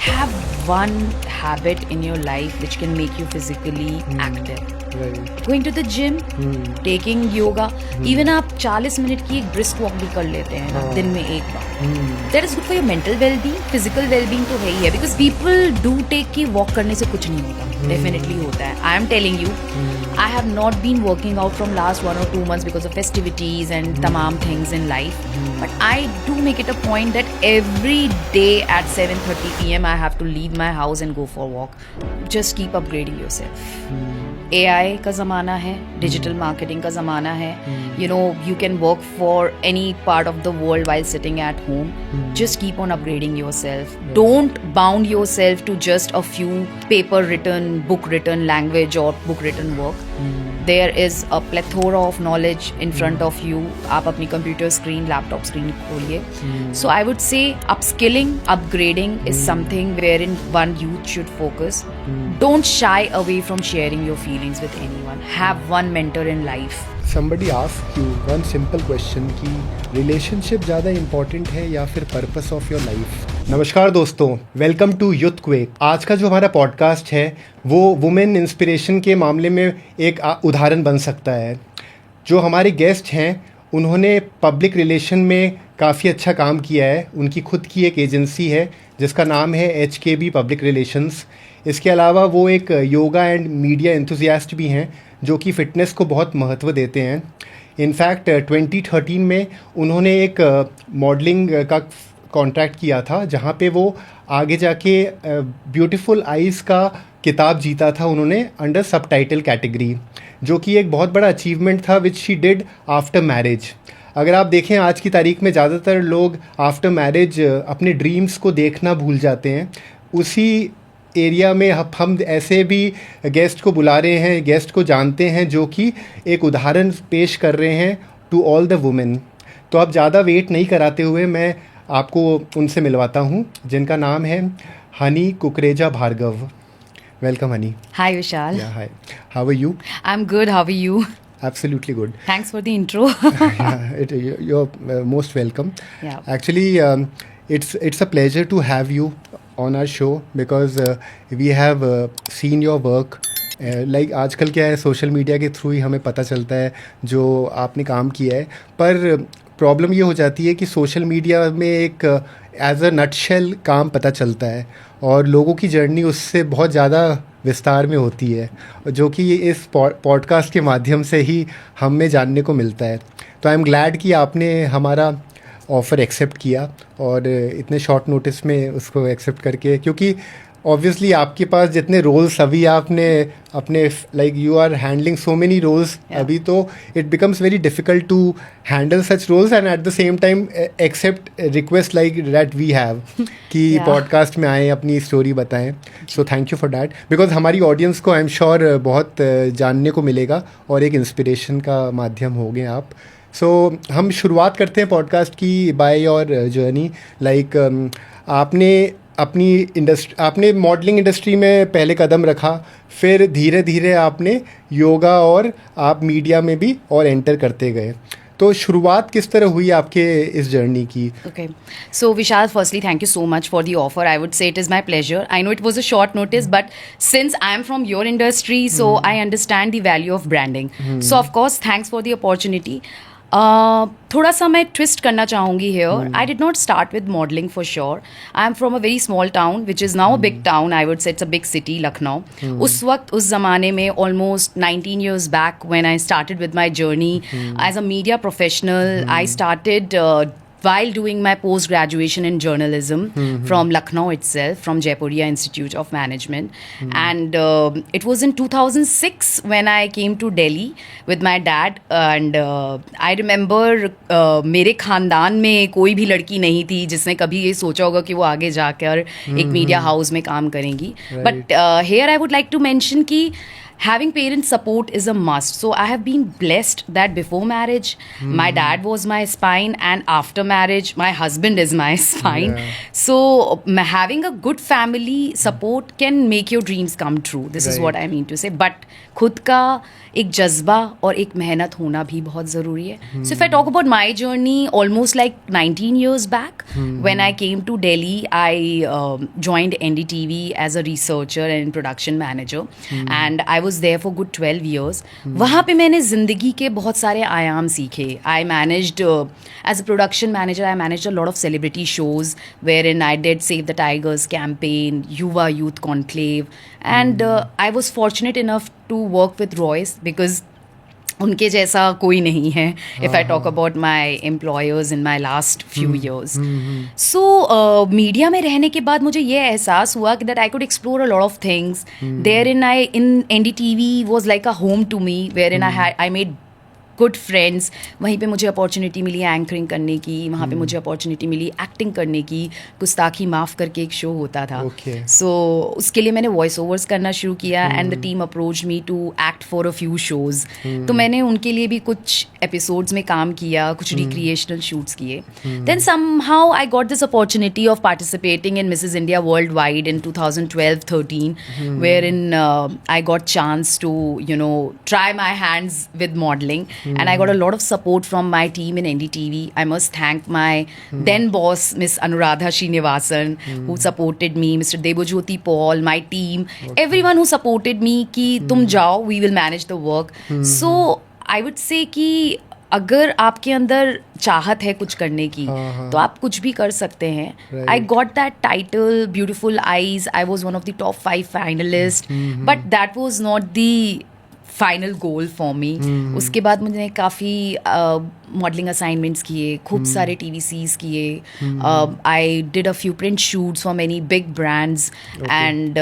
have one habit in your life which can make you physically active. Right. Going to the gym, taking yoga, even आप 40 minute की एक brisk walk भी कर लेते हैं ना दिन में एक बार. That is good for your mental well-being, physical well-being तो है ही है, because people do take कि walk करने से कुछ नहीं होता. Definitely होता है. I am telling you, I have not been working out from last 1 or 2 months because of festivities and tamam things in life. But I do make it a point that every day at 7:30 p.m. I have to leave my house and go for a walk. Just keep upgrading yourself. AI का ज़माना है, digital marketing का ज़माना है. You know, you can work for any part of the world while sitting at home. Just keep on upgrading yourself. Don't bound yourself to just a few paper written, book written language or book written work. There is a plethora of knowledge in front of you. आप अपनी computer screen, laptop screen खोलिए. So I would say upskilling, upgrading is something wherein one youth should focus. Don't shy away from sharing your feelings with anyone. Have one mentor in life. Somebody asked you one simple question कि relationship ज़्यादा important है या फिर purpose of your life. नमस्कार दोस्तों, welcome to youth quake. आज का जो हमारा पॉडकास्ट है वो वुमेन इंस्पिरेशन के मामले में एक उदाहरण बन सकता है. जो हमारे गेस्ट हैं उन्होंने पब्लिक रिलेशन में काफ़ी अच्छा काम किया है. उनकी खुद की एक एजेंसी है जिसका नाम है HKB पब्लिक रिलेशंस. इसके अलावा वो एक योगा एंड मीडिया एंथुजियास्ट भी हैं जो कि फ़िटनेस को बहुत महत्व देते हैं. इनफैक्ट 2013 में उन्होंने एक मॉडलिंग का कॉन्ट्रैक्ट किया था जहाँ पे वो आगे जाके ब्यूटीफुल आइज़ का किताब जीता था उन्होंने अंडर सबटाइटल कैटेगरी, जो कि एक बहुत बड़ा अचीवमेंट था which she did after marriage. अगर आप देखें आज की तारीख में ज़्यादातर लोग आफ्टर मैरिज अपने ड्रीम्स को देखना भूल जाते हैं. उसी एरिया में हम ऐसे भी गेस्ट को बुला रहे हैं, गेस्ट को जानते हैं जो कि एक उदाहरण पेश कर रहे हैं टू ऑल द वुमेन. तो अब ज़्यादा वेट नहीं कराते हुए मैं आपको उनसे मिलवाता हूँ जिनका नाम है Honey Kukreja Bhargav. Welcome Honey. Hi Vishal. Yeah, hi. How are you? I'm good. How are you? Absolutely good. Thanks for the intro. You're most welcome. Yeah. Actually, it's a pleasure to have you on our show because we have seen your work. Like आजकल क्या है, social media के through ही हमें पता चलता है जो आपने काम किया है. पर प्रॉब्लम ये हो जाती है कि सोशल मीडिया में एक एज अ नटशेल काम पता चलता है और लोगों की जर्नी उससे बहुत ज़्यादा विस्तार में होती है, जो कि इस पॉडकास्ट के माध्यम से ही हमें जानने को मिलता है. तो आई एम ग्लैड कि आपने हमारा ऑफ़र एक्सेप्ट किया और इतने शॉर्ट नोटिस में उसको एक्सेप्ट करके, क्योंकि ऑब्वियसली आपके पास जितने रोल्स अभी आपने अपने like you are handling so many roles अभी, तो it becomes very difficult to handle such roles and at the same time accept request like that we have कि पॉडकास्ट में आएँ, अपनी स्टोरी बताएं. So thank you for that because हमारी audience को I am sure बहुत जानने को मिलेगा और एक इंस्पिरेशन का माध्यम होंगे आप. सो हम शुरुआत करते हैं पॉडकास्ट की बाय योर जर्नी. लाइक आपने मॉडलिंग इंडस्ट्री में पहले कदम रखा, फिर धीरे धीरे आपने योगा और आप मीडिया में भी और एंटर करते गए. तो शुरुआत किस तरह हुई आपके इस जर्नी की? Okay. So Vishal, firstly, thank you so much for the offer. I would say it is my pleasure. I know it was a short notice, but since I am from your industry, so I understand the value of branding. So of course, thanks for the opportunity. थोड़ा सा मैं twist करना चाहूँगी here. I did not start with modeling for sure. I am from a very small town, which is now a big town. I would say it's a big city, Lucknow. उस वक्त उस ज़माने में almost 19 years back when I started with my journey as a media professional, I started while doing my post-graduation in journalism from Lucknow itself, from Jaipuria Institute of Management. And it was in 2006 when I came to Delhi with my dad. And I remember मेरे ख़ानदान में कोई भी लड़की नहीं थी जिसने कभी ये सोचा होगा कि वो आगे जाकर एक मीडिया हाउस में काम करेंगी. But here I would like to mention कि having parent support is a must. So I have been blessed that before marriage, my dad was my spine, and after marriage, my husband is my spine. Yeah. So having a good family support can make your dreams come true. This is what I mean to say. But खुद का एक जज्बा और एक मेहनत होना भी बहुत ज़रूरी है. So if I talk about my journey, almost like 19 years back, when I came to Delhi, I joined NDTV as a researcher and production manager, and I was there for good 12 years. वहाँ पे मैंने ज़िंदगी के बहुत सारे आयाम सीखे. I managed as a production manager, I managed a lot of celebrity shows wherein I did Save the Tigers campaign, Yuva Youth Conclave, and I was fortunate enough to work with Royce because उनके जैसा कोई नहीं है. If I talk about my employers in my last few years. So media में रहने के बाद मुझे ये एहसास हुआ कि that I could explore a lot of things. There in NDTV was like a home to me, wherein I made good friends. वहीं पे मुझे अपॉर्चुनिटी मिली एंकरिंग करने की, वहाँ पे मुझे अपॉर्चुनिटी मिली एक्टिंग करने की. गुस्ताखी माफ़ करके एक शो होता था. सो उसके लिए मैंने वॉइस ओवर्स करना शुरू किया, and the team approach me to act for a few shows. तो मैंने उनके लिए भी कुछ एपिसोड्स में काम किया, कुछ रिक्रिएशनल शूट्स किए. Then somehow I got this opportunity of participating in Mrs India worldwide in 2012-13, wherein I got chance to try my hands with modeling. And I got a lot of support from my team in NDTV. I must thank my then boss, Miss Anuradha Srinivasan, who supported me, Mr. Debojyoti Paul, my team, everyone who supported me कि तुम जाओ, we will manage the work. So I would say कि अगर आपके अंदर चाहत है कुछ करने की, तो आप कुछ भी कर सकते हैं. I got that title, beautiful eyes. I was one of the top 5 finalist, but that was not the final goal for me. उसके बाद मुझे काफ़ी मॉडलिंग असाइनमेंट्स किए, खूब सारे TVCs किए. I did a few print shoots for many big brands, and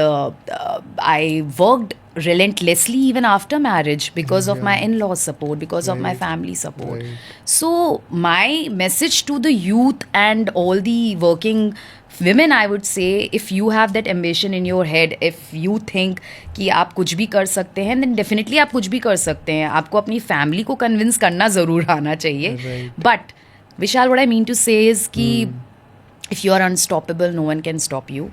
I worked relentlessly even after marriage because of my in-laws support, because of my family support. So my message to the youth and all the working women, I would say, if you have that ambition in your head, if you think कि आप कुछ भी कर सकते हैं, then definitely आप कुछ भी कर सकते हैं. आपको अपनी फैमिली को कन्विंस करना ज़रूर आना चाहिए. But Vishal, what I mean to say is कि if you are unstoppable, no one can stop you.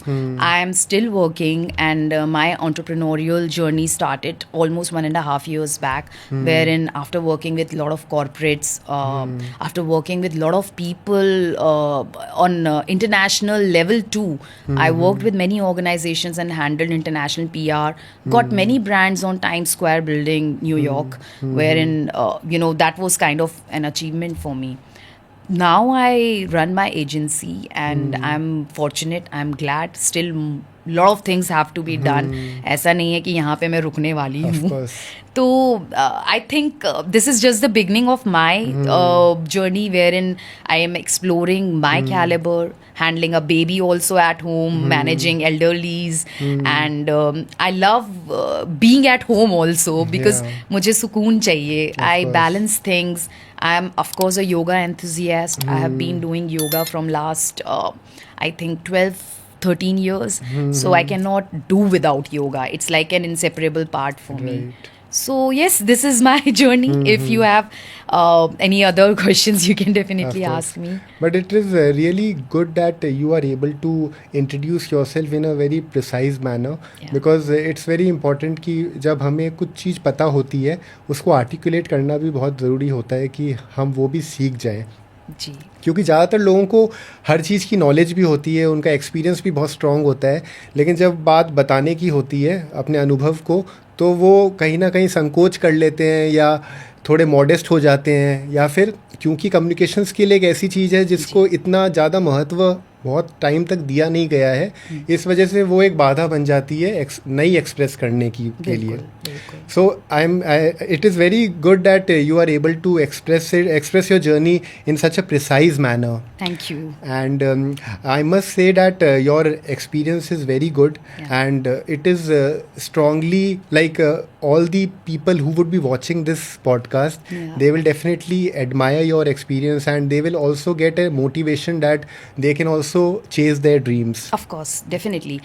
I am still working, and my entrepreneurial journey started almost 1.5 years back, wherein after working with a lot of corporates, after working with a lot of people on international level too, I worked with many organizations and handled international PR, got many brands on Times Square building, New York, wherein, that was kind of an achievement for me. Now I run my agency, and I'm fortunate, I'm glad. Still lot of things have to be done. ऐसा नहीं है कि यहाँ पे मैं रुकने वाली हूँ. तो I think this is just the beginning of my journey, wherein I am exploring my caliber, handling a baby also at home, managing elderlies, and I love being at home also because मुझे सुकून चाहिए. I balance things. I am, of course, a yoga enthusiast. I have been doing yoga from last, I think, 12-13 years. So I cannot do without yoga. It's like an inseparable part for me. So yes, this is my journey. If you have any other questions, you can definitely ask me. But it is really good that you are able to introduce yourself in a very precise manner, because it's very important कि जब हमें कुछ चीज़ पता होती है उसको articulate करना भी बहुत ज़रूरी होता है कि हम वो भी सीख जाएं. जी. क्योंकि ज़्यादातर लोगों को हर चीज़ की नॉलेज भी होती है, उनका एक्सपीरियंस भी बहुत स्ट्रॉन्ग होता है, लेकिन जब बात बताने की होती है अपने अनुभव को, तो वो कहीं ना कहीं संकोच कर लेते हैं या थोड़े मॉडेस्ट हो जाते हैं, या फिर क्योंकि कम्युनिकेशन स्किल एक ऐसी चीज़ है जिसको इतना ज़्यादा महत्व बहुत टाइम तक दिया नहीं गया है, इस वजह से वो एक बाधा बन जाती है नई एक्सप्रेस करने की के लिए. So it is very good that you are able to express your journey in such a precise manner. Thank you. And I must say that your experience is very good. Yeah. And it is strongly like all the people who would be watching this podcast, Yeah. they will definitely admire your experience, and they will also get a motivation that they can also chase their dreams. Of course, definitely.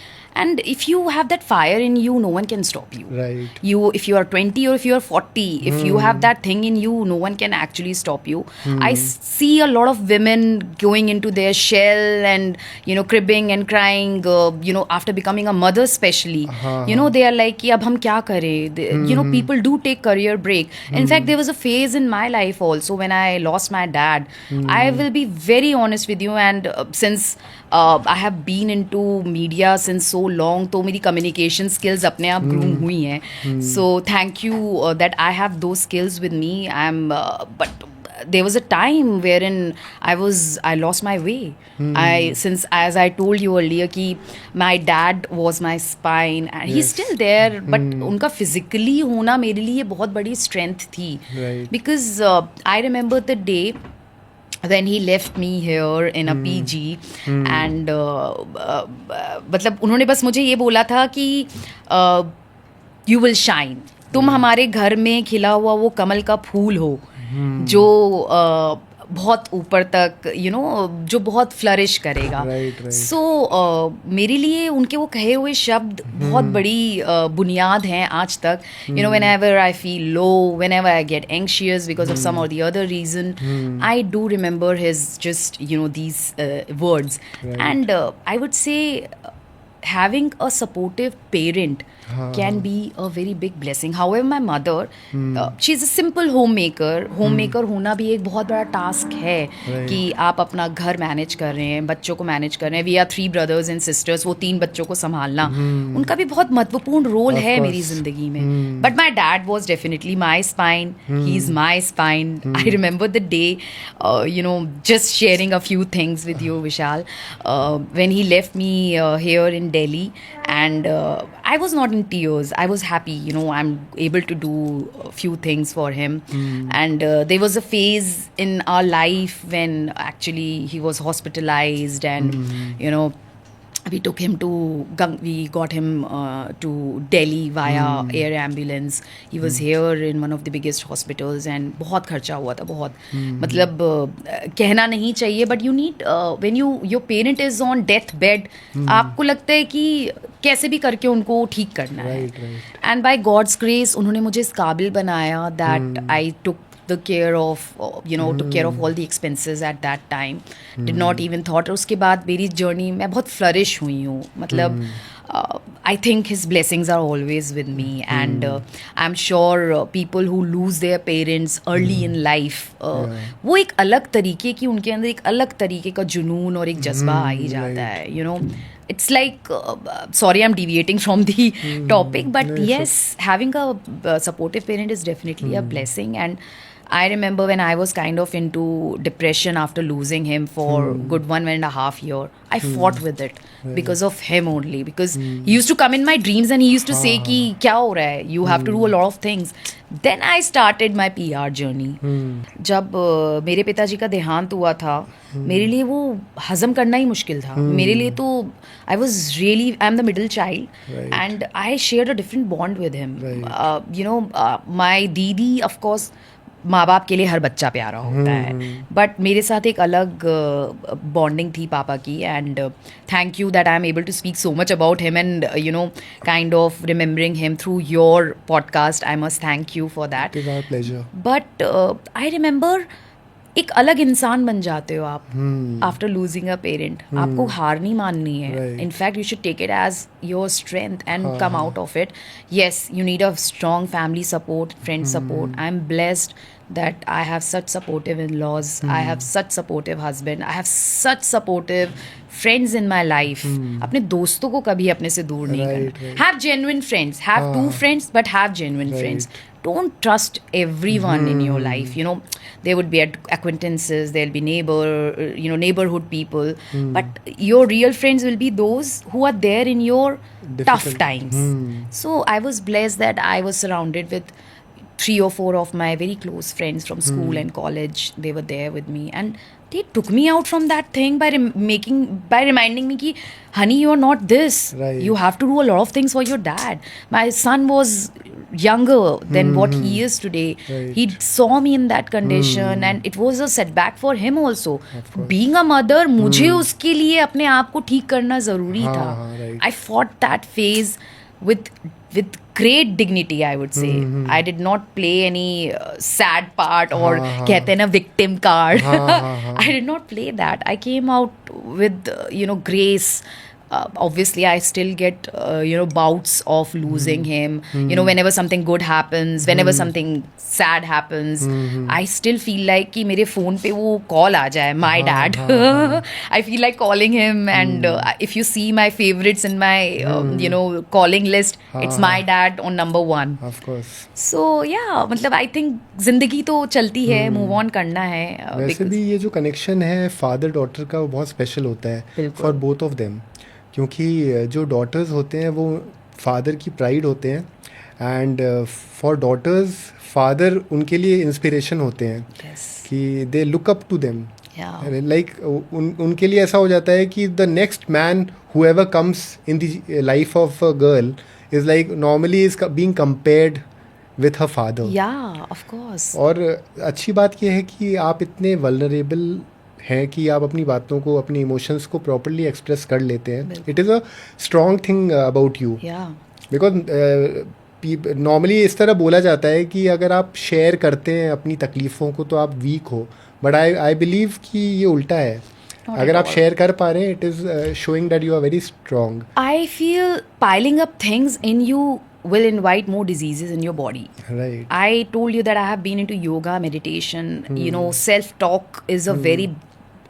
And if you have that fire in you, no one can stop you. Right. If you are 20 or if you are 40, if you have that thing in you, no one can actually stop you. I see a lot of women going into their shell and, cribbing and crying, after becoming a mother especially. They are like, कि अब हम क्या करें? People do take career break. In fact, there was a phase in my life also when I lost my dad. I will be very honest with you, and since I have been into media since so long, तो मेरी communication skills अपने आप groom हुई हैं. So thank you that I have those skills with me. But there was a time wherein I lost my way. Since, as I told you earlier, कि my dad was my spine and he's still there, but उनका physically होना मेरे लिए बहुत बड़ी strength थी. Right. Because I remember the day when he left me here in a PG and मतलब उन्होंने बस मुझे ये बोला था कि you will shine. तुम हमारे घर में खिला हुआ वो कमल का फूल हो जो बहुत ऊपर तक जो बहुत फ्लरिश करेगा. Right. सो मेरे लिए उनके वो कहे हुए शब्द बहुत बड़ी बुनियाद हैं आज तक. Whenever I feel low, whenever I get anxious because of some or the other reason, I do remember his just these words. Right. And I would say having a supportive parent can be a very big blessing. However, my mother, she's a simple homemaker. Homemaker होना भी एक बहुत बड़ा task है कि आप अपना घर मैनेज कर रहे हैं, बच्चों को मैनेज कर रहे हैं. We are 3 brothers and sisters. वो 3 बच्चों को संभालना उनका भी बहुत महत्वपूर्ण रोल है मेरी जिंदगी में. But my dad was definitely my spine. He's my spine. I remember the day, just sharing a few things with you, Vishal, when he left me here in Delhi, and I was not in tears. I was happy, I'm able to do a few things for him. And there was a phase in our life when actually he was hospitalized, and we took him to we got him to Delhi via air ambulance. He was here in one of the biggest hospitals, and बहुत खर्चा हुआ था, बहुत मतलब कहना नहीं चाहिए, but you need when your parent is on death bed, आपको लगता है कि कैसे भी करके उनको ठीक करना है. And by God's grace उन्होंने मुझे इस काबिल बनाया that I took the care of took care of all the expenses at that time. Did not even thought. उसके बाद मेरी journey मैं बहुत flourish हुई हूँ. मतलब I think his blessings are always with me, and I'm sure people who lose their parents early in life, वो एक अलग तरीके की उनके अंदर एक अलग तरीके का जुनून और एक जज्बा आ ही जाता है. It's like, sorry, I'm deviating from the topic, but yes, having a supportive parent is definitely a blessing. And I remember when I was kind of into depression after losing him for good 1.5 years, I fought with it because of him only. Because he used to come in my dreams and he used to say कि क्या हो रहा है? You have to do a lot of things. Then I started my PR journey. जब मेरे पिताजी का देहांत हुआ था, मेरे लिए वो हजम करना ही मुश्किल था. मेरे लिए तो I'm the middle child, and I shared a different bond with him. My दीदी, of course, माँ बाप के लिए हर बच्चा प्यारा होता है, बट मेरे साथ एक अलग बॉन्डिंग थी पापा की. And thank you that I am able to speak so much about him and kind of remembering him through your podcast. I must thank you for that. But I remember एक अलग इंसान बन जाते हो आप आफ्टर लूजिंग अ पेरेंट. आपको हार नहीं माननी है. In fact you should take it as your strength and come out of it. Yes, you need a strong family support, friend support. I am blessed that I have such supportive in-laws, I have such supportive husband, I have such supportive friends in my life. अपने दोस्तों को कभी अपने से दूर नहीं करना. Have genuine friends. Have two friends, but have genuine friends. Don't trust everyone in your life. You know, there would be acquaintances, there'll be neighborhood people, but your real friends will be those who are there in your tough times. So I was blessed that I was surrounded with 3 or 4 of my very close friends from school and college. They were there with me, and they took me out from that thing by reminding me ki, honey, you're not this. Right. You have to do a lot of things for your dad. My son was younger than what he is today. Right. He saw me in that condition, and it was a setback for him also. Being a mother, मुझे उसके लिए अपने आप को ठीक करना जरूरी था. right. I fought that phase with great dignity, I would say. I did not play any sad part or कहते हैं ना victim card. I did not play that. I came out with grace. Obviously I still get bouts of losing him. Whenever something good happens, whenever something sad happens, I still feel like कि मेरे phone पे वो call आ जाए, my dad. I feel like calling him, and if you see my favorites in my calling list, it's my dad on number 1. Of course. So yeah, मतलब I think जिंदगी तो चलती है, move on करना है. वैसे भी ये जो कनेक्शन है फादर डॉटर का वो बहुत स्पेशल होता है फॉर बोथ ऑफ देम, क्योंकि जो डॉटर्स होते हैं वो फादर की प्राइड होते हैं, एंड फॉर डॉटर्स फादर उनके लिए इंस्पिरेशन होते हैं. कि they look up to them. Like उनके लिए ऐसा हो जाता है कि the next man whoever comes in the life of a girl is like normally is being compared with her father. Of course. और अच्छी बात यह है कि आप इतने वल्नरेबल हैं कि आप अपनी बातों को, अपनी इमोशंस को प्रॉपरली एक्सप्रेस कर लेते हैं. It is a strong thing about you, because normally इस तरह बोला जाता है कि अगर आप शेयर करते हैं अपनी तकलीफ़ों को तो आप वीक हो, बट आई बिलीव कि ये उल्टा है. अगर आप शेयर कर पा रहे हैं, it is showing that you are very strong. I feel piling up things in you will invite more diseases in your body. Right. I told you that I have been into yoga, meditation. Self-talk is a very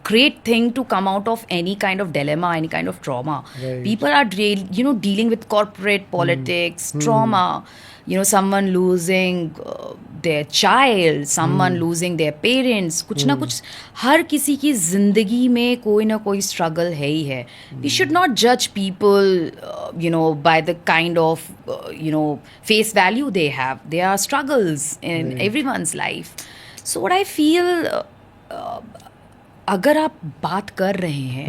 great thing to come out of any kind of dilemma, any kind of trauma. Right. People are dealing with corporate politics, trauma, someone losing their child, someone losing their parents. कुछ ना कुछ हर किसी की जिंदगी में कोई ना कोई struggle है ही है. We should not judge people by the kind of face value they have. There are struggles in everyone's life. So what I feel, अगर आप बात कर रहे हैं,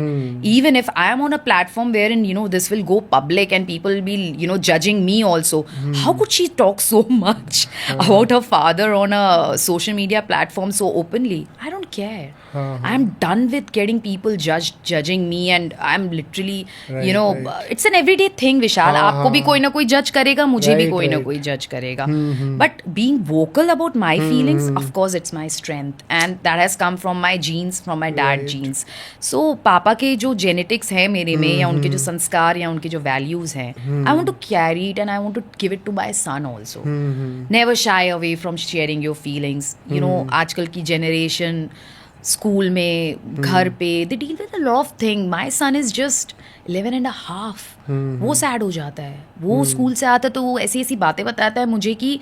even if I am on a platform wherein this will go public and people will be judging me also, how could she talk so much about her father on a social media platform so openly? I don't care. I'm done with getting people judging me, and I'm literally it's an everyday thing. विशाल, आपको भी कोई ना कोई जज करेगा, मुझे भी कोई ना कोई जज करेगा. But being vocal about my feelings, of course it's my strength, and that has come from my genes, from my dad genes. So पापा के जो genetics है मेरे में, या उनके जो संस्कार या उनके जो values हैं, I want to carry it and I want to give it to my son also. Never shy away from sharing your feelings. आजकल की generation स्कूल में, घर पे, they deal with a lot of thing. My son is just 11.5. वो sad हो जाता है. वो स्कूल से आता है तो वो ऐसी ऐसी बातें बताता है मुझे कि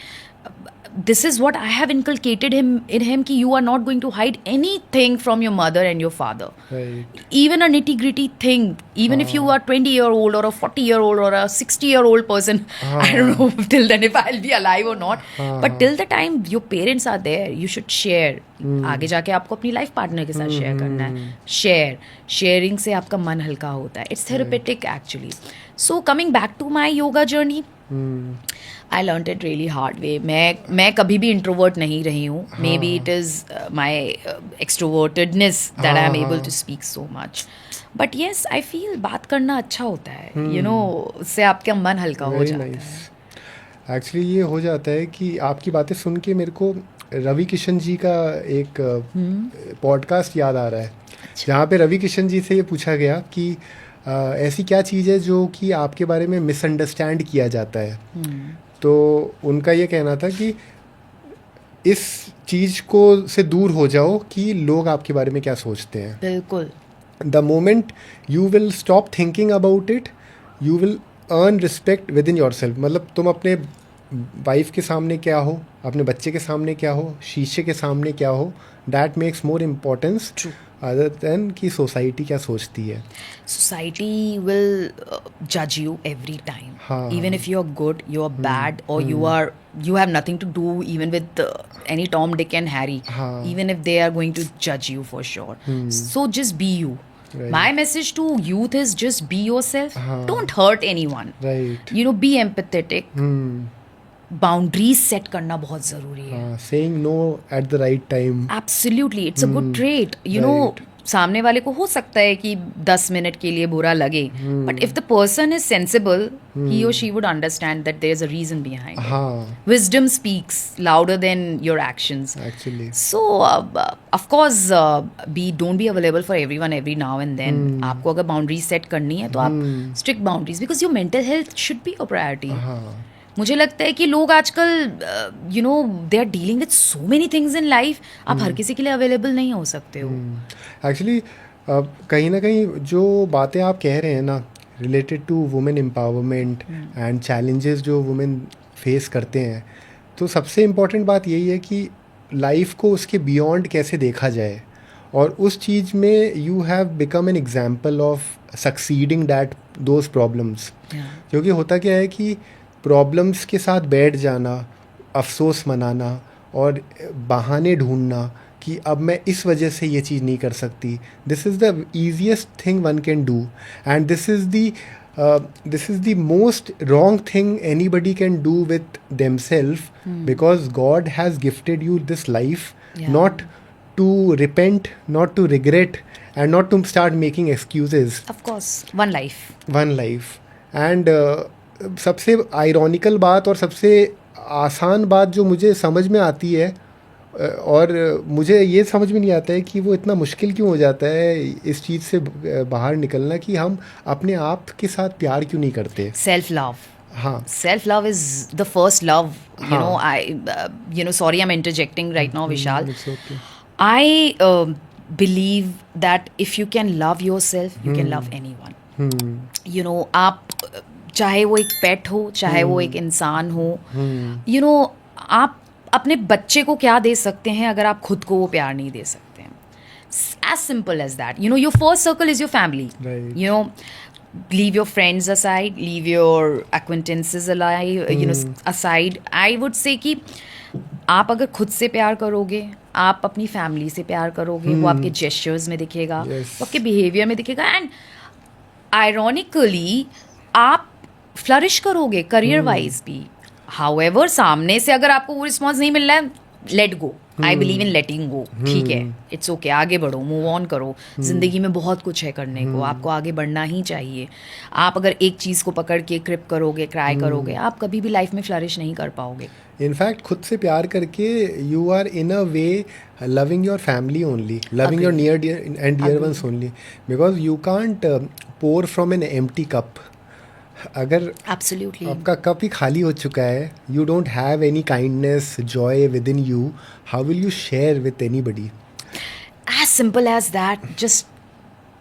this is what I have inculcated in him कि you are not going to hide anything from your mother and your father. Right. Even a nitty gritty thing, even if you are 20-year-old or a 40-year-old or a 60-year-old person, I don't know till then if I'll be alive or not, but till the time your parents are there, you should share. आगे जाके आपको अपनी life partner के साथ share करना है. Sharing से आपका मन हल्का होता है. It's therapeutic actually. So coming back to my yoga journey, I learned it really hard way. मैं कभी भी इंट्रोवर्ट नहीं रही हूँ. Maybe it is my extrovertedness that I am able to speak so much. But yes, I feel बात करना अच्छा होता है. उससे आपका मन हल्का हो जाता है. एक्चुअली ये हो जाता है कि आपकी बातें सुन के मेरे को रवि किशन जी का एक पॉडकास्ट याद आ रहा है, जहाँ पे रवि किशन जी से ये पूछा गया कि ऐसी क्या चीज़ है जो कि आपके बारे में मिसअंडरस्टैंड किया जाता है. तो उनका ये कहना था कि इस चीज़ को से दूर हो जाओ कि लोग आपके बारे में क्या सोचते हैं. बिल्कुल. The moment you will stop thinking about it, you will earn respect within yourself. मतलब तुम अपने वाइफ के सामने क्या हो, अपने बच्चे के सामने क्या हो, शीशे के सामने क्या हो, that makes more importance True. other than कि सोसाइटी क्या सोचती है. Society will judge you every time. हाँ. Even if you're good, you're bad, or you have nothing to do even with any Tom, Dick and Harry. हाँ. Even if they are going to judge you for sure. So just be you. Right. My message to youth is just be yourself. हाँ. Don't hurt anyone. Right. You know, be empathetic. Boundaries set करना बहुत ज़रूरी है. हाँ. Saying no at the right time. Absolutely, it's a good trait. You know, सामने वाले को हो सकता है कि 10 मिनट के लिए बुरा लगे, but if the person is sensible, he or she would understand that there's a reason behind it. हाँ. Wisdom speaks louder than your actions. Actually. So, of course, don't be available for everyone every now and then. आपको अगर boundaries set करनी है तो आप strict boundaries, because your mental health should be your priority. हाँ. मुझे लगता है कि लोग आजकल you know they are dealing with so many things in life. आप हर किसी के लिए अवेलेबल नहीं हो सकते हो. एक्चुअली कहीं ना कहीं जो बातें आप कह रहे हैं ना related to women empowerment and challenges जो वुमेन फेस करते हैं, तो सबसे इम्पॉर्टेंट बात यही है कि लाइफ को उसके बियॉन्ड कैसे देखा जाए, और उस चीज़ में you have become an example of succeeding that those problems. क्योंकि होता क्या है कि प्रॉब्लम्स के साथ बैठ जाना, अफसोस मनाना और बहाने ढूंढना कि अब मैं इस वजह से ये चीज़ नहीं कर सकती, this is the easiest thing one can do, and this is the most wrong thing anybody can do with themselves, because God has gifted you this life, not to repent, not to regret, and not to start making excuses. Of course, one life. And सबसे ironical बात और सबसे आसान बात जो मुझे समझ में आती है, और मुझे ये समझ में नहीं आता है कि वो इतना मुश्किल क्यों हो जाता है इस चीज़ से बाहर निकलना, कि हम अपने आप के साथ प्यार क्यों नहीं करते. Self love. हाँ. Self love is the first love. You know, sorry, I'm interjecting right now, Vishal. It's okay. I believe that if you can love yourself, you can love anyone. You know, आप चाहे वो एक पेट हो, चाहे वो एक इंसान हो, you know, आप अपने बच्चे को क्या दे सकते हैं अगर आप खुद को वो प्यार नहीं दे सकते हैं. As simple as that. You know, your first circle is your family. Right. You know, leave your friends aside, leave your acquaintances alive, you know, aside. I would say कि आप अगर खुद से प्यार करोगे, आप अपनी फैमिली से प्यार करोगे, वो आपके जेस्चर्स में दिखेगा, वो आपके बिहेवियर में दिखेगा, एंड आयरॉनिकली आप फ्लरिश करोगे करियर वाइज भी. हाउएवर सामने से अगर आपको वो रिस्पॉन्स नहीं मिल रहा है, लेट गो. आई बिलीव इन लेटिंग गो. ठीक है, इट्स ओके, आगे बढ़ो, मूव ऑन करो. जिंदगी में बहुत कुछ है करने को, आपको आगे बढ़ना ही चाहिए. आप अगर एक चीज़ को पकड़ के क्रिप करोगे, क्राई करोगे, आप कभी भी लाइफ में फ्लरिश नहीं कर पाओगे. इनफैक्ट खुद से प्यार करके you are in a way loving your family only, loving your near and dear ones only, because you can't pour from an empty cup. अगर Absolutely. आपका कप ही खाली हो चुका है, you don't have any kindness, joy within you, how will you share with anybody? As simple as that. Just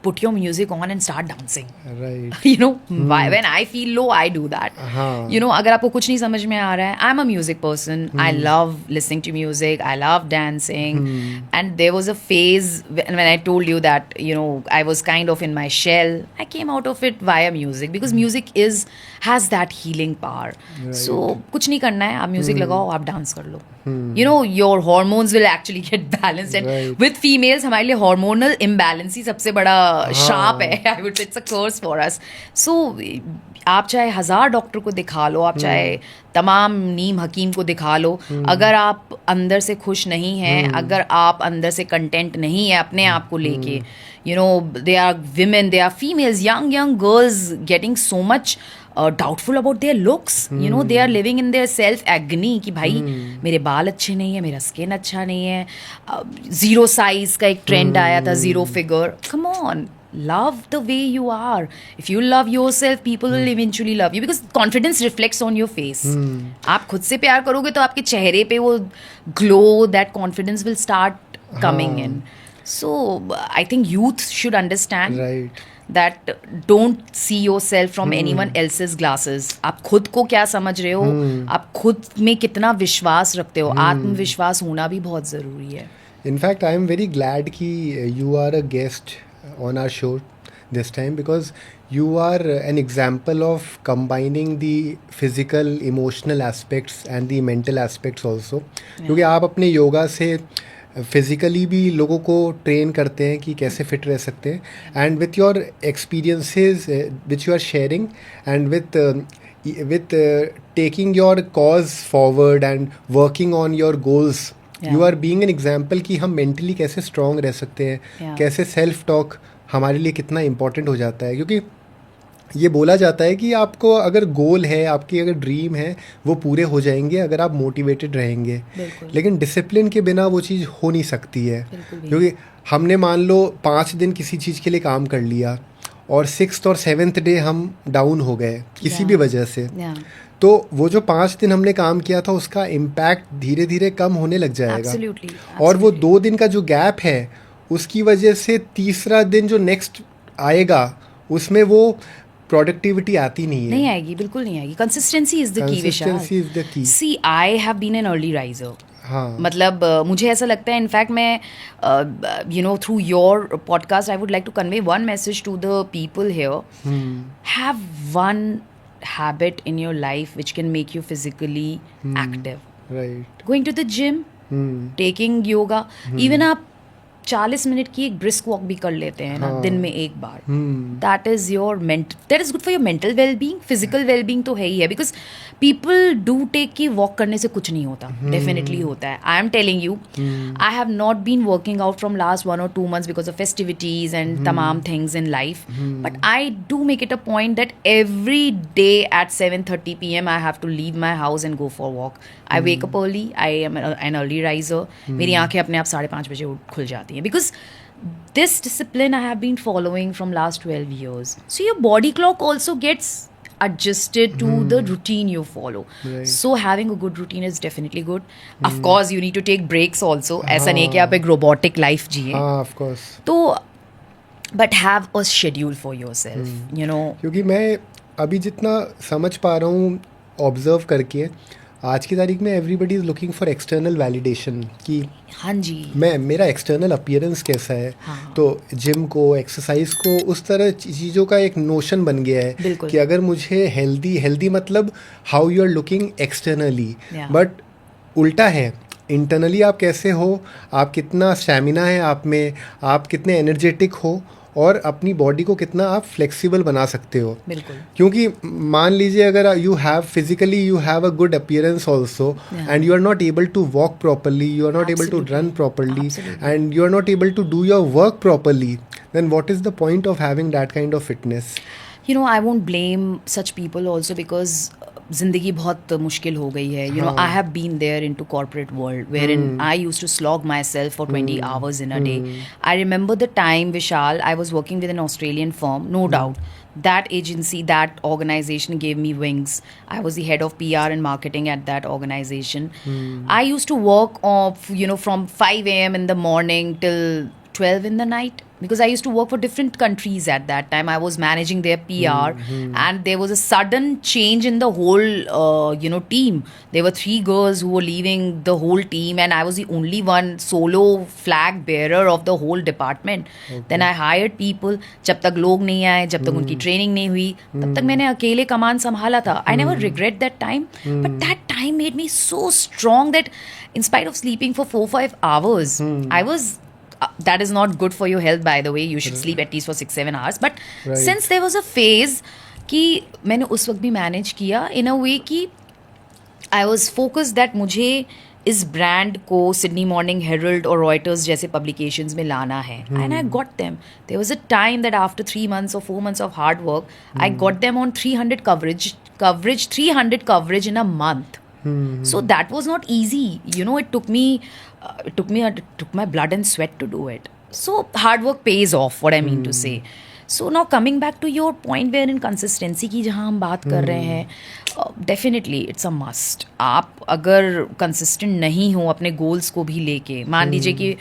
put your music on and start dancing. Right. You know, when I feel low, I do that. हाँ. You know, अगर आपको कुछ नहीं समझ में आ रहा है, I'm a music person. I love listening to music. I love dancing. And there was a phase when I told you that, you know, I was kind of in my shell. I came out of it via music, because music has that healing power. Right. So कुछ नहीं करना है, आप music लगाओ, आप dance कर लो. You know, your hormones will actually get balanced. And Right. with females, हमारे लिए hormonal imbalance ही सबसे बड़ा शाप है. I would say it's a curse for us. So आप चाहे 1000 डॉक्टर को दिखा लो, आप चाहे तमाम नीम हकीम को दिखा लो, अगर आप अंदर से खुश नहीं हैं, अगर आप अंदर से कंटेंट नहीं है अपने आप को लेके, you know, they are women, they are females, young girls getting so much doubtful about their looks. You know, they are living in their self agony कि भाई मेरे बाल अच्छे नहीं है, मेरा स्किन अच्छा नहीं है. 0 साइज का एक ट्रेंड आया था, 0 figure. Come on, love the way you are. If you love yourself, people will eventually love you because confidence reflects on your face. आप खुद से प्यार करोगे तो आपके चेहरे पे वो glow, that confidence will start coming in. So I think youth should understand Right. that don't see yourself from anyone else's glasses. आप खुद को क्या समझ रहे हो, आप खुद में कितना विश्वास रखते हो, आत्मविश्वास होना भी बहुत ज़रूरी है. In fact, I am very glad कि you are a guest on our show this time because you are an example of combining the physical, emotional aspects and the mental aspects also. क्योंकि आप अपने योगा से physically भी लोगों को train करते हैं कि कैसे फिट रह सकते हैं and with your experiences which you are sharing and with taking your cause forward and working on your goals you are being an example कि हम मेंटली कैसे स्ट्रॉन्ग रह सकते हैं, कैसे सेल्फ टॉक हमारे लिए कितना इम्पोर्टेंट हो जाता है. क्योंकि ये बोला जाता है कि आपको अगर गोल है, आपकी अगर ड्रीम है, वो पूरे हो जाएंगे अगर आप मोटिवेटेड रहेंगे. लेकिन डिसिप्लिन के बिना वो चीज़ हो नहीं सकती है. क्योंकि हमने मान लो 5 दिन किसी चीज़ के लिए काम कर लिया और 6th और 7th डे हम डाउन हो गए किसी भी वजह से, तो वो जो 5 दिन हमने काम किया था उसका इम्पैक्ट धीरे धीरे कम होने लग जाएगा. और वो 2 दिन का जो गैप है उसकी वजह से तीसरा दिन जो नेक्स्ट आएगा उसमें वो प्रोडक्टिविटी आती नहीं है. नहीं आएगी, बिल्कुल नहीं आएगी. Consistency is the key. Consistency is the key. See I have been an early riser. हाँ. मतलब मुझे ऐसा लगता है, इनफैक्ट मैं you know through your podcast I would like to convey one message to the people here. Have one habit in your life which can make you physically active. Right. Going to the gym, taking yoga, even आप 40 minute की एक brisk walk भी कर लेते हैं ना दिन में एक बार, that is your that is good for your mental wellbeing. Physical wellbeing तो है ही है बिकॉज पीपल डू टेक कि वॉक करने से कुछ नहीं होता. डेफिनेटली होता है. I am telling you, I have not been working out from last 1 or 2 months because of festivities and तमाम things in life, but I do make it a point that every day at 7:30 p.m. I have to leave my house and go for a walk. I wake up early. I am an early riser. मेरी आंखें अपने आप 5:30 बजे खुल जाती हैं because this discipline I have been following from last 12 years. So your body clock also gets adjusted to the routine you follow. Right. So having a good routine is definitely good. Of course you need to take breaks also. ऐसा नहीं कि आप एक robotic life जिए. हाँ, of course. तो but have a schedule for yourself. You know. क्योंकि मैं अभी जितना समझ पा रहा हूँ ऑब्जर्व करके, आज की तारीख में everybody is looking for external validation कि हाँ जी, मैं मेरा एक्सटर्नल अपीयरेंस कैसा है. हाँ. तो जिम को, एक्सरसाइज को, उस तरह चीज़ों का एक नोशन बन गया है कि अगर मुझे हेल्दी मतलब how you are looking externally, but उल्टा है. इंटरनली आप कैसे हो, आप कितना स्टैमिना है आप में, आप कितने एनर्जेटिक हो और अपनी बॉडी को कितना आप फ्लेक्सिबल बना सकते हो. बिल्कुल. क्योंकि मान लीजिए अगर you have physically you have a good appearance also and you are not able to walk properly, you are not able to run properly, and you are not able to do your work properly, then what is the point of having that kind of fitness? You know, I won't blame such people also because ज़िंदगी बहुत मुश्किल हो गई है. You know, I have been there into corporate world wherein I used to slog myself for 20 hours in a day. I remember the time, Vishal, I was working with an Australian firm, no doubt. That agency, that organization gave me wings. I was the head of PR and marketing at that organization. I used to work off, you know, from 5 a.m. in the morning till 12 in the night. Because I used to work for different countries at that time. I was managing their PR, and there was a sudden change in the whole, you know, team. There were 3 girls who were leaving the whole team, and I was the only one solo flag bearer of the whole department. Then I hired people. जब तक लोग नहीं आए, जब तक उनकी training नहीं हुई, तब तक मैंने अकेले कमान संभाला था. I never regret that time, but that time made me so strong that in spite of sleeping for 4-5 hours, I was. That is not good for your health, by the way. You should sleep at least for 6-7 hours. But since there was a phase कि मैंने उस वक्त भी manage किया in a way कि I was focused that मुझे इस brand को सिडनी मॉर्निंग हेरल्ड और रॉयटर्स जैसे पब्लिकेशंस में लाना है. And I got them. There was a time that after 3 months or 4 months of hard work, I got them on 300 coverage in a month. So that was not easy. You know, it took my blood and sweat to do it. So hard work pays off, what I mean to say. So now coming back to your point where in consistency की जहाँ हम बात कर रहे हैं, definitely it's a must. आप अगर consistent नहीं हो अपने गोल्स को भी लेके, मान लीजिए कि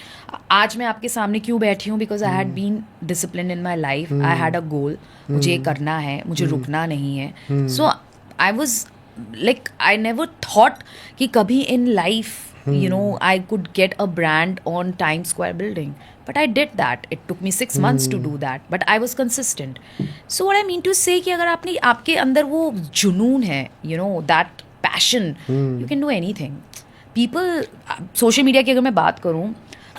आज मैं आपके सामने क्यों बैठी हूँ, because I had been discipline in my life. I had a goal, मुझे ये करना है, मुझे रुकना नहीं है. So I was like I never thought कि कभी in life you know I could get a brand on Times Square building, but I did that. It took me 6 months to do that, but I was consistent. So what I mean to say कि अगर आपके अंदर वो जुनून है, you know, that passion, you can do anything. People, social media की अगर मैं बात करूँ,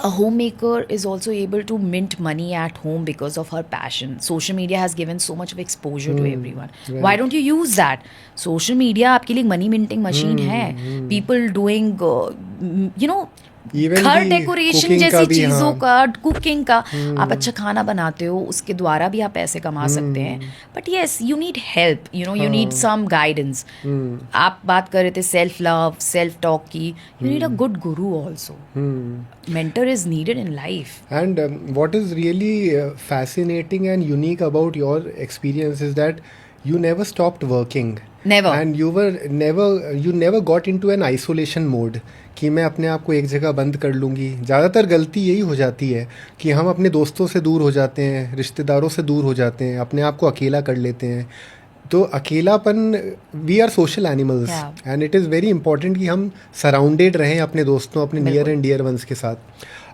a homemaker is also able to mint money at home because of her passion. Social media has given so much of exposure to everyone. Right. Why don't you use that? Social media आपके लिए money minting machine है. People doing, you know, घर decoration जैसी चीज़ों का, cooking का, आप अच्छा खाना बनाते हो, उसके द्वारा भी आप पैसे कमा सकते हैं. But yes, you need help, you know, you need some guidance. आप बात कर रहे थे सेल्फ लव, सेल्फ टॉक की. You need a good guru also. mentor is needed in life. And what is really fascinating and unique about your experience is that you never stopped working. Never. And you never got into an isolation mode कि मैं अपने आप को एक जगह बंद कर लूँगी. ज़्यादातर गलती यही हो जाती है कि हम अपने दोस्तों से दूर हो जाते हैं, रिश्तेदारों से दूर हो जाते हैं, अपने आप को अकेला कर लेते हैं. तो अकेलापन, we are social animals and it is very important कि हम सराउंडेड रहें अपने दोस्तों, अपने नियर एंड डियर वंस के साथ.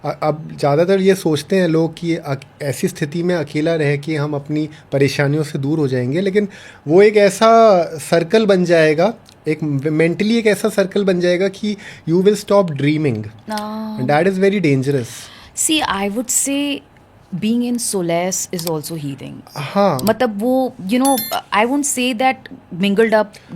अब ज़्यादातर ये सोचते हैं लोग कि ऐसी स्थिति में अकेला रह के हम अपनी परेशानियों से दूर हो जाएंगे, लेकिन वो एक ऐसा सर्कल बन जाएगा, एक मेंटली एक ऐसा सर्कल बन जाएगा कि you will stop dreaming. That is very dangerous. See, I would say being in solace is also healing. मतलब वो, you know, I won't say that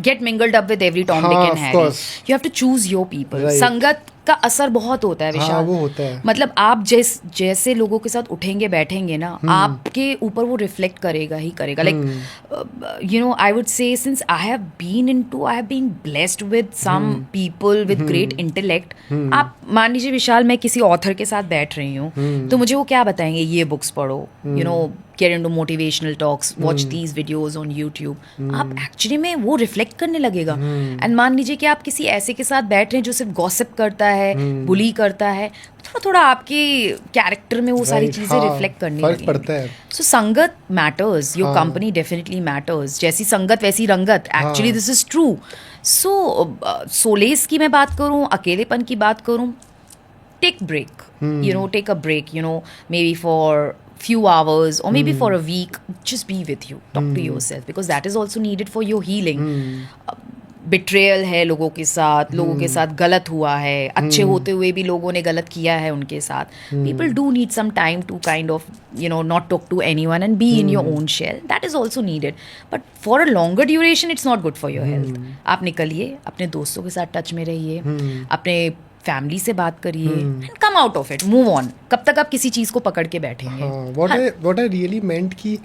get mingled up with every Tom, Dick and Harry. You have to choose your people. Right. संगत का असर बहुत होता है विशाल. वो होता है. मतलब आप जैसे लोगों के साथ उठेंगे बैठेंगे ना, आपके ऊपर वो रिफ्लेक्ट करेगा ही करेगा. Like you know, I would say since I have been blessed with some people with great intellect. आप मान लीजिए विशाल, मैं किसी ऑथर के साथ बैठ रही हूँ, तो मुझे वो क्या बताएंगे, ये बुक्स पढ़ो, you know, get into motivational talks, watch these videos on YouTube. आप एक्चुअली में वो रिफ्लेक्ट करने लगेगा. एंड मान लीजिए कि आप किसी ऐसे के साथ बैठ रहे हैं जो सिर्फ गॉसिप करता है, बुली करता है, थोड़ा थोड़ा आपके कैरेक्टर में वो सारी चीज़ें रिफ्लेक्ट करने लगेंगी. पड़ता है. सो संगत matters, your company definitely matters. जैसी संगत वैसी रंगत. Actually this is true. So solace की मैं बात करूँ, अकेलेपन की बात करूँ, take break, you know, take a break, you know, maybe for few hours or maybe for a week. Just be with you, talk to yourself, because that is also needed for your healing. Betrayal है लोगों के साथ गलत हुआ है, अच्छे होते हुए भी लोगों ने गलत किया है उनके साथ. People do need some time to kind of, you know, not talk to anyone and be in your own shell. That is also needed. But for a longer duration, it's not good for your health. आप निकलिए, अपने दोस्तों के साथ touch में रहिए, अपने family से बात करिए, and come out of it, move on. कब तक आप किसी चीज़ को पकड़ के बैठेंगे? व्हाट आई रियली मेंट कि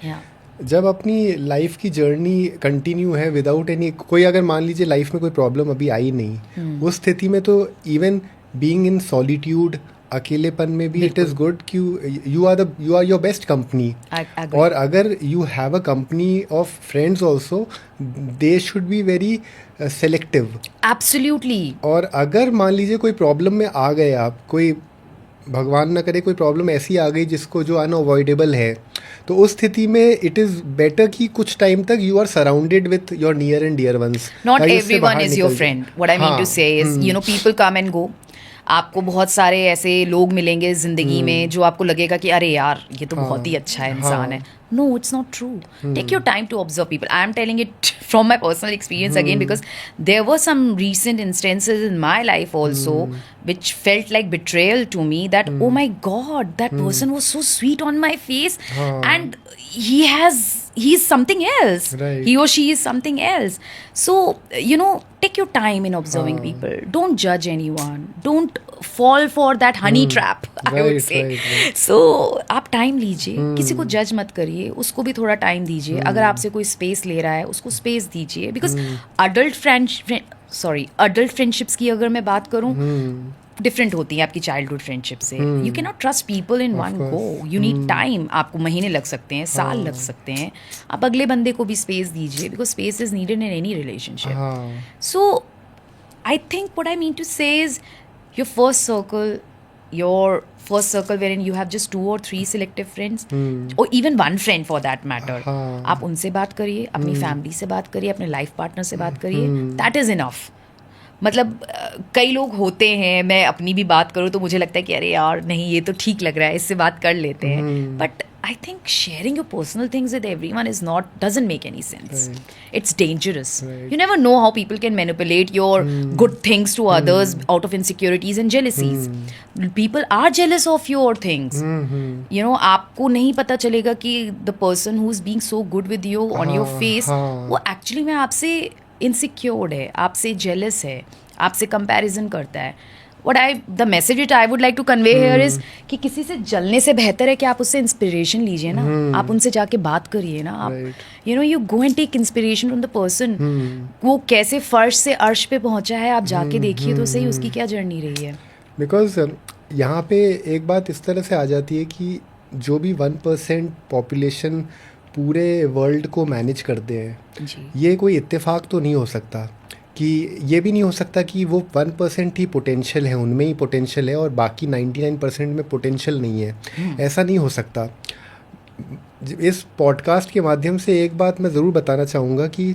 जब अपनी लाइफ की जर्नी कंटिन्यू है विदाउट एनी, कोई अगर मान लीजिए लाइफ में कोई प्रॉब्लम अभी आई नहीं, उस स्थिति में तो इवन बीइंग इन सॉलिट्यूड, अकेलेपन में भी इट इज़ गुड कि you are your best company. और अगर you have a company of friends also, they should be very selective. Absolutely. और अगर मान लीजिए कोई प्रॉब्लम में आ गए आप, कोई भगवान ना करे कोई प्रॉब्लम ऐसी आ गई जिसको जो अनअवॉइडेबल है, तो उस स्थिति में इट इज़ बेटर कि कुछ टाइम तक you are surrounded with your near and dear ones. Not everyone is your friend. What I mean to say is, you know, people come and go. आपको बहुत सारे ऐसे लोग मिलेंगे जिंदगी में जो आपको लगेगा कि अरे यार ये तो बहुत ही अच्छा इंसान है. No, it's not true. Take your time to observe people. I am telling it from my personal experience again, because there were some recent instances in my life also which felt like betrayal to me, that oh my god, that person was so sweet on my face, and he's something else. Right. He or she is something else. So, you know, take your time in observing people. Don't judge anyone. Don't fall for that honey trap, I would say. Right. So, आप time लीजिए, किसी को जज मत करिए, उसको भी थोड़ा टाइम दीजिए. अगर आपसे कोई स्पेस ले रहा है, उसको स्पेस दीजिए. बिकॉज अडल्ट फ्रेंडशिप्स की अगर मैं बात करूँ, डिफरेंट होती हैं आपकी चाइल्डहुड फ्रेंडशिप से. You can not trust people in one go. You need time. आपको महीने लग सकते हैं, साल लग सकते हैं. आप अगले बंदे को भी स्पेस दीजिए, because space is needed in any relationship. So I think what I mean to say is your first circle wherein you have just 2 or 3 selective friends, or even one friend for that matter. आप उनसे बात करिए, अपनी family से बात करिए, अपने life partner से बात करिए. That is enough. मतलब कई लोग होते हैं, मैं अपनी भी बात करूँ तो मुझे लगता है कि अरे यार नहीं, ये तो ठीक लग रहा है, इससे बात कर लेते हैं. But I think sharing your personal things with everyone doesn't make any sense. Right. It's dangerous. Right. You never know how people can manipulate your good things to others out of insecurities and jealousies. People are jealous of your things. You know, आपको नहीं पता चलेगा कि the person who's being so good with you on your face, वो actually में आपसे insecure है, आपसे jealous है, आपसे comparison करता है. The message which I would like to convey here is कि किसी से जलने से बेहतर है कि आप उससे इंस्पिरेशन लीजिए ना. आप उनसे जाके बात करिए ना. आप you go and take inspiration from the person. वो कैसे फर्श से अर्श पे पहुंचा है, आप जाके देखिए तो सही उसकी क्या जर्नी रही है. बिकॉज यहाँ पे एक बात इस तरह से आ जाती है कि जो भी 1% पॉपुलेशन पूरे वर्ल्ड को मैनेज करते हैं, ये कोई इत्तेफाक तो नहीं हो सकता. कि ये भी नहीं हो सकता कि वो 1% ही पोटेंशियल है, उनमें ही पोटेंशियल है और बाकी 99% में पोटेंशियल नहीं है. ऐसा नहीं हो सकता. इस पॉडकास्ट के माध्यम से एक बात मैं ज़रूर बताना चाहूँगा कि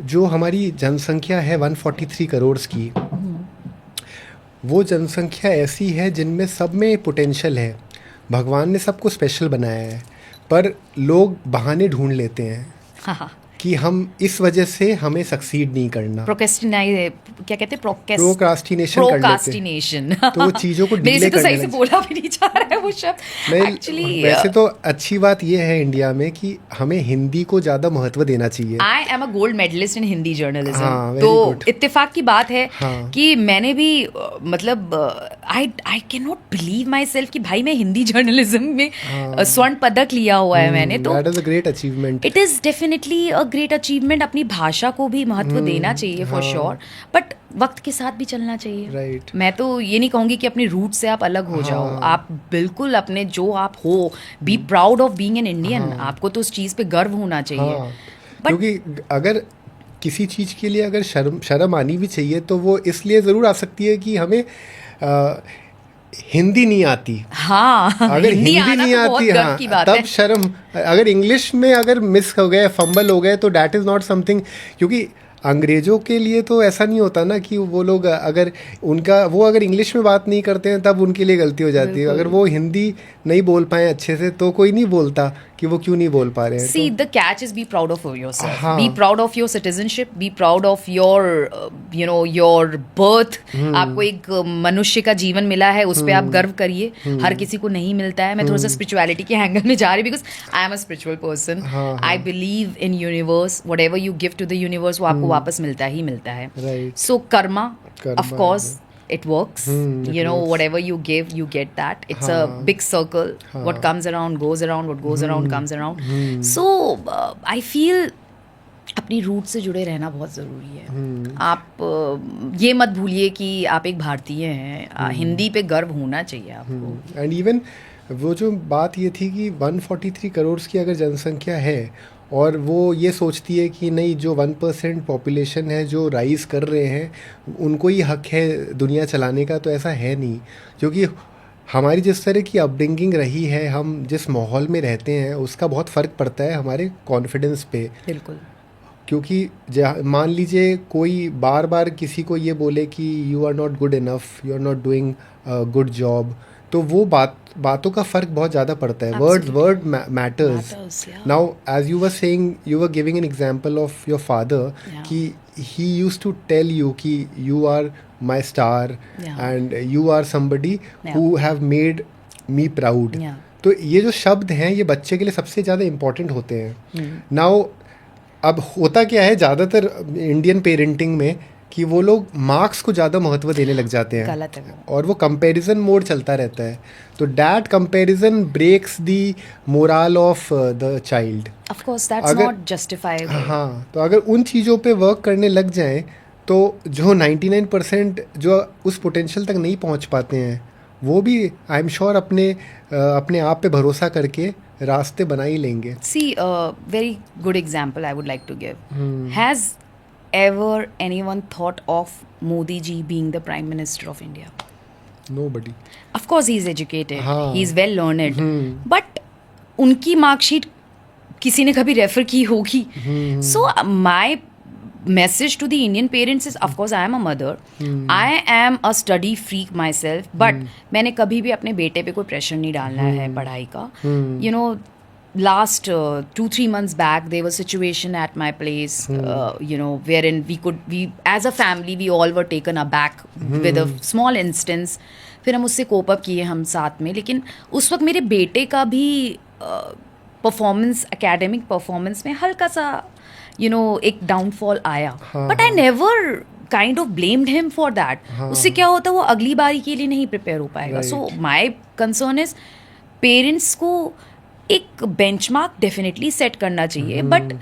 जो हमारी जनसंख्या है 143 करोड़ की, वो जनसंख्या ऐसी है जिनमें सब में पोटेंशियल है. भगवान ने सबको स्पेशल बनाया है, पर लोग बहाने ढूंढ लेते हैं कि हम इस वजह से हमें सक्सीड नहीं करना. क्या कहते हैं? प्रोक्रास्टिनेशन. तो वो चीज़ों को डिले तो सही से बोला भी नहीं जा रहा है वो शब्द. एक्चुअली वैसे तो अच्छी बात ये है इंडिया में कि हमें हिंदी को ज़्यादा महत्व देना चाहिए. I am a gold medallist in Hindi journalism. तो इत्तेफाक की बात है कि मैंने भी मतलब I cannot believe myself कि भाई मैं हिंदी जर्नलिज्म में स्वर्ण पदक लिया हुआ है मैंने. तो that is a great achievement. It is definitely a great achievement. अपनी भाषा को भी महत्व देना चाहिए फॉर श्योर, बट वक्त के साथ भी चलना चाहिए. Right. मैं तो ये नहीं कहूँगी कि अपने रूट से आप अलग हो जाओ. आप बिल्कुल अपने जो आप हो, be proud of being an Indian. आपको तो उस चीज़ पे गर्व होना चाहिए. क्योंकि अगर किसी चीज़ के लिए अगर शर्म आनी भी चाहिए तो वो इसलिए ज़रूर आ सकती है कि हमें हिंदी नहीं आती. अगर हिंदी नहीं आती तब शर्म. अगर इंग्लिश में अगर मिस हो गए, फंबल हो गए, तो डैट इज़ नॉट समथिंग. क्योंकि अंग्रेज़ों के लिए तो ऐसा नहीं होता ना कि वो लोग अगर अगर इंग्लिश में बात नहीं करते हैं तब उनके लिए गलती हो जाती है. अगर वो हिंदी नहीं बोल पाए अच्छे से तो कोई नहीं बोलता कि वो क्यों नहीं बोल पा रहे हैं. See the catch is be proud of yourself, be proud of your citizenship, be proud of your your birth. आपको एक मनुष्य का जीवन मिला है, उस पर आप गर्व करिए. हर किसी को नहीं मिलता है. मैं थोड़ा सा स्पिरिचुअलिटी के एंगल में जा रही because I am a spiritual person. I believe in universe. Whatever you give to the universe वो आपको वापस मिलता ही मिलता है. So karma of course it works. You know, whatever you give, you get that. It's a big circle. What comes around goes around, what goes around comes around. So I feel अपनी root से जुड़े रहना बहुत ज़रूरी है. आप ये मत भूलिए कि आप एक भारतीय हैं. हिंदी पे गर्व होना चाहिए आपको. एंड इवन वो जो बात ये थी कि 143 करोड़ की अगर जनसंख्या है और वो ये सोचती है कि नहीं, जो 1% पॉपुलेशन है जो राइज़ कर रहे हैं उनको ही हक है दुनिया चलाने का, तो ऐसा है नहीं. क्योंकि हमारी जिस तरह की अपब्रिंगिंग रही है, हम जिस माहौल में रहते हैं, उसका बहुत फ़र्क पड़ता है हमारे कॉन्फिडेंस पे. बिल्कुल. क्योंकि मान लीजिए कोई बार बार किसी को ये बोले कि you are not good enough, you are not doing good job, तो वो बातों का फ़र्क बहुत ज़्यादा पड़ता है. Word matters. Now as you were saying, you were giving an example of your father कि he used to tell you कि you are my star and you are somebody who have made me proud. तो ये जो शब्द हैं ये बच्चे के लिए सबसे ज़्यादा इम्पोर्टेंट होते हैं. नाउ अब होता क्या है ज़्यादातर इंडियन पेरेंटिंग में कि वो लोग मार्क्स को ज़्यादा महत्व देने लग जाते हैं. गलत है. और वो कंपैरिजन मोड चलता रहता है. तो that comparison breaks the moral of the child. Of course that's not justifiable. तो अगर उन चीज़ों पे वर्क करने लग जाएं तो जो 99% जो उस पोटेंशियल तक नहीं पहुंच पाते हैं, वो भी आई एम श्योर अपने आप पे भरोसा करके रास्ते बना ही लेंगे. See, a very good example I would like to give. Has ever anyone thought of Modi ji being the Prime Minister of India? Nobody. Of course, he is educated. हाँ. He is well learned. But उनकी marksheet किसी ने कभी refer की होगी. So my message to the Indian parents is, of course I am a mother. I am a study freak myself. But मैंने कभी भी अपने बेटे पे कोई प्रेशर नहीं डालना है पढ़ाई का. You know, last 2-3 months back there was a situation at my place, you know, wherein we as a family we all were taken aback with a small instance. फिर हम उससे कोप अप किए हम साथ में. लेकिन उस वक्त मेरे बेटे का भी परफॉर्मेंस, एकेडमिक परफॉर्मेंस में हल्का सा एक डाउनफॉल आया. But I never kind of blamed him for that. उससे क्या होता है, वो अगली बारी के लिए नहीं प्रिपेयर हो पाएगा. So my concern is parents को एक बेंचमार्क डेफिनेटली सेट करना चाहिए. But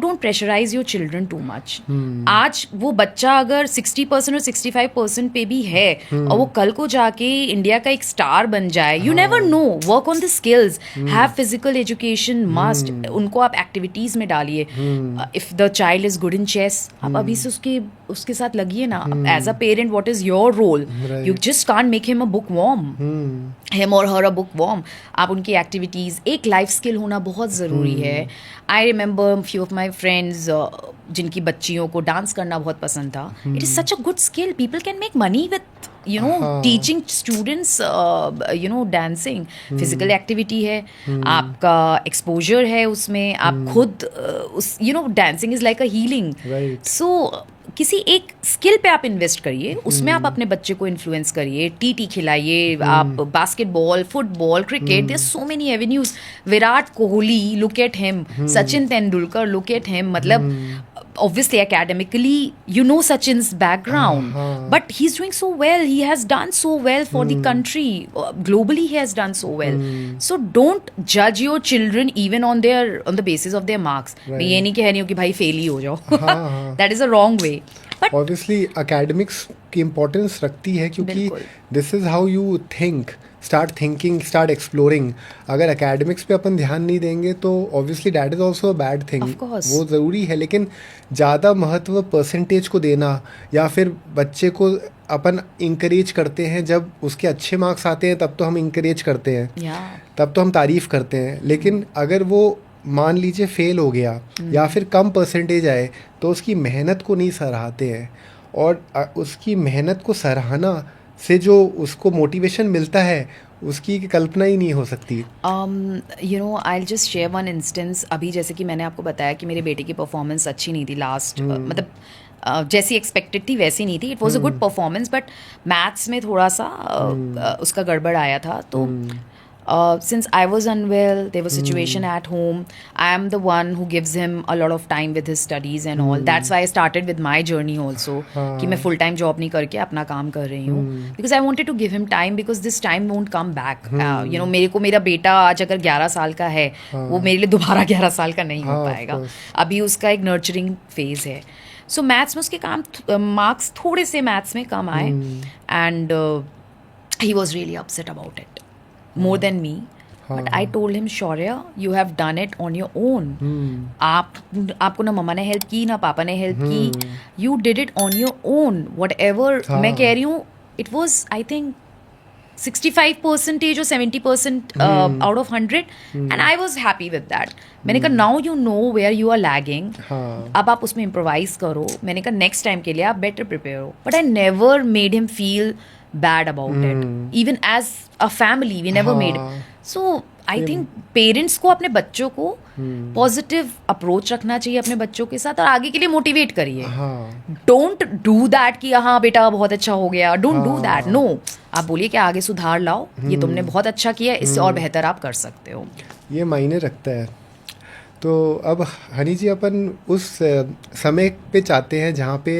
don't pressurise your children too much. आज वो बच्चा अगर 60% और 65% पे भी है और वो कल को जाके इंडिया का एक स्टार बन जाए, you never know. Work on the skills, have physical education must. उनको आप एक्टिविटीज में डालिए. If the child is good in chess, आप अभी से उसके साथ लगिए ना. As a parent, what is your role? You just can't make him a bookworm, him और हर अ बुक वॉर्म. आप उनकी एक्टिविटीज, एक लाइफ स्किल होना बहुत ज़रूरी है. I remember few of my friends जिनकी बच्चियों को डांस करना बहुत पसंद था. It is such a good skill. People can make money with teaching students dancing. Physical activity है, आपका एक्सपोजर है उसमें. आप खुद dancing is like a healing. So किसी एक स्किल पे आप इन्वेस्ट करिए, उसमें आप अपने बच्चे को इन्फ्लुएंस करिए. टीटी खिलाइए, आप basketball, football, cricket, there so many avenues. Virat Kohli, look at him. Sachin Tendulkar, look at him. मतलब obviously academically you know Sachin's background, but he's doing so well. He has done so well for the country. Globally he has done so well. So don't judge your children even on the basis of their marks. मैं ये नहीं कह रही हूँ कि भाई fail ही हो जाओ. That is a wrong way. But obviously academics की importance रखती है, क्योंकि this is how you think. Start thinking, start exploring. अगर एकेडमिक्स पे अपन ध्यान नहीं देंगे तो obviously that is also a bad thing. वो ज़रूरी है, लेकिन ज़्यादा महत्व परसेंटेज को देना, या फिर बच्चे को अपन इंकरेज करते हैं जब उसके अच्छे मार्क्स आते हैं, तब तो हम इंकरेज करते हैं, तब तो हम तारीफ़ करते हैं. लेकिन अगर वो मान लीजिए फेल हो गया या फिर कम परसेंटेज आए, तो उसकी मेहनत को नहीं सराहते हैं. और उसकी मेहनत को सराहना से जो उसको मोटिवेशन मिलता है, उसकी कल्पना ही नहीं हो सकती. I'll just share one instance. अभी जैसे कि मैंने आपको बताया कि मेरे बेटे की परफॉर्मेंस अच्छी नहीं थी लास्ट. मतलब जैसी एक्सपेक्टेड थी वैसी नहीं थी. It was a good performance, but maths में थोड़ा सा उसका गड़बड़ आया था. तो since I was unwell, there was situation at home. I am the one who gives him a lot of time with his studies and all. That's why I started with my journey also. कि मैं full time job नहीं करके अपना काम कर रही हूँ. Because I wanted to give him time, because this time won't come back. मेरा बेटा आज अगर 11 साल का है, वो मेरे लिए दोबारा 11 साल का नहीं हो पाएगा. अभी उसका एक नर्चरिंग फेज है. सो मैथ्स में उसके मार्क्स थोड़े से मैथ्स में कम आए, and he was really upset about it. More than me. But I told him, Shaurya, you have done it on your own. आपको ना मम्मा ने हेल्प की, ना पापा ने हेल्प की. You did it on your own. Whatever मैं कह रही हूँ, it was I think 65% or 70% out of 100, and I was happy with that. मैंने कहा now you know where you are lagging. अब आप उसमें improvise करो. मैंने कहा next time के लिए आप better prepare हो. But I never made him feel bad about it. Even as a family, we never made. So I think parents को अपने बच्चों को पॉजिटिव अप्रोच रखना चाहिए अपने बच्चों के साथ, और आगे के लिए मोटिवेट करिए. डोंट डू दैट कि हाँ बेटा बहुत अच्छा हो गया. Don't do that. नो, आप बोलिए कि आगे सुधार लाओ, ये तुमने बहुत अच्छा किया, इससे और बेहतर आप कर सकते हो. ये मायने रखता है. तो अब हनी जी, अपन उस समय पे चाहते हैं जहाँ पे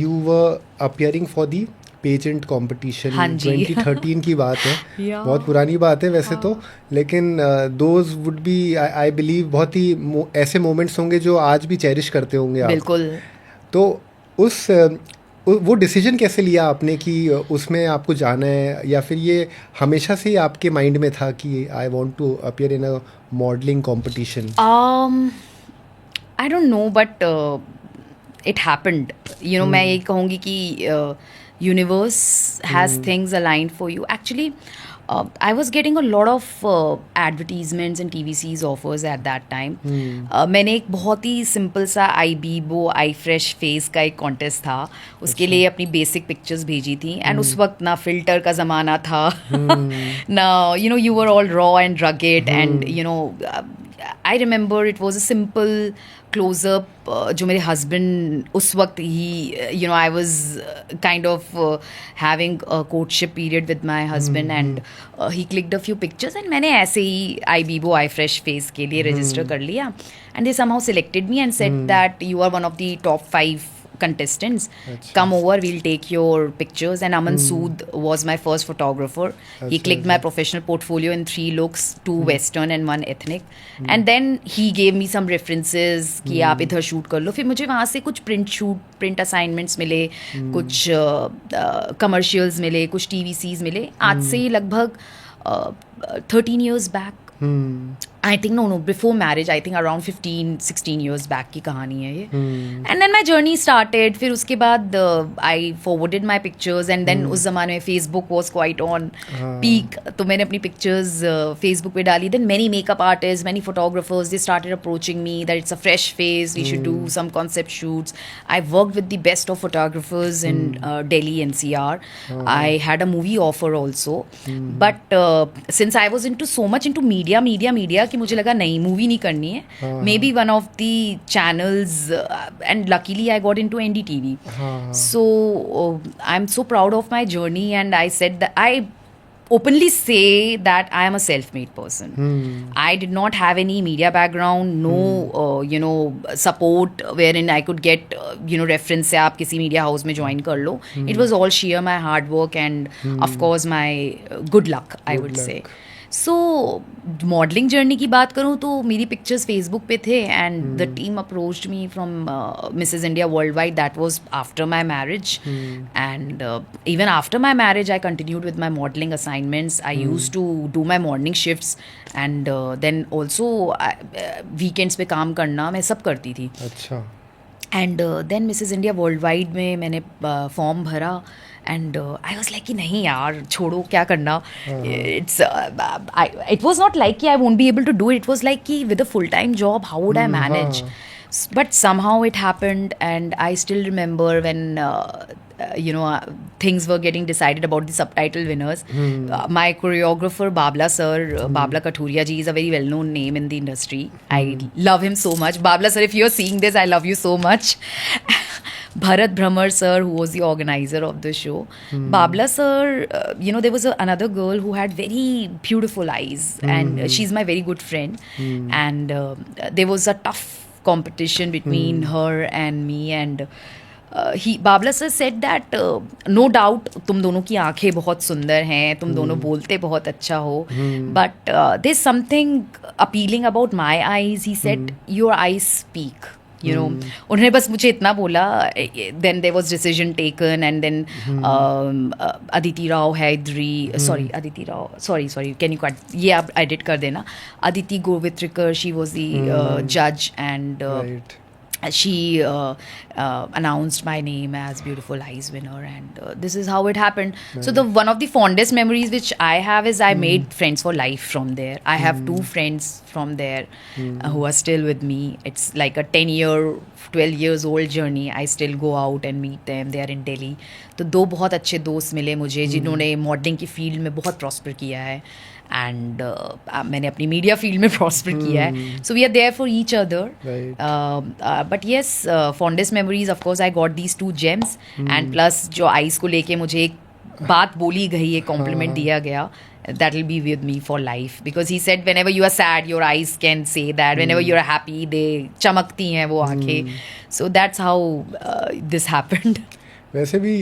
you were appearing for the pageant competition. 2013 की बात है. बहुत पुरानी बात है वैसे तो, लेकिन those would be I believe बहुत ही ऐसे मोमेंट्स होंगे जो आज भी चेरिश करते होंगे आप. बिल्कुल. तो वो डिसीजन कैसे लिया आपने कि उसमें आपको जाना है, या फिर ये हमेशा से ही आपके माइंड में था कि I want to appear in a modelling competition? I don't know, but it happened. मैं यही कहूँगी कि universe has things aligned for you. Actually, I was getting a lot of advertisements and TVC's offers at that time. मैंने एक बहुत ही simple सा iBebo iFresh face का एक कॉन्टेस्ट था, उसके लिए अपनी बेसिक पिक्चर्स भेजी थी. एंड उस वक्त ना फिल्टर का ज़माना था ना, you were all raw and rugged. And I remember it was a simple close-up जो मेरे husband उस वक्त ही I was kind of having a courtship period with my husband. And he clicked a few pictures and मैंने ऐसे ही iBebo iFresh face के लिए register कर लिया. And they somehow selected me and said that you are one of the top 5 contestants. Come over, we'll take your pictures. And Aman Sood was my first photographer. He clicked my professional portfolio in 3 looks, 2 western and 1 ethnic. And then he gave me some references कि आप इधर shoot कर लो. फिर मुझे वहाँ से कुछ print assignments मिले, कुछ कमर्शियल्स मिले, कुछ TVCs मिले. आज से लगभग 13 years back. I think no, before marriage, I think around 15-16 years back की कहानी है ये. And then my journey started. फिर उसके बाद I forwarded my pictures. And then उस ज़माने में Facebook was quite on peak. तो मैंने अपनी pictures Facebook पे डाली. Then many makeup artists, many photographers, they started approaching me that it's a fresh face, we should do some concept shoots. I worked with the best of photographers in Delhi NCR. I had a movie offer also. But since I was so much into media कि मुझे लगा नहीं, movie नहीं करनी है. May be one of the channels, and luckily I got into NDTV. So I am so proud of my journey. And I said that I openly say that I am a self-made person. I did not have any media background, no support wherein I could get reference से आप किसी media house में join कर लो. It was all sheer my hard work and of course my good luck, I would say. So modelling journey की बात करूँ तो मेरी पिक्चर्स फेसबुक पे थे. And the team approached me from Mrs India Worldwide. That was after my marriage. And even after my marriage I continued with my modelling assignments. I used to do my morning shifts and then also weekends पे काम करना, मैं सब करती थी. अच्छा. And then Mrs India Worldwide में मैंने फॉर्म भरा. एंड आई वॉज लाइक कि नहीं यार, छोड़ो, क्या करना. इट वॉज नॉट लाइक कि I won't be able to do it. It was like कि with a full time job how would I manage. But somehow it happened. And I still remember when things were getting decided about the subtitle winners. My choreographer Babla sir, Babla Kathuria ji, is a very well known name in the industry. I love him so much. Babla sir, if you're seeing this, I love you so much. Bharat Brahmer sir, who was the organizer of the show. Babla sir, there was another girl who had very beautiful eyes. And she's my very good friend. And there was a tough competition between her and me. And Babla sir said that no doubt तुम दोनों की आंखें बहुत सुंदर हैं, तुम दोनों बोलते बहुत अच्छा हो, but there's something appealing about my eyes. He said your eyes speak. उन्होंने बस मुझे इतना बोला. Then there was decision taken. And then Aditi Rao Hydri, sorry, can you cut? ये आप edit कर देना. Aditi Govitrikar, she was the judge. And Right. she announced my name as Beautiful Eyes winner. And this is how it happened. So one of the fondest memories which I have is I made friends for life from there. I have 2 friends from there who are still with me. It's like a 12 years old journey. I still go out and meet them. They are in Delhi. तो 2 बहुत अच्छे दोस्त मिले मुझे जिन्होंने modelling की field में बहुत प्रॉस्पर किया है. एंड मैंने अपनी मीडिया फील्ड में प्रॉस्पर किया है. So we are there for each other. But yes, fondest memories of course I got these 2 gems. And plus जो आइज़ को लेके मुझे एक बात बोली गई, एक कॉम्प्लीमेंट दिया गया, that will be with me for life. Because he said whenever you are sad, your eyes can say that. Whenever you are happy, they चमकती हैं वो आँखें. So that's how this happened. वैसे भी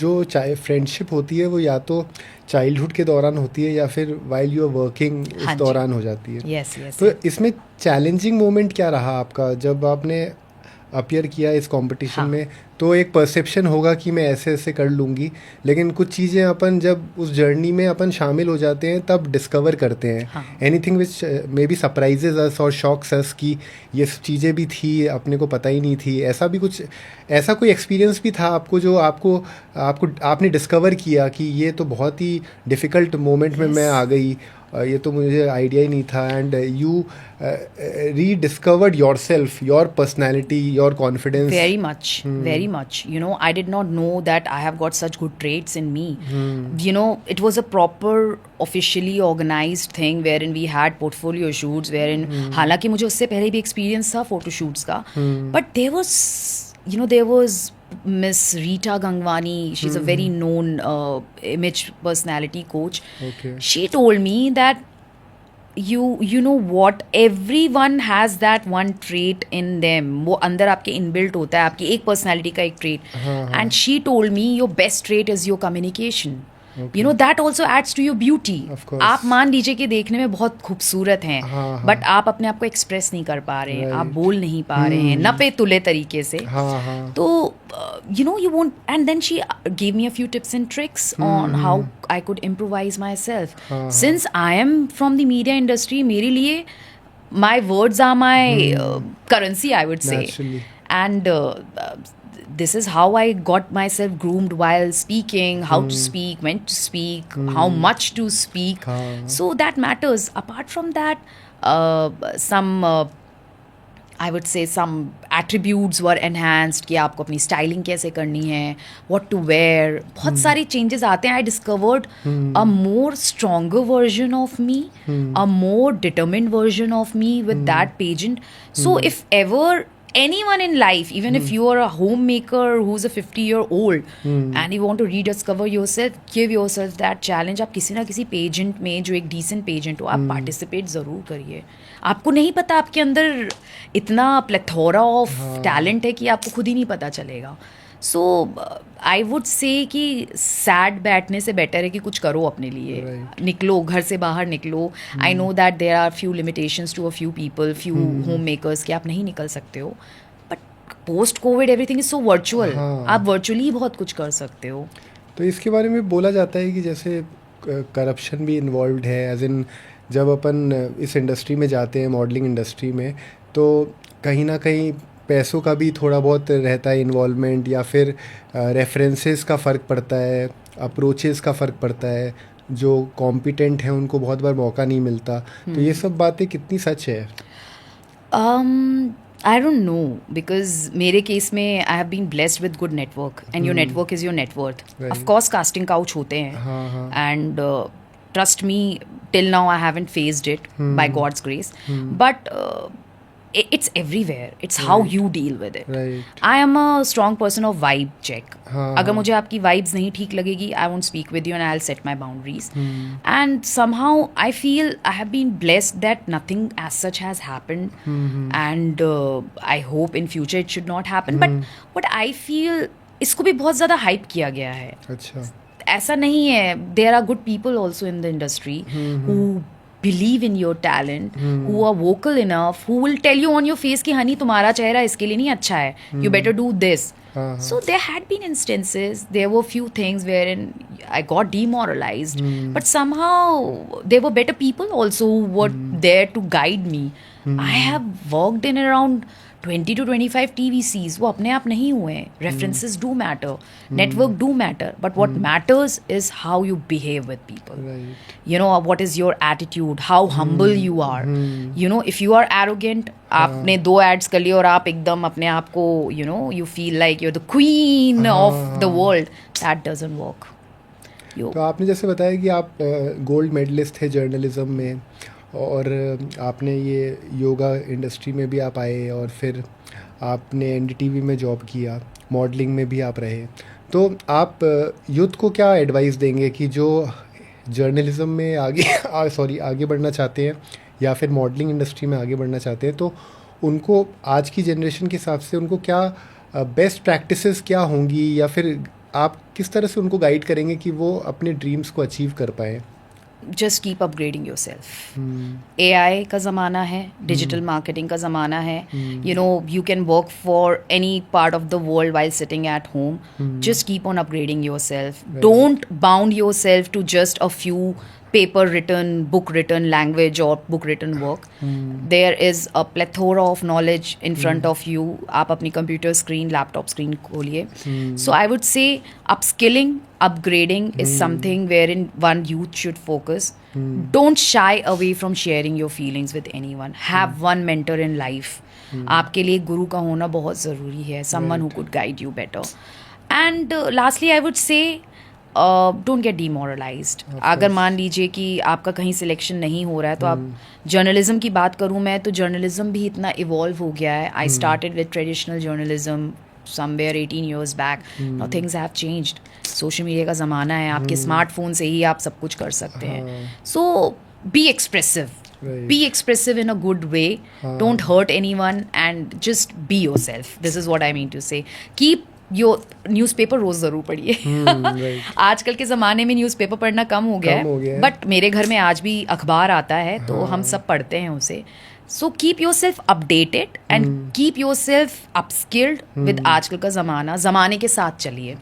जो चाहे फ्रेंडशिप होती है वो या तो चाइल्डहुड के दौरान होती है या फिर वाइल यू आर वर्किंग इस दौरान हो जाती है. Yes. तो इसमें चैलेंजिंग मोमेंट क्या रहा आपका जब आपने अपीयर किया इस कंपटीशन हाँ. में, तो एक परसेप्शन होगा कि मैं ऐसे ऐसे कर लूँगी, लेकिन कुछ चीज़ें अपन जब उस जर्नी में अपन शामिल हो जाते हैं तब डिस्कवर करते हैं हाँ. Anything which may be surprises us और शॉक्स अस कि ये चीज़ें भी थी, अपने को पता ही नहीं थी। ऐसा भी कुछ, ऐसा कोई एक्सपीरियंस भी था आपको जो आपको आपको आपने डिस्कवर किया कि ये तो बहुत ही डिफ़िकल्ट मोमेंट में मैं आ गई, ये तो मुझे आइडिया ही नहीं था, and you rediscovered yourself, your personality, your confidence? Very much. You know, I did not know that I have got such good traits in me. You know, it was a proper officially organized thing wherein we had portfolio shoots, wherein हालांकि मुझे उससे पहले भी experience था photo shoots का, but there was Miss Rita Gangwani. She's a very known image personality coach. Okay. She told me that you know what, everyone has that one trait in them. वो अंदर आपके inbuilt होता है, आपकी एक personality का एक trait. And she told me your best trait is your communication. You know that also adds to your beauty. आप मान लीजिए कि देखने में बहुत खूबसूरत हैं, बट आप अपने आप को एक्सप्रेस नहीं कर पा रहे हैं, आप बोल नहीं पा रहे हैं नपे तुले तरीके से. तो you know, you won't. And then she gave me a few tips and tricks on how I could improvise myself. Since I am from the media industry, मेरे लिए my words are my currency, I would say. Naturally. And this is how I got myself groomed while speaking, how to speak, when to speak, how much to speak. So that matters. Apart from that, I would say some attributes were enhanced कि आपको अपनी styling कैसे करनी है, what to wear. बहुत सारी changes आते हैं. I discovered a more stronger version of me, a more determined version of me with that pageant. So if ever anyone in life, even if you are a homemaker who's a 50-year-old and you want to rediscover yourself, give yourself that challenge. आप किसी ना किसी pageant में, जो एक decent pageant हो, आप participate ज़रूर करिए. आपको नहीं पता आपके अंदर इतना प्लेथोरा ऑफ टैलेंट है कि आपको खुद ही नहीं पता चलेगा. सो आई वुड से कि सैड बैठने से बेटर है कि कुछ करो अपने लिए. निकलो, घर से बाहर निकलो. I know that there are few limitations to a few people, few homemakers, कि आप नहीं निकल सकते हो, but post Covid everything is so virtual. आप वर्चुअली बहुत कुछ कर सकते हो. तो इसके बारे में बोला जाता है कि जैसे करप्शन भी इन्वॉल्व है, एज इन जब अपन इस इंडस्ट्री में जाते हैं, मॉडलिंग इंडस्ट्री में, तो कहीं ना कहीं पैसों का भी थोड़ा बहुत रहता है इन्वॉल्वमेंट, या फिर रेफरेंसेस का फ़र्क पड़ता है, अप्रोचेस का फ़र्क पड़ता है. जो कॉम्पिटेंट हैं उनको बहुत बार मौका नहीं मिलता. तो ये सब बातें कितनी सच है? I don't know, because मेरे केस में I have been blessed with good network, and your network is your net worth. Of course casting couch होते हैं, and trust me, till now I haven't faced it by God's grace, but it's everywhere. It's how you deal with it. I am a strong person of vibe check. अगर मुझे आपकी vibes नहीं ठीक लगेगी, I won't speak with you and I'll set my boundaries. And somehow I feel I have been blessed that nothing as such has happened, and I hope in future it should not happen. But what I feel, इसको भी बहुत ज़्यादा hype किया गया है. अच्छा. ऐसा नहीं है. There are good people also in the industry who believe in your talent, who are vocal enough, who will tell you on your face कि हनी तुम्हारा चेहरा इसके लिए नहीं अच्छा है, you better do this. So there had been instances, there were few things wherein I got demoralized, but somehow there were better people also who were there to guide me. I have worked in around 20 to 25 TVCs. वो अपने आप नहीं हुए. References do matter, network do matter, but what matters is how you behave with people. You know, what is your attitude, how humble you are. You know, if you are arrogant, आपने 2 ads कर लिए और आप एकदम अपने आप को, you know, you feel like you're the queen of the world, that doesn't work. तो आपने जैसे बताया कि आप गोल्ड मेडलिस्ट थे जर्नलिज्म में, और आपने ये योगा इंडस्ट्री में भी आप आए, और फिर आपने एनडीटीवी में जॉब किया, मॉडलिंग में भी आप रहे. तो आप यूथ को क्या एडवाइस देंगे कि जो जर्नलिज्म में आगे बढ़ना चाहते हैं, या फिर मॉडलिंग इंडस्ट्री में आगे बढ़ना चाहते हैं, तो उनको आज की जनरेशन के हिसाब से उनको क्या बेस्ट प्रैक्टिसेस क्या होंगी, या फिर आप किस तरह से उनको गाइड करेंगे कि वो अपने ड्रीम्स को अचीव कर पाएँ? just keep upgrading yourself. AI का ज़माना है, digital marketing का ज़माना है. You know, you can work for any part of the world while sitting at home. Just keep on upgrading yourself. Don't bound yourself to just a few paper written, book written language or book written work. There is a plethora of knowledge in front of you. आप अपनी computer screen, laptop screen खोलिए. So I would say upskilling, upgrading is something wherein one youth should focus. Don't shy away from sharing your feelings with anyone. Have one mentor in life. आपके लिए गुरु का होना बहुत ज़रूरी है. Someone who could guide you better. And lastly, I would say don't get demoralised. अगर मान लीजिए कि आपका कहीं सिलेक्शन नहीं हो रहा है तो आप जर्नलिज्म की बात करूँ मैं तो जर्नलिज्म भी इतना इवॉल्व हो गया है. I started with traditional journalism somewhere 18 years back. Now things have changed. Social media का ज़माना है. आपके स्मार्टफोन से ही आप सब कुछ कर सकते हैं. So be expressive. Be expressive in a good way. Don't hurt anyone and just be yourself. This is what I mean to say. Keep newspaper रोज़ ज़रूर पढ़िए. आजकल के ज़माने में न्यूज़पेपर पढ़ना कम हो गया है, बट मेरे घर में आज भी अखबार आता है तो हम सब पढ़ते हैं उसे. So keep yourself updated and keep yourself upskilled with आजकल का ज़माने के साथ चलिए.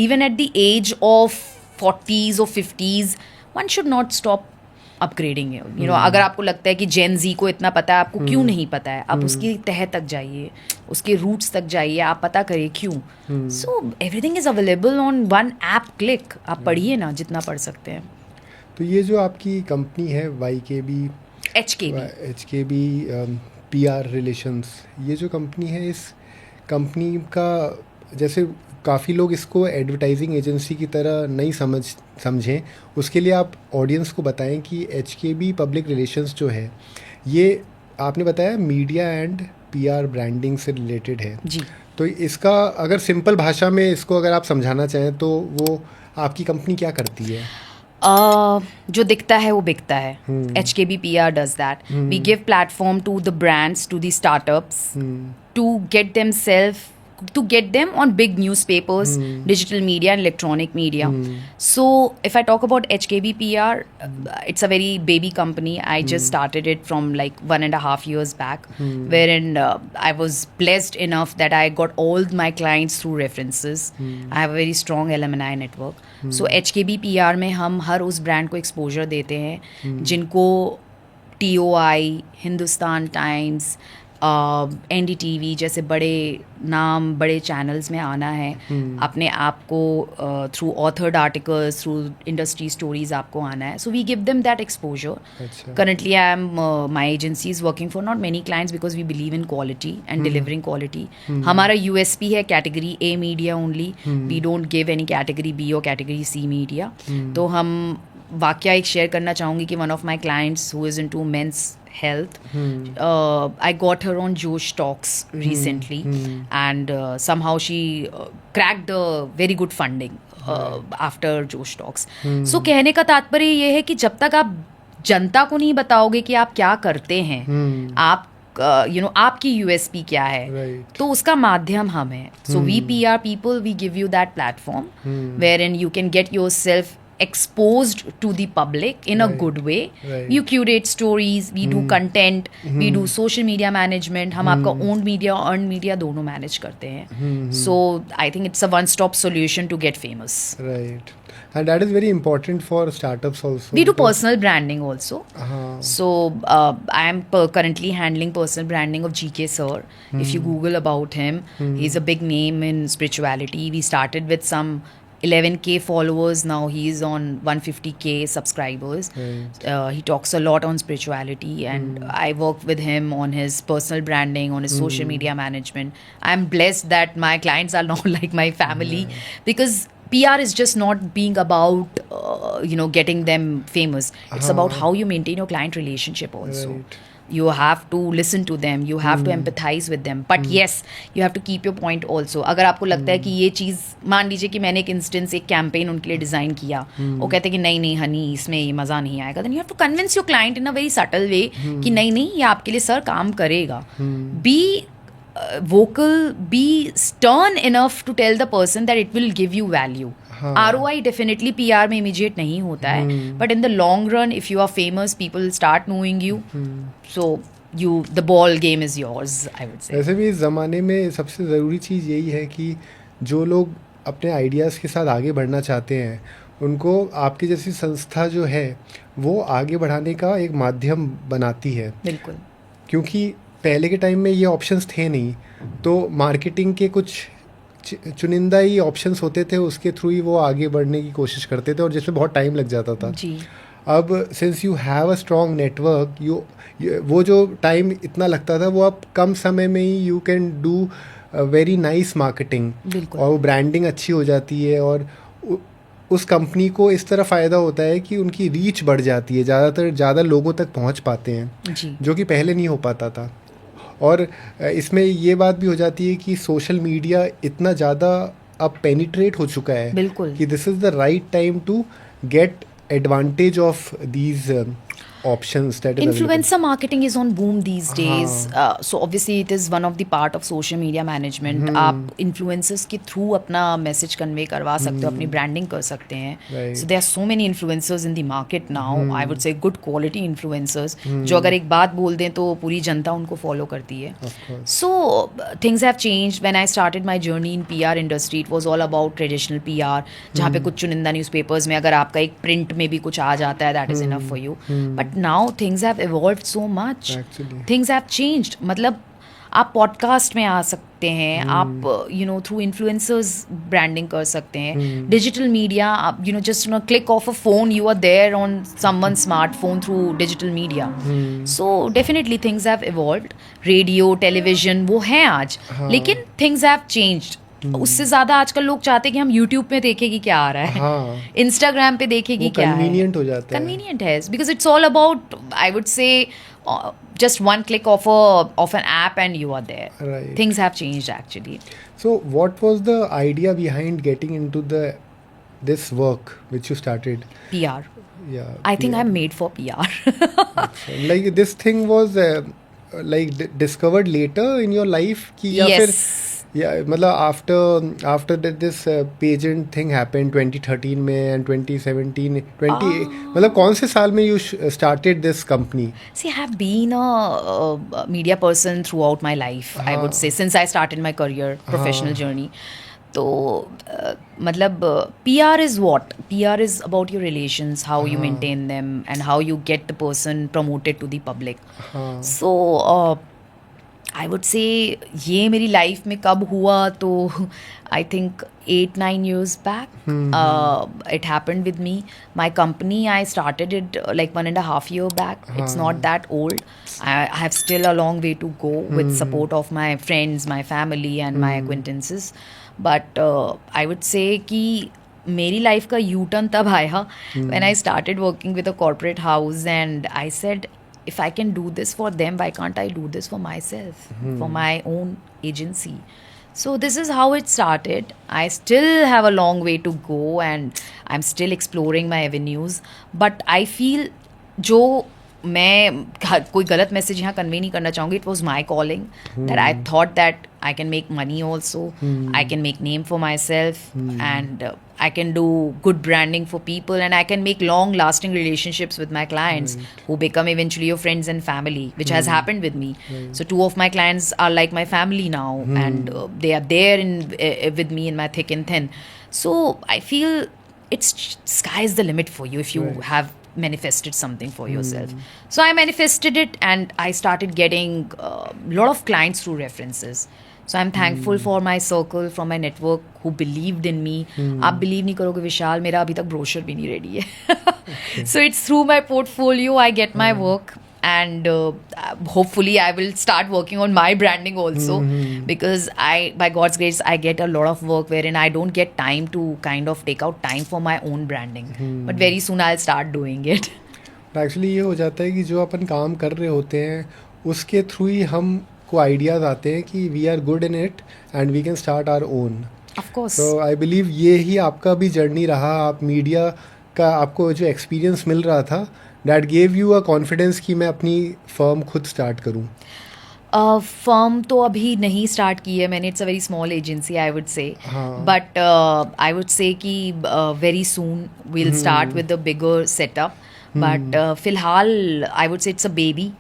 Even at the age of 40s or 50s one should not stop upgrading. You know, अगर आपको लगता है कि जेन जी को इतना पता है, आपको क्यों नहीं पता है, आप उसकी तह तक जाइए, उसके रूट्स तक जाइए, आप पता करिए क्यों. So everything is available on one app click. आप पढ़िए ना जितना पढ़ सकते हैं. तो ये जो आपकी कंपनी है HKB PR रिलेशंस, ये जो कंपनी है, इस कंपनी का जैसे काफ़ी लोग इसको एडवर्टाइजिंग एजेंसी की तरह नहीं समझें, उसके लिए आप ऑडियंस को बताएं कि HKB पब्लिक रिलेशंस जो है ये आपने बताया मीडिया एंड PR ब्रांडिंग से रिलेटेड है जी. तो इसका अगर सिंपल भाषा में इसको अगर आप समझाना चाहें तो वो आपकी कंपनी क्या करती है? जो दिखता है वो बिकता है. HKB PR does that. We give platform to the brands, to the startups, to get them on big newspapers, digital media and electronic media. So if I talk about HKB PR, it's a very baby company. I just started it from like 1.5 years back, wherein I was blessed enough that I got all my clients through references. I have a very strong alumni network. So HKB PR में हम हर उस brand को exposure देते हैं जिनको TOI, Hindustan times, NDTV जैसे बड़े नाम, बड़े चैनल्स में आना है. अपने आप को through authored articles, through industry stories आपको आना है. So we give them that exposure. Currently I am my agency is working for not many clients because we believe in quality and delivering quality. हमारा USP है category A media only. We don't give any category B और category C media. तो हम वाकया एक share करना चाहूँगी कि one of my clients who is into mains health, I got her on Josh Talks recently, and somehow she cracked the very good funding after Josh Talks. So कहने का तात्पर्य ये है कि जब तक आप जनता को नहीं बताओगे कि आप क्या करते हैं, आप आपकी USP क्या है, तो उसका माध्यम हम हैं. So we PR people, we give you that platform wherein you can get yourself exposed to the public in a good way. You curate stories, we do content, we do social media management. हम आपका owned media और earned media दोनों manage करते हैं. So I think it's a one-stop solution to get famous. Right. And that is very important for startups also. We do personal branding also. So I am currently handling personal branding of GK Sir. If you Google about him, he's a big name in spirituality. We started with some 11K followers, now he's on 150K subscribers. He talks a lot on spirituality and I work with him on his personal branding, on his social media management. I'm blessed that my clients are now like my family because PR is just not being about getting them famous. It's about how you maintain your client relationship also. You have to listen to them, you have to empathize with them, but yes, you have to keep your point also. अगर आपको लगता है कि ये चीज़, मान लीजिए कि मैंने एक इंस्टेंस, एक कैंपेन उनके लिए डिज़ाइन किया, वो कहते हैं कि नहीं हनी इसमें ये मज़ा नहीं आएगा, then you have to convince your client in a very subtle way कि नहीं ये आपके लिए सर काम करेगा. Be vocal, be stern enough to tell the person that it will give you value. हाँ. ROI definitely PR में immediate नहीं होता है, but in the long run, if you are famous, people start knowing you. So the ball game is yours, I would say. वैसे भी इस ज़माने में सबसे ज़रूरी चीज़ यही है कि जो लोग अपने आइडियाज़ के साथ आगे बढ़ना चाहते हैं उनको आपकी जैसी संस्था जो है वो आगे बढ़ाने का एक माध्यम बनाती है. बिल्कुल. क्योंकि पहले के टाइम में ये ऑप्शंस थे नहीं, तो मार्केटिंग के कुछ चुनिंदा ही ऑप्शंस होते थे, उसके थ्रू ही वो आगे बढ़ने की कोशिश करते थे और जिसमें बहुत टाइम लग जाता था. जी. अब since you have a strong network, वो जो टाइम इतना लगता था वो अब कम समय में ही you can do very nice marketing और वो ब्रांडिंग अच्छी हो जाती है और उस कंपनी को इस तरह फ़ायदा होता है कि उनकी रीच बढ़ जाती है, ज़्यादा लोगों तक पहुंच पाते हैं जी. जो कि पहले नहीं हो पाता था. और इसमें ये बात भी हो जाती है कि सोशल मीडिया इतना ज़्यादा अब पेनिट्रेट हो चुका है बिल्कुल कि this is the right time to get advantage of these options that is influencer marketing is on boom these days. So obviously it is one of the part of social media management. आप influencers के through अपना message convey करवा सकते हो, अपनी branding कर सकते हैं. So there are so many influencers in the market now. I would say good quality influencers जो अगर एक बात बोल दें तो पूरी जनता उनको follow करती है. So things have changed. When I started my journey in PR industry, it was all about traditional PR. जहाँ पे कुछ चुनिंदा न्यूज़पेपर्स में अगर आपका एक print में भी कुछ आ जाता है, that is enough for you. But now things have evolved so much. Actually. Things have changed. मतलब आप पॉडकास्ट में आ सकते हैं, आप थ्रू इन्फ्लुएंसर्स ब्रांडिंग कर सकते हैं. डिजिटल मीडिया, आप just click of a phone you are there on someone smartphone through digital media. So definitely things have evolved. Radio, television वो हैं आज, लेकिन थिंग्स हैव चेंज्ड. उससे ज्यादा आजकल लोग चाहते हैं कि हम YouTube पे देखें कि क्या आ रहा है, Instagram पे देखें कि क्या है. कन्वीनियंट हो जाता है. कन्वीनियंट है because it's all about, I would से, just one click of an app and you are there. Right. Things have changed actually. So what was the idea behind getting into this work which you started? PR. Yeah. I think I'm made for PR. Like this thing was discovered later in your life कि या फिर मतलब after that this pageant thing happened 2013 में and 2017 मतलब कौन से साल में you started this company? See, I have been a media person throughout my life. I would say since I started my career, professional journey. तो मतलब PR is what? PR is about your relations, how you maintain them and how you get the person promoted to the public. So I would say ये मेरी life में कब हुआ तो I think 8-9 years back. It happened with me. My company, I started it like 1.5 years back. It's not that old. I have still a long way to go with support of my friends, my family and my acquaintances. But I would say कि मेरी life का U-turn तब आया when I started working with a corporate house and I said, if I can do this for them, why can't I do this for myself, for my own agency? So this is how it started. I still have a long way to go and I'm still exploring my avenues. But I feel जो मैं कोई गलत message यहाँ convey नहीं करना चाहूँगी. It was my calling that I thought that I can make money also, I can make name for my self and I can do good branding for people and I can make long lasting relationships with my clients who become eventually your friends and family, which has happened with me. So 2 of my clients are like my family now and they are there with me in my thick and thin. So I feel it's sky's the limit for you if you have manifested something for yourself. So I manifested it and I started getting a lot of clients through references. So I'm thankful for my circle, for my network who believed in me. आप believe नहीं करोगे विशाल, मेरा अभी तक brochure भी नहीं ready है. So it's through my portfolio I get my work and hopefully I will start working on my branding also because by God's grace I get a lot of work wherein I don't get time to kind of take out time for my own branding. But very soon I'll start doing it. Actually ये हो जाता है कि जो अपन काम कर रहे होते हैं उसके थ्रू ही हम को आइडियाज़ आते हैं कि we are good in it and we can start our own. Of course. तो आई बिलीव ये ही आपका भी जर्नी रहा. आप मीडिया का आपको जो एक्सपीरियंस मिल रहा था that gave you a confidence कि मैं अपनी फर्म खुद स्टार्ट करूं. फर्म तो अभी नहीं स्टार्ट की है मैंने. It's a very small agency I would say, हाँ. बट आई वुड से कि very soon will start with the bigger setup. But फिलहाल I would say it's a baby,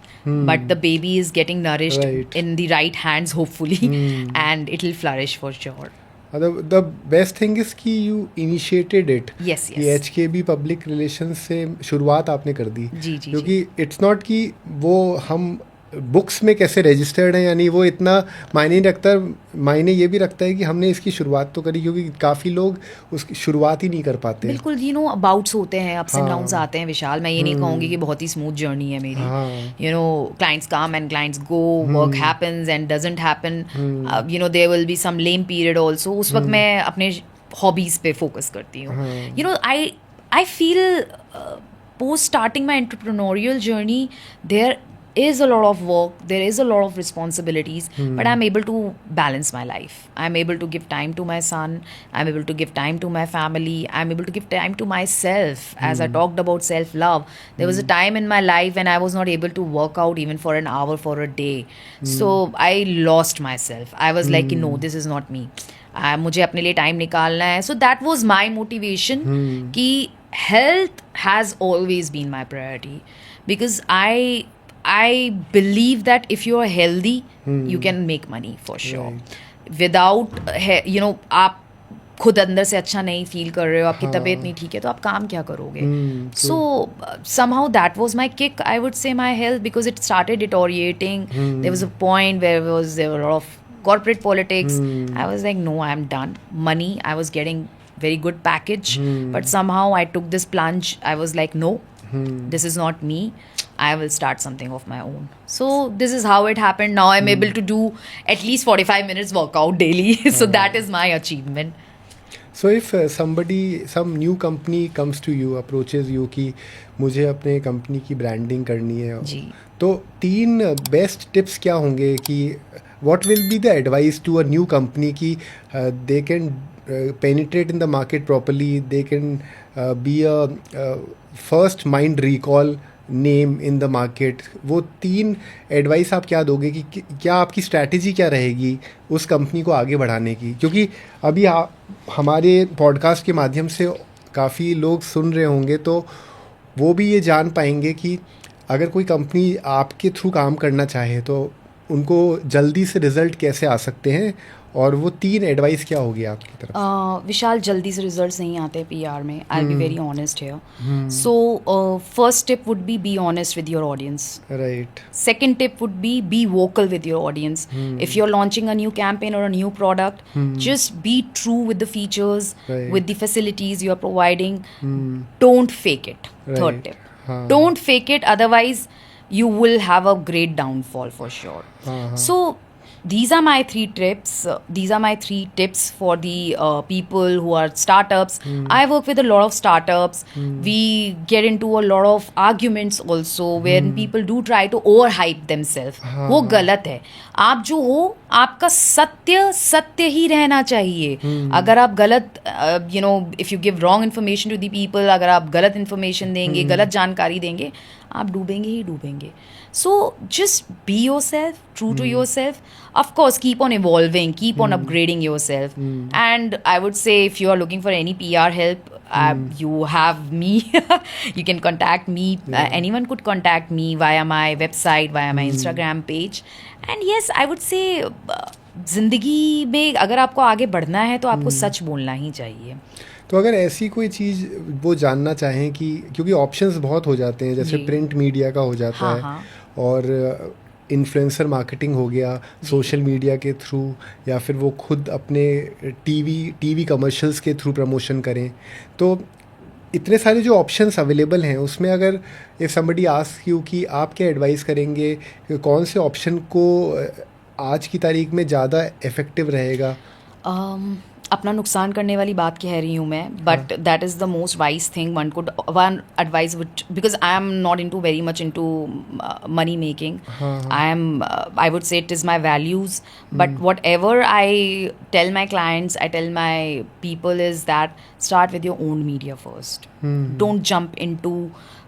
but the baby is getting nourished Right. in the right hands hopefully, and it will flourish for sure. The best thing is कि you initiated it. Yes, कि yes. HKB public relations से शुरुआत आपने कर दी. जी, जी, क्योंकि it's not कि वो हम बुक्स में कैसे रजिस्टर्ड हैं, यानी वो इतना मायने नहीं रखता. मायने ये भी रखता है कि हमने इसकी शुरुआत तो करी, क्योंकि काफ़ी लोग उसकी शुरुआत ही नहीं कर पाते. बिल्कुल, यू नो अबाउट्स होते हैं, अप्स एंड हाँ. डाउन्स आते हैं विशाल. मैं ये नहीं कहूँगी कि बहुत ही स्मूथ जर्नी है मेरी. हाँ. You know clients come and clients go, work happens and doesn't happen. You know there will be some lame period also. उस वक्त मैं अपने हॉबीज़ पे फोकस करती हूँ. You know I feel post starting my entrepreneurial journey, there is a lot of work, there is a lot of responsibilities, but I'm able to balance my life. I'm able to give time to my son, I'm able to give time to my family, I'm able to give time to myself. As I talked about self love, there was a time in my life when I was not able to work out even for an hour for a day. So I lost myself. I was like, no, this is not me. मुझे अपने लिए time निकालना है. So that was my motivation कि health has always been my priority, because I believe that if you are healthy, you can make money for sure. Without, you know, आप खुद अंदर से अच्छा नहीं फील कर रहे हो, आपकी तबीयत नहीं ठीक है, तो आप काम क्या करोगे? So somehow that was my kick, I would say, my health, because it started deteriorating. There was a point where there were a lot of corporate politics. I was like, no, I'm done. Money, I was getting very good package, but somehow I took this plunge. I was like, no, this is not me. I will start something of my own. So this is how it happened. Now I'm able to do at least 45 minutes workout daily. So that is my achievement. So if some new company comes to you, approaches you कि मुझे अपने company की branding करनी है, जी. तो 3 best tips क्या होंगे कि what will be the advice to a new company कि they can penetrate in the market properly, they can be a first mind recall name in the market. वो 3 advice आप क्या दोगे कि क्या आपकी स्ट्रैटेजी क्या रहेगी उस कंपनी को आगे बढ़ाने की? क्योंकि अभी हमारे पॉडकास्ट के माध्यम से काफ़ी लोग सुन रहे होंगे, तो वो भी ये जान पाएंगे कि अगर कोई कंपनी आपके थ्रू काम करना चाहे तो उनको जल्दी से रिजल्ट कैसे आ सकते हैं, और वो 3 एडवाइस क्या होगी आपकी तरफ? विशाल, जल्दी से रिजल्ट्स नहीं आते PR में. I be very honest here. So first tip would be honest with your audience. Right. Second tip would be vocal with your audience. If you're launching a new campaign or a new product, just be true with the features, Right. with the facilities you're providing. Don't fake it. Third Right. tip. हाँ. Don't fake it, otherwise you will have a great downfall for sure. So these are my 3 tips. These are my 3 tips for the people who are startups. I work with a lot of startups. We get into a lot of arguments also when people do try to overhype themselves. वो गलत है. आप जो हो, आपका सत्य ही रहना चाहिए. अगर आप गलत you know, if you give wrong information to the people, अगर आप गलत information देंगे, गलत जानकारी देंगे, आप डूबेंगे ही डूबेंगे. So just be yourself, true to yourself. Of course, keep on evolving, keep on upgrading yourself. And I would say if you are looking for any PR help, you have me. You can contact me. Anyone could contact me via my website, via my Instagram page. And yes, I would say ज़िंदगी में अगर आपको आगे बढ़ना है तो आपको सच बोलना ही चाहिए. तो अगर ऐसी कोई चीज़ वो जानना चाहें कि, क्योंकि ऑप्शंस बहुत हो जाते हैं, जैसे प्रिंट मीडिया का हो जाता हाँ, है, हाँ. और इन्फ्लुएंसर मार्केटिंग हो गया सोशल मीडिया के थ्रू, या फिर वो खुद अपने टीवी कमर्शियल्स के थ्रू प्रमोशन करें, तो इतने सारे जो ऑप्शंस अवेलेबल हैं उसमें अगर इफ समबडी आस्क यू कि आप क्या एडवाइस करेंगे कि कौन से ऑप्शन को आज की तारीख में ज़्यादा इफ़ेक्टिव रहेगा? अपना नुकसान करने वाली बात कह रही हूँ मैं, but that is the most wise thing one advice because I am not into very much into money making. I would say it is my values, but whatever I tell my clients, I tell my people is that start with your own media first. Don't jump into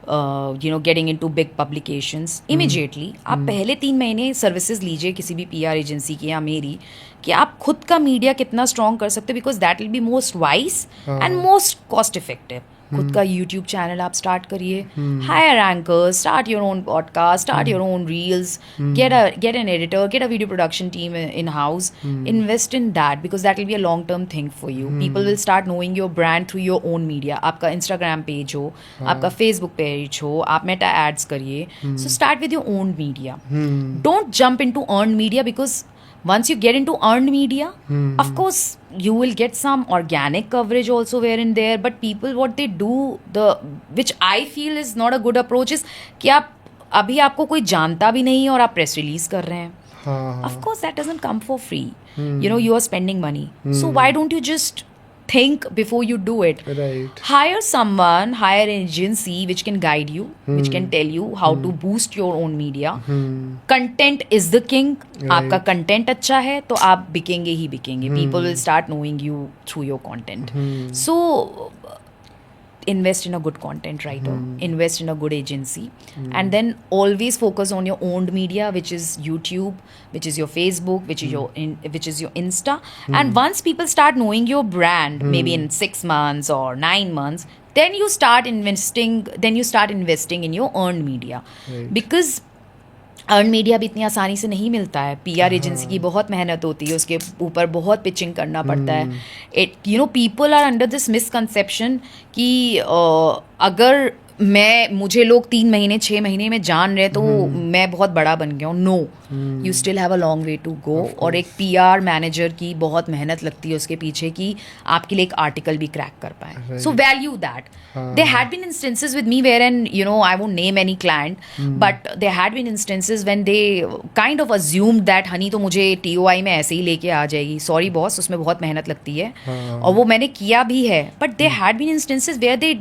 getting into big publications immediately आप पहले 3 महीने services लीजिए किसी भी PR agency की या मेरी, कि आप खुद का मीडिया कितना स्ट्रॉन्ग कर सकते हो, because that will be most wise and most cost effective. खुद का यूट्यूब चैनल आप स्टार्ट करिए, hire anchors, start your own podcast, start your own reels, get an editor, get a video production team in house, invest in that because that will be a long term thing for you. People will start knowing your brand through your own media. आपका Instagram page हो, आपका Facebook page हो, आप Meta ads करिए. So start with your own media. Don't jump into earned media because once you get into earned media, of course you will get some organic coverage also here and there, but people what they do, which I feel is not a good approach, is कि आप अभी आपको कोई जानता भी नहीं है और आप प्रेस रिलीज कर रहे हैं. Of course that doesn't come for free. You are spending money. So why don't you just think before you do it? Right. Hire someone, hire an agency which can guide you, which can tell you how to boost your own media. Content is the king. आपका content अच्छा है तो आप बिकेंगे ही बिकेंगे. People will start knowing you through your content. So invest in a good content writer, invest in a good agency, and then always focus on your owned media, which is YouTube, which is your Facebook, which is your Insta. And once people start knowing your brand, maybe in 6 months or 9 months, then you start investing in your earned media. Right. Because earn media भी इतनी आसानी से नहीं मिलता है. PR agency की बहुत मेहनत होती है, उसके ऊपर बहुत पिचिंग करना पड़ता है. People are under this misconception कि अगर मुझे लोग 3 महीने 6 महीने में जान रहे तो मैं बहुत बड़ा बन गया हूँ. No, you still have a long way to go. और एक PR मैनेजर की बहुत मेहनत लगती है उसके पीछे कि आपके लिए एक आर्टिकल भी क्रैक कर पाए. So value that. There had been instances with me wherein, I won't name any client, but there had been instances when they kind of assumed that Honey तो मुझे TOI में ऐसे ही लेके आ जाएगी. Sorry boss, उसमें बहुत मेहनत लगती है और वो मैंने किया भी है. But there had been instances where they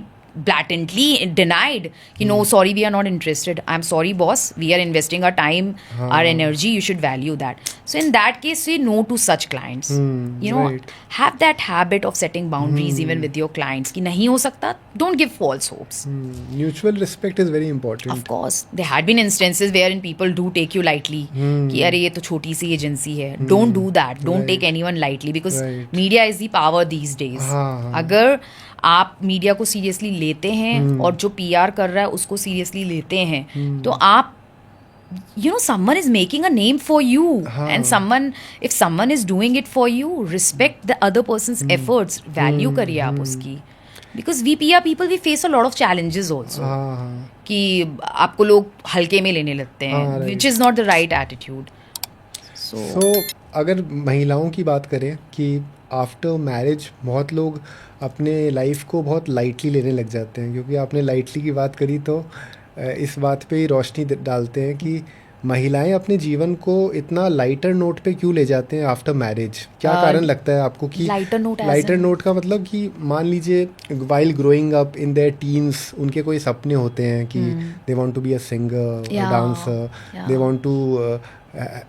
blatantly denied कि no, sorry, we are not interested. I'm sorry boss, we are investing our time, our energy, you should value that. So in that case, say no to such clients. Right. Have that habit of setting boundaries even with your clients कि नहीं हो सकता. Don't give false hopes. Mutual respect is very important. Of course, there had been instances wherein people do take you lightly कि अरे ये तो छोटी सी agency है. Don't do that. Don't take anyone lightly because media is the power these days. अगर आप media को seriously लेते हैं और जो PR कर रहा है उसको सीरियसली लेते हैं तो आप someone is making a name for you. And if someone is doing it for you, respect the other person's efforts. Value करिए आप उसकी. Because we PR people, we face a lot of challenges also. कि आपको लोग हल्के में लेने लगते हैं, which is not the right attitude. So अगर महिलाओं की बात करें कि आफ्टर मैरिज बहुत लोग अपने लाइफ को बहुत लाइटली लेने लग जाते हैं, क्योंकि आपने लाइटली की बात करी तो इस बात पे ही रोशनी डालते हैं कि महिलाएं अपने जीवन को इतना लाइटर नोट पे क्यों ले जाते हैं आफ्टर मैरिज. क्या कारण लगता है आपको कि लाइटर नोट का मतलब कि मान लीजिए while growing up in their teens उनके कोई सपने होते हैं कि they want to be a singer, dancer, they want to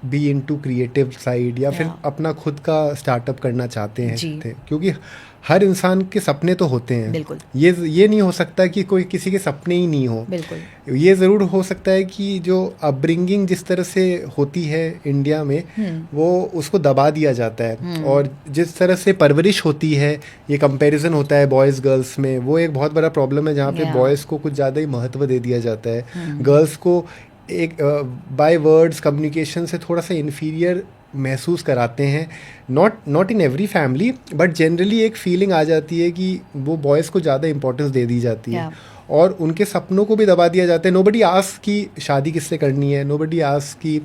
be into creative side या फिर अपना खुद का स्टार्टअप करना चाहते हैं. क्योंकि हर इंसान के सपने तो होते हैं. बिल्कुल. ये नहीं हो सकता कि कोई किसी के सपने ही नहीं हो. बिल्कुल. ये ज़रूर हो सकता है कि जो अपब्रिंगिंग जिस तरह से होती है इंडिया में वो उसको दबा दिया जाता है. और जिस तरह से परवरिश होती है, ये कंपैरिजन होता है बॉयज़ गर्ल्स में, वो एक बहुत बड़ा प्रॉब्लम है जहाँ पे बॉयज़ को कुछ ज़्यादा ही महत्व दे दिया जाता है. गर्ल्स को एक बाय वर्ड्स कम्युनिकेशन से थोड़ा सा इन्फीरियर महसूस कराते हैं. Not in every family but generally एक फीलिंग आ जाती है कि वो बॉयज़ को ज़्यादा इंपॉर्टेंस दे दी जाती है और उनके सपनों को भी दबा दिया जाता है. नोबडी आस्क कि शादी किससे करनी है, नोबडी आस्क कि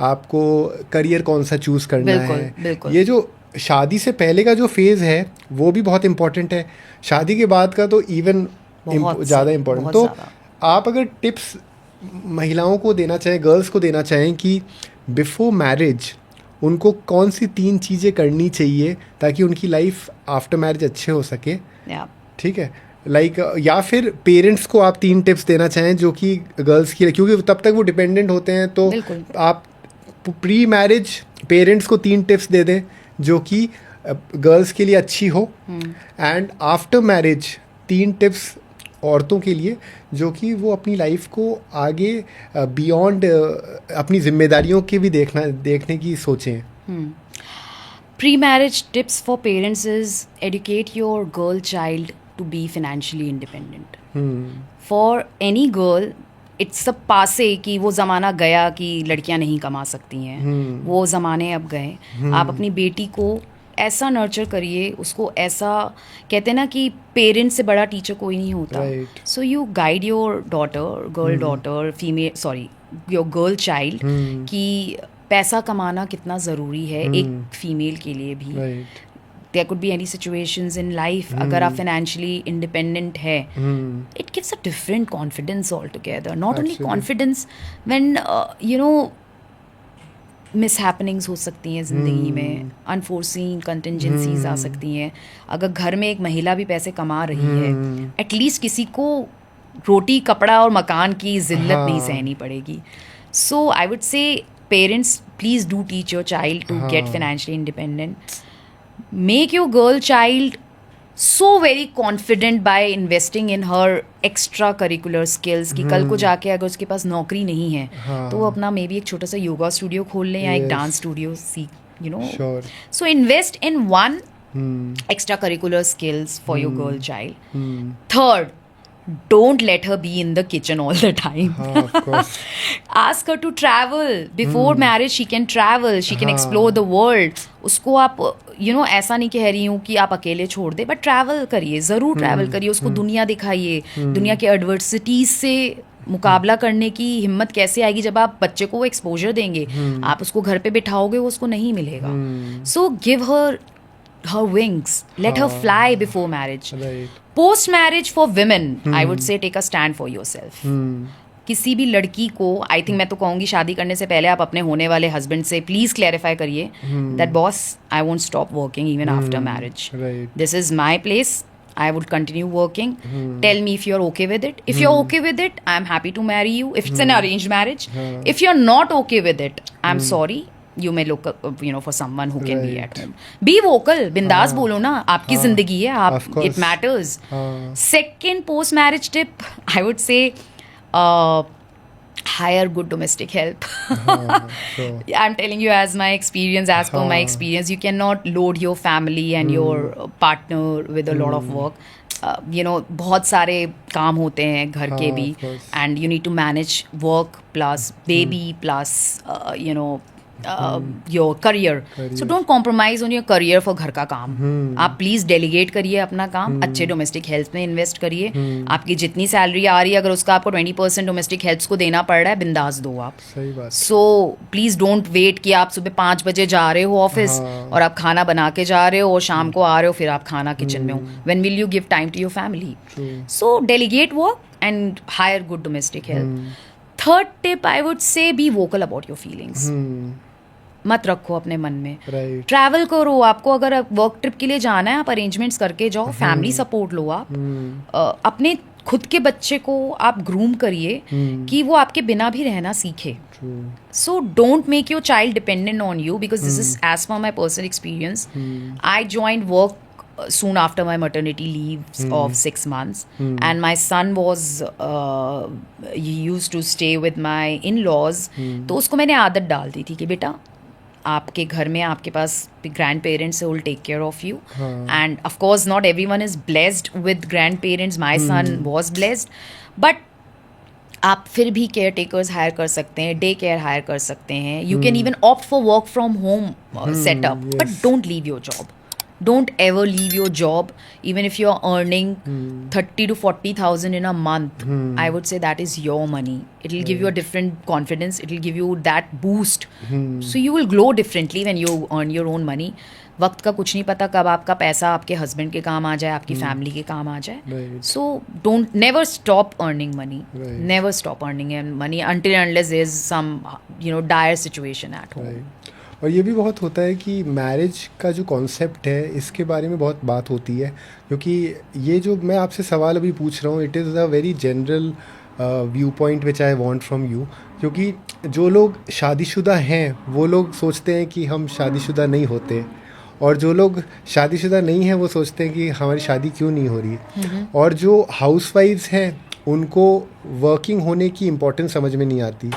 आपको करियर कौन सा चूज़ करना है. ये जो शादी से पहले का जो फेज़ है वो भी बहुत इम्पोर्टेंट है. शादी के बाद का तो इवन ज़्यादा इम्पोर्टेंट. तो आप अगर टिप्स महिलाओं को देना चाहें, गर्ल्स को देना चाहें कि बिफोर मैरिज उनको कौन सी 3 चीज़ें करनी चाहिए ताकि उनकी लाइफ आफ्टर मैरिज अच्छे हो सके. ठीक है. या फिर पेरेंट्स को आप 3 टिप्स देना चाहें जो कि गर्ल्स की, क्योंकि तब तक वो डिपेंडेंट होते हैं. तो आप प्री मैरिज पेरेंट्स को 3 टिप्स दे दें जो कि गर्ल्स के लिए अच्छी हो. एंड आफ्टर मैरिज 3 टिप्स औरतों के लिए जो कि वो अपनी लाइफ को आगे बियॉन्ड अपनी जिम्मेदारियों के भी देखने की सोचें? Pre-marriage tips for parents is educate your girl child to be financially independent. For any girl, it's a passe कि वो ज़माना गया कि लड़कियां नहीं कमा सकती हैं. वो ज़माने अब गए. आप अपनी बेटी को ऐसा नर्चर करिए, उसको ऐसा कहते हैं ना कि पेरेंट्स से बड़ा टीचर कोई नहीं होता. So you guide your daughter, girl daughter, your girl child कि पैसा कमाना कितना ज़रूरी है एक फीमेल के लिए भी. There could be any situations in life, अगर आप फाइनेंशियली इंडिपेंडेंट है, it gives a different confidence altogether. Not only confidence when you know mishappenings हो सकती हैं ज़िंदगी में, अनफोर्सीन कंटिजेंसीज आ सकती हैं. अगर घर में एक महिला भी पैसे कमा रही है, एटलीस्ट किसी को रोटी कपड़ा और मकान की जिल्लत नहीं सहनी पड़ेगी. So I would say parents, please do teach your child to get financially independent. Make your girl child so very confident by investing in her extracurricular skills कि कल को जाके अगर उसके पास नौकरी नहीं है तो वो अपना मे बी एक छोटा सा योगा स्टूडियो खोल लें या एक डांस स्टूडियो सीख, you know. So invest in one extracurricular skills for your girl child. Third, don't let her be in the kitchen all the time. Of course. Ask her to travel. Before marriage she can travel, she can explore the world. उसको आप ऐसा नहीं कह रही हूँ कि आप अकेले छोड़ दे, बट ट्रैवल करिए, ज़रूर ट्रैवल करिए, उसको दुनिया दिखाइए. दुनिया के एडवर्सिटीज से मुकाबला करने की हिम्मत कैसे आएगी जब आप बच्चे को वो एक्सपोजर देंगे. आप उसको घर पे बिठाओगे, वो उसको नहीं मिलेगा. So give her wings, let her fly before marriage. Post marriage for women, I would say take a stand for yourself. किसी भी लड़की को, आई थिंक मैं तो कहूँगी शादी करने से पहले आप अपने होने वाले हस्बैंड से प्लीज क्लैरिफाई करिए that boss, I won't stop working even after marriage. This is my place. I would continue working. Tell me if you're okay with it. If you're okay with it, I'm happy to marry you. If it's an arranged marriage. If you're not okay with it, I'm sorry. You may look, for someone who can be at home. Be vocal. बिंदास बोलो ना. आपकी जिंदगी है. आप it matters. Second post marriage tip, I would say, hire good domestic help. Sure. I'm telling you as my experience, as per my experience, you cannot load your family and your partner with a lot of work. बहुत सारे काम होते हैं घर के भी, and you need to manage work plus baby plus your career. So don't compromise on your career for घर का काम. आप प्लीज डेलीगेट करिए अपना काम. अच्छे डोमेस्टिक हेल्थ में इन्वेस्ट करिए. आपकी जितनी सैलरी आ रही है, अगर उसका आपको 20% डोमेस्टिक हेल्थ को देना पड़ रहा है, बिंदास दो आप. सही बात. सो प्लीज डोंट वेट कि आप सुबह 5 बजे जा रहे हो ऑफिस और आप खाना बना के जा रहे हो और शाम को आ रहे हो, फिर आप खाना किचन में हो. When will you give time to your family? So delegate work and hire good domestic health. Third tip, I would say be vocal about your feelings. मत रखो अपने मन में. ट्रैवल करो. आपको अगर वर्क ट्रिप के लिए जाना है, आप अरेंजमेंट्स करके जाओ. फैमिली सपोर्ट लो आप. अपने खुद के बच्चे को आप ग्रूम करिए कि वो आपके बिना भी रहना सीखे. So don't make your child dependent on you, because this is as per my personal experience. I joined work soon after my maternity leaves of 6 months, and my son was he used to stay with my in-laws. तो उसको मैंने आदत डाल दी थी कि बेटा आपके घर में आपके पास grandparents will take care of you. And of course not everyone is blessed with grandparents. My son was blessed, but आप फिर भी केयर टेकर्स हायर कर सकते हैं, डे केयर हायर कर सकते हैं. You can even opt for work from home setup, but don't leave your job. Don't ever leave your job, even if you're earning 30 to 40,000 in a month. I would say that is your money. It will give you a different confidence. It will give you that boost. So you will glow differently when you earn your own money. वक्त का कुछ नहीं पता कब आपका पैसा आपके husband के काम आ जाए, आपकी फैमिली के काम आ जाए. So don't never stop earning money. Never stop earning money until and unless there is some dire situation at home. और ये भी बहुत होता है कि मैरिज का जो कॉन्सेप्ट है, इसके बारे में बहुत बात होती है, क्योंकि ये जो मैं आपसे सवाल अभी पूछ रहा हूँ, it is a very general view point which I want from you. क्योंकि जो लोग शादीशुदा हैं वो लोग सोचते हैं कि हम शादीशुदा नहीं होते, और जो लोग शादीशुदा नहीं हैं वो सोचते हैं कि हमारी शादी क्यों नहीं हो रही, और जो हाउसवाइफ्स हैं उनको वर्किंग होने की इम्पोर्टेंस समझ में नहीं आती,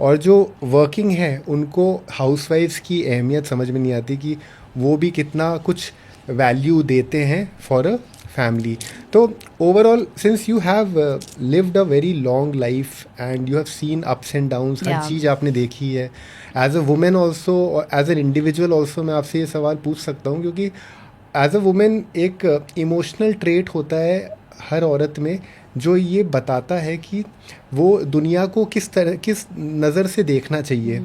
और जो वर्किंग है उनको हाउसवाइफ्स की अहमियत समझ में नहीं आती कि वो भी कितना कुछ वैल्यू देते हैं फॉर अ फैमिली. तो overall since you have lived a very long life and you have seen ups and downs, हर चीज़ आपने देखी है as a woman also, as an individual also. मैं आपसे ये सवाल पूछ सकता हूँ क्योंकि एज अ वुमेन एक इमोशनल ट्रेट होता है हर औरत में जो ये बताता है कि वो दुनिया को किस नज़र से देखना चाहिए.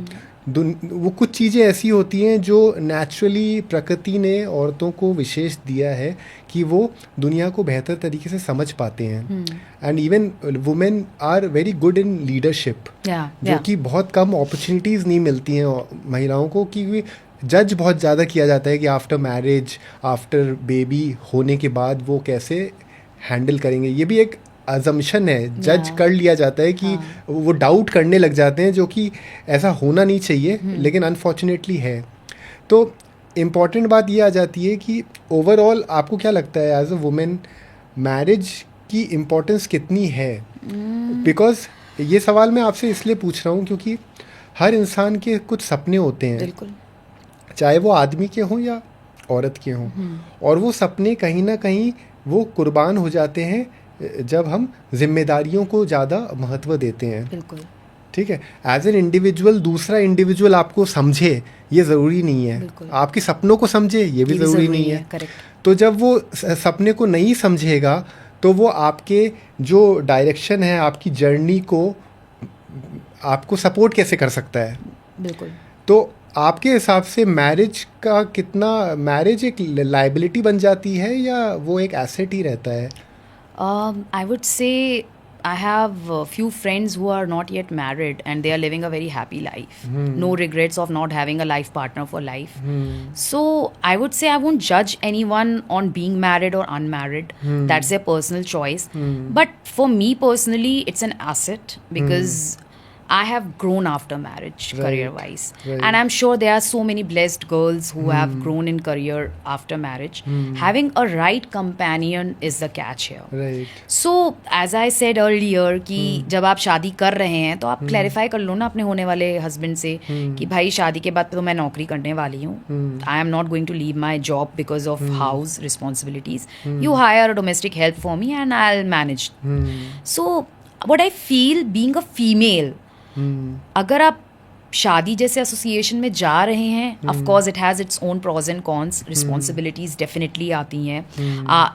वो कुछ चीज़ें ऐसी होती हैं जो नेचुरली प्रकृति ने औरतों को विशेष दिया है कि वो दुनिया को बेहतर तरीके से समझ पाते हैं. And even women are very good in leadership, जो कि बहुत कम अपॉर्चुनिटीज़ नहीं मिलती हैं महिलाओं को, क्योंकि जज बहुत ज़्यादा किया जाता है कि आफ्टर मैरिज, आफ्टर बेबी होने के बाद वो कैसे हैंडल करेंगे. ये भी एक अजम्पशन है, जज कर लिया जाता है कि वो डाउट करने लग जाते हैं, जो कि ऐसा होना नहीं चाहिए लेकिन अनफॉर्चुनेटली है. तो इम्पॉर्टेंट बात ये आ जाती है कि ओवरऑल आपको क्या लगता है एज अ वुमेन मैरिज की इम्पोर्टेंस कितनी है? बिकॉज ये सवाल मैं आपसे इसलिए पूछ रहा हूँ क्योंकि हर इंसान के कुछ सपने होते हैं, बिल्कुल, चाहे वो आदमी के हों या औरत के हों, और वो सपने कहीं ना कहीं वो कुर्बान हो जाते हैं जब हम जिम्मेदारियों को ज़्यादा महत्व देते हैं. बिल्कुल, ठीक है. एज एन इंडिविजुअल दूसरा इंडिविजुअल आपको समझे ये ज़रूरी नहीं है, आपके सपनों को समझे ये भी ज़रूरी नहीं है. तो जब वो सपने को नहीं समझेगा तो वो आपके जो डायरेक्शन है, आपकी जर्नी को आपको सपोर्ट कैसे कर सकता है? बिल्कुल. तो आपके हिसाब से मैरिज का कितना, मैरिज एक लाइबिलिटी बन जाती है या वो एक एसेट ही रहता है? I would say I have a few friends who are not yet married and they are living a very happy life. No regrets of not having a life partner for life. So I would say I won't judge anyone on being married or unmarried. That's their personal choice. But for me personally, it's an asset because I have grown after marriage, career-wise. And I'm sure there are so many blessed girls who have grown in career after marriage. Having a right companion is the catch here. Right. So, as I said earlier कि जब आप शादी कर रहे हैं तो आप clarify कर लो ना अपने होने वाले हस्बैंड से कि भाई शादी के बाद तो मैं नौकरी करने वाली हूँ. I am not going to leave my job because of house responsibilities. You hire a domestic help for me and I'll manage. So, what I feel being a female, अगर आप शादी जैसे एसोसिएशन में जा रहे हैं, of course it has its own pros and cons. Responsibilities definitely आती हैं.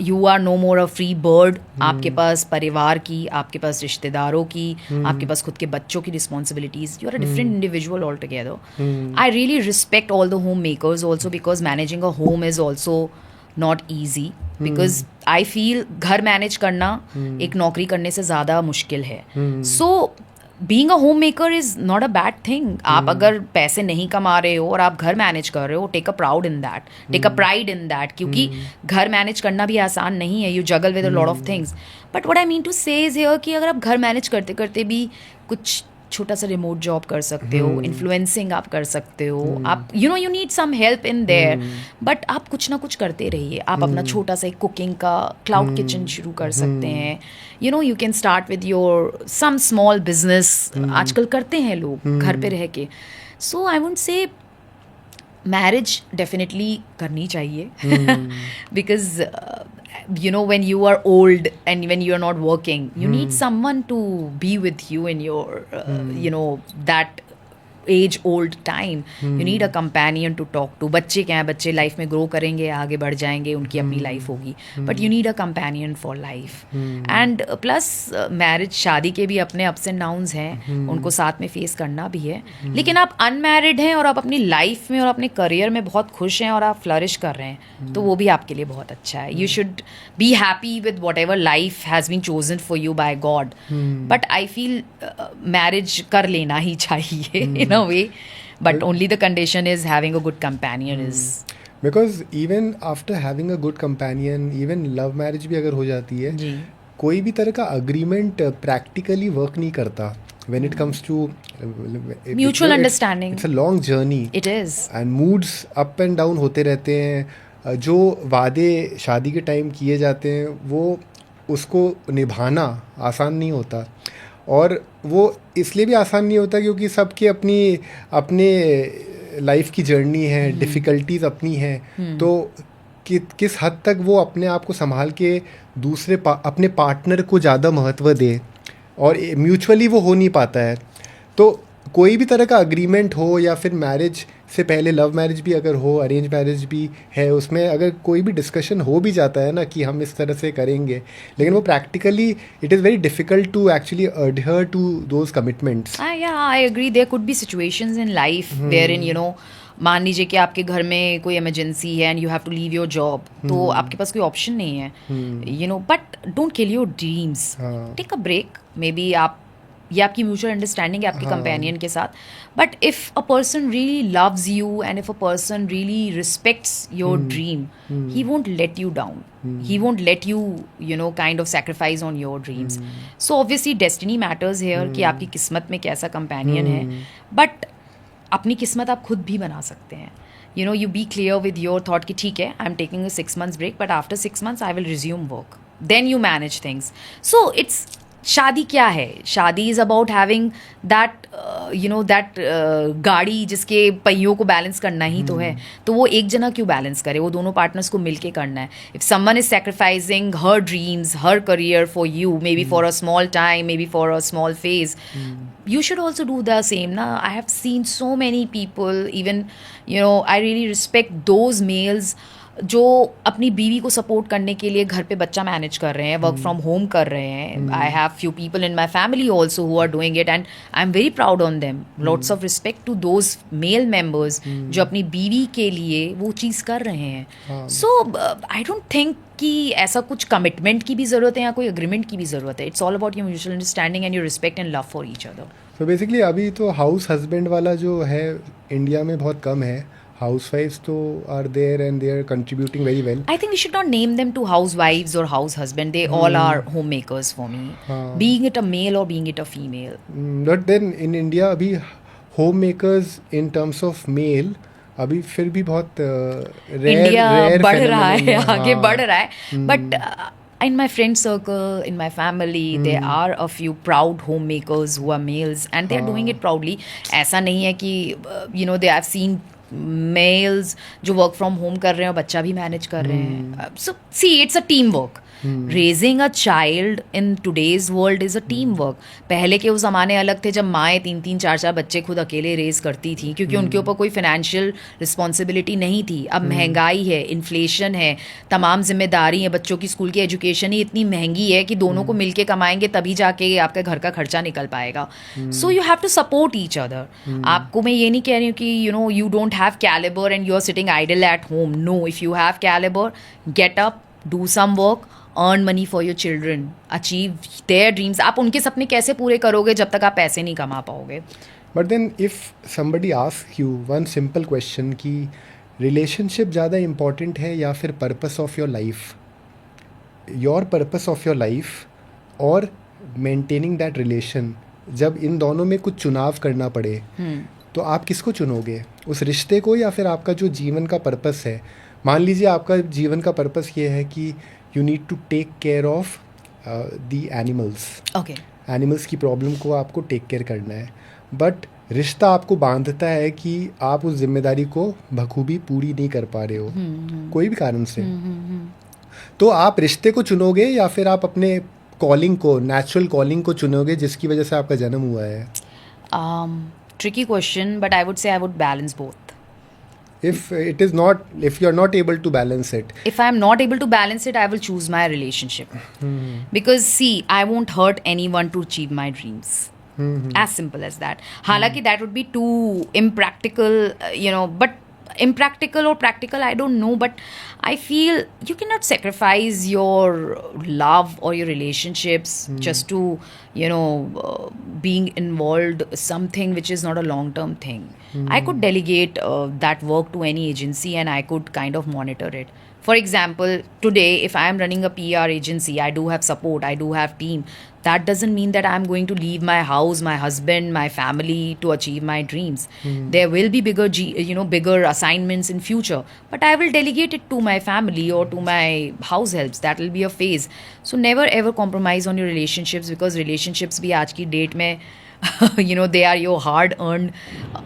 You are no more a free bird. आपके पास परिवार की, आपके पास रिश्तेदारों की, आपके पास खुद के बच्चों की responsibilities. You are a different individual altogether. I really respect all the homemakers also because managing a home is also not easy. Because I feel घर मैनेज करना एक नौकरी करने से ज़्यादा मुश्किल है. So being a homemaker is not a bad thing. आप अगर पैसे नहीं कमा रहे हो और आप घर मैनेज कर रहे हो, take a proud in that, take a pride in that, क्योंकि घर मैनेज करना भी आसान नहीं है. You juggle with a lot of things. But what I mean to say is here कि अगर आप घर मैनेज करते करते भी कुछ छोटा सा रिमोट जॉब कर सकते हो, इन्फ्लुएंसिंग आप कर सकते हो, आप you need some help in there, but आप कुछ ना कुछ करते रहिए. आप अपना छोटा सा एक कुकिंग का क्लाउड किचन शुरू कर सकते हैं. You can start with your some small business. आजकल करते हैं लोग घर पे रह के. So I would say marriage definitely करनी चाहिए बिकॉज when you are old and when you are not working, you need someone to be with you in your that age old time. You need a companion to talk to. बच्चे क्या हैं, बच्चे life में grow करेंगे, आगे बढ़ जाएंगे, उनकी अपनी लाइफ होगी, but you need a companion for life. And plus marriage, शादी के भी अपने अप्स एंड डाउन्स हैं, उनको साथ में फेस करना भी है. लेकिन आप अनमैरिड हैं और आप अपनी लाइफ में और अपने करियर में बहुत खुश हैं और आप फ्लरिश कर रहे हैं, तो वो भी आपके लिए बहुत अच्छा है. You should be happy with whatever life has been chosen for you by God. But I feel marriage कर लेना ही चाहिए in a way, but only the condition is having a good companion is because even after having a good companion, even love marriage भी अगर हो जाती है, कोई भी तरह का अग्रीमेंट प्रैक्टिकली वर्क नहीं करता. when it comes to Mutual understanding. it's a long journey It is. and moods up and down होते रहते हैं. जो वादे शादी के टाइम किए जाते हैं वो उसको निभाना आसान नहीं होता, और वो इसलिए भी आसान नहीं होता क्योंकि सबकी अपनी अपने लाइफ की जर्नी है, डिफ़िकल्टीज अपनी हैं. तो किस हद तक वो अपने आप को संभाल के अपने पार्टनर को ज़्यादा महत्व दे, और म्यूचुअली वो हो नहीं पाता है. तो कोई भी तरह का अग्रीमेंट हो या फिर मैरिज से पहले लव मैरिज भी अगर हो, अरेंज मैरिज भी है, उसमें अगर कोई भी डिस्कशन हो भी जाता है ना कि हम इस तरह से करेंगे, लेकिन वो practically it is very difficult to actually adhere to those commitments. Yeah, I agree. There could be situations in life wherein, you know, मान लीजिए कि आपके घर में कोई इमरजेंसी है and you have to leave your job, तो आपके पास कोई ऑप्शन नहीं है, you know. But don't kill your dreams, take a break. Maybe आप, ये आपकी म्यूचुअल अंडरस्टैंडिंग है आपके कंपेनियन के साथ. But if a person really loves you and if a person really respects your dream, he won't let you down. He won't let you, you know, kind of sacrifice on your dreams. So obviously destiny matters here, कि आपकी किस्मत में कैसा companion है. But अपनी किस्मत आप खुद भी बना सकते हैं. You know, you be clear with your thought कि ठीक है, I'm taking a 6 months break, but after 6 months I will resume work. Then you manage things. So it's, शादी क्या है? शादी is about having that, you know, that गाड़ी जिसके पहियों को बैलेंस करना ही तो है. तो वो एक जना क्यों बैलेंस करे? वो दोनों पार्टनर्स को मिलके करना है. If someone is sacrificing her dreams, her career for you, may be for a small time, may be for a small phase, you should also do the same. Na, I have seen so many people, even, you know, I really respect those males जो अपनी बीवी को support करने के लिए घर पे बच्चा मैनेज कर रहे हैं, वर्क फ्रॉम होम कर रहे हैं. I have few people in my family also who are doing it and I am very proud on them. Lots of respect to those male members जो अपनी बीवी के लिए वो चीज़ कर रहे हैं. सो आई डोंट थिंक कि ऐसा कुछ कमिटमेंट की भी ज़रूरत है या कोई अग्रीमेंट की भी ज़रूरत है. It's all about your mutual understanding and your respect and love for each other. तो बेसिकली अभी तो हाउस हस्बैंड वाला जो है इंडिया में बहुत कम है. Housewives तो are there and they are contributing very well. I think we should not name them to housewives or house husband. They all are homemakers for me. Being it a male or being it a female. But then in India अभी homemakers in terms of male अभी फिर भी बहुत India rare बढ़ रहा है, phenomenon है. आगे बढ़ रहा है. But in my friend circle, in my family, there are a few proud homemakers who are males and they are doing it proudly. ऐसा नहीं है कि, you know, they have seen males जो वर्क फ्रॉम होम कर रहे हैं और बच्चा भी मैनेज कर रहे हैं. So see, it's a team work. Raising a child in today's world is a team work. पहले के वो ज़माने अलग थे जब माएँ 3-3, 4-4 बच्चे खुद अकेले रेज करती थी क्योंकि उनके ऊपर कोई फाइनेंशियल रिस्पॉन्सिबिलिटी नहीं थी. अब महंगाई है, इन्फ्लेशन है, तमाम जिम्मेदारी है, बच्चों की स्कूल की एजुकेशन ही इतनी महंगी है कि दोनों को मिलके कमाएंगे तभी जाके आपका घर का खर्चा निकल पाएगा. So you have to support each other. आपको मैं ये नहीं कह रही हूँ कि you know you don't have calibre and you are sitting idle at home. No, if you have calibre, get up, do some work, earn money for your children, achieve their dreams. आप उनके सपने कैसे पूरे करोगे जब तक आप पैसे नहीं कमा पाओगे? But then if somebody asks you one simple question कि relationship ज़्यादा important है या फिर purpose of your life, your purpose of your life और maintaining that relation, जब इन दोनों में कुछ चुनाव करना पड़े तो आप किसको चुनोगे? उस रिश्ते को या फिर आपका जो जीवन का पर्पस है? मान लीजिए आपका जीवन का पर्पस ये है कि you need to take care of the animals. Okay. Animals की प्रॉब्लम को आपको टेक केयर करना है, बट रिश्ता आपको बांधता है कि आप उस जिम्मेदारी को बखूबी पूरी नहीं कर पा रहे हो कोई भी कारण से. तो आप रिश्ते को चुनोगे या फिर आप अपने कॉलिंग को, नेचुरल कॉलिंग को चुनोगे जिसकी वजह से आपका जन्म हुआ है? Tricky question, but I would say I would balance both. If you're not able to balance it. If I'm not able to balance it, I will choose my relationship. Because see, I won't hurt anyone to achieve my dreams. As simple as that. Halaki that would be too impractical, you know, but impractical or practical, I don't know, but I feel you cannot sacrifice your love or your relationships just to, you know, being involved something which is not a long-term thing. I could delegate that work to any agency and I could kind of monitor it. For example, today if I am running a PR agency, I do have support, I do have team. that doesn't mean that I'm going to leave my house, my husband, my family to achieve my dreams. There will be bigger assignments in future, but I will delegate it to my family or to my house helps. That will be a phase. So never ever compromise on your relationships, because relationships bhi aaj ki date mein they are your hard earned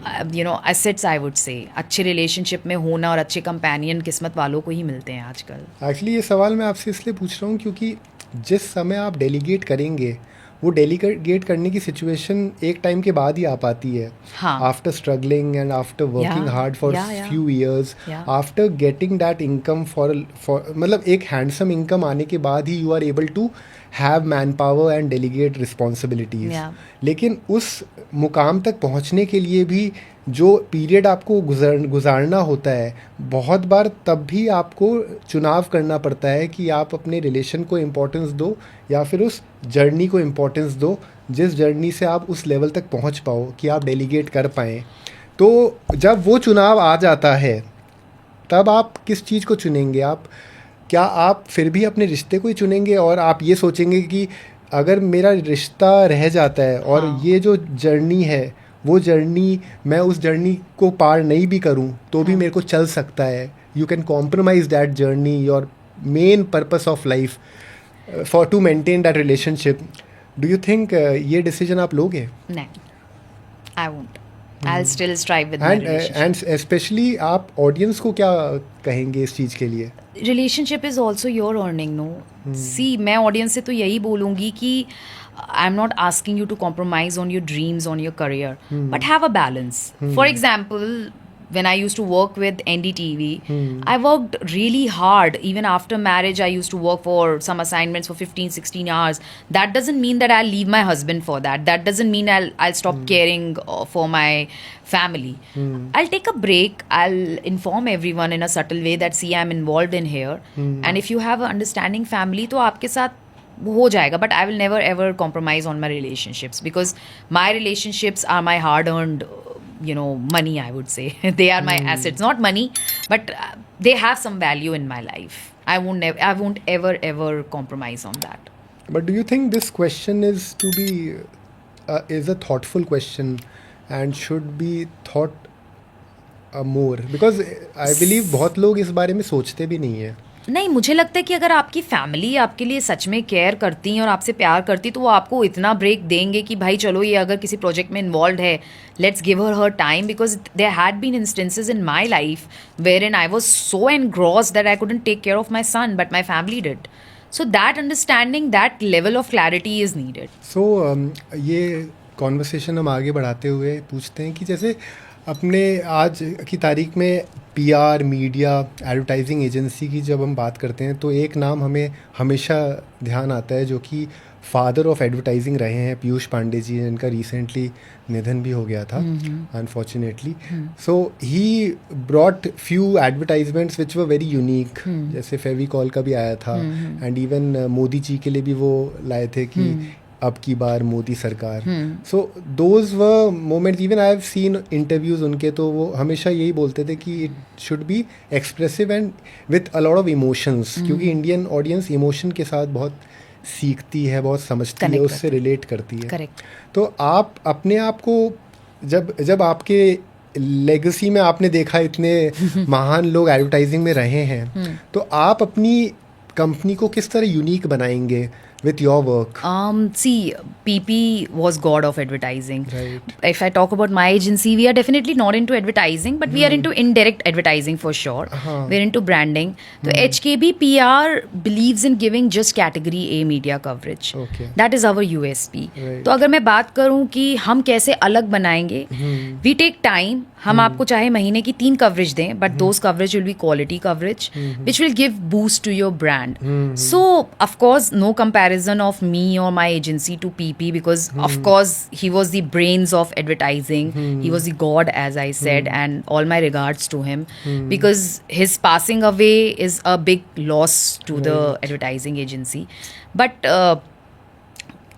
assets, I would say. अच्छे relationship में होना और अच्छे companion किस्मत वालों को ही मिलते हैं आजकल. एक्चुअली ये सवाल मैं आपसे इसलिए पूछ रहा हूँ क्योंकि जिस समय आप डेलीगेट करेंगे वो डेलीगेट करने की सिचुएशन एक टाइम के बाद ही आ पाती है. After struggling and after working hard for few years, after getting that income for मतलब एक हैंडसम इनकम आने के बाद ही you are able to have man power and delegate responsibilities. लेकिन उस मुकाम तक पहुंचने के लिए भी जो पीरियड आपको गुजारना होता है, बहुत बार तब भी आपको चुनाव करना पड़ता है कि आप अपने रिलेशन को इम्पोर्टेंस दो या फिर उस जर्नी को इम्पोर्टेंस दो जिस जर्नी से आप उस लेवल तक पहुंच पाओ कि आप डेलीगेट कर पाएँ. तो जब वो चुनाव आ जाता है तब आप किस चीज़ को चुनेंगे? क्या आप फिर भी अपने रिश्ते को ही चुनेंगे और आप ये सोचेंगे कि अगर मेरा रिश्ता रह जाता है और ये जो जर्नी है वो जर्नी मैं उस जर्नी को पार नहीं भी करूं तो भी मेरे को चल सकता है. You can compromise that journey, your main purpose of life for to maintain that relationship. Do you think ये डिसीजन आप लोगे? नहीं, I won't. I'll still strive with my relationship. And especially आप ऑडियंस को क्या कहेंगे इस चीज़ के लिए? Relationship is also your earning, no? See, मैं ऑडियंस से तो यही बोलूँगी कि I'm not asking you to compromise on your dreams, on your career, but have a balance. For example, when I used to work with NDTV, I worked really hard. Even after marriage, I used to work for some assignments for 15, 16 hours. That doesn't mean that I'll leave my husband for that. That doesn't mean I'll stop caring for my family. I'll take a break. I'll inform everyone in a subtle way that, see, I'm involved in here. And if you have an understanding family, तो आपके साथ हो जाएगा. But I will never ever compromise on my relationships, because my relationships are my hard-earned money, I would say. They are my assets, not money, but they have some value in my life. I won't ever compromise on that. But do you think this question is a thoughtful question and should be thought more? Because I believe बहुत लोग इस बारे में सोचते भी नहीं है. नहीं, मुझे लगता है कि अगर आपकी फैमिली आपके लिए सच में केयर करती हैं और आपसे प्यार करती, तो वो आपको इतना ब्रेक देंगे कि भाई चलो, ये अगर किसी प्रोजेक्ट में इन्वॉल्व है, let's give her time. Because there had been instances in my life wherein I was so engrossed that I couldn't take care of my son, but my family did. So that understanding, that level of clarity is needed. So ये conversation हम आगे बढ़ाते हुए पूछते हैं कि जैसे अपने आज की तारीख में पीआर, मीडिया, एडवर्टाइजिंग एजेंसी की जब हम बात करते हैं तो एक नाम हमें हमेशा ध्यान आता है जो कि फादर ऑफ एडवर्टाइजिंग रहे हैं, पीयूष पांडे जी, जिनका रिसेंटली निधन भी हो गया था unfortunately. So he brought few advertisements which were very unique, जैसे फेविकॉल का भी आया था एंड इवन मोदी जी के लिए भी वो लाए थे कि अब की बार मोदी सरकार. So those were moments, even I have seen interviews उनके, तो वो हमेशा यही बोलते थे कि it should be expressive and with a lot of emotions, क्योंकि इंडियन ऑडियंस इमोशन के साथ बहुत सीखती है, बहुत समझती है, उससे रिलेट करती है. करेक्ट. तो आप अपने आप को जब आपके लेगेसी में आपने देखा इतने महान लोग एडवर्टाइजिंग में रहे हैं, तो आप अपनी कंपनी को किस तरह यूनिक बनाएंगे with your work? See, PP was god of advertising. Right. If I talk about my agency, we are definitely not into advertising, but we are into indirect advertising for sure. We're into branding. So HKB PR believes in giving just category A media coverage. Okay. That is our USP. Right. तो अगर मैं बात करूं कि हम कैसे अलग बनाएंगे, we take time. हम आपको चाहे महीने की 3 कवरेज दें, but those coverage will be quality coverage which will give boost to your brand. So of course no comparison of me और my agency to PP, because of course he was the brains of advertising, he was the god as I said, and all my regards to him, because his passing away is a big loss to the advertising agency. बट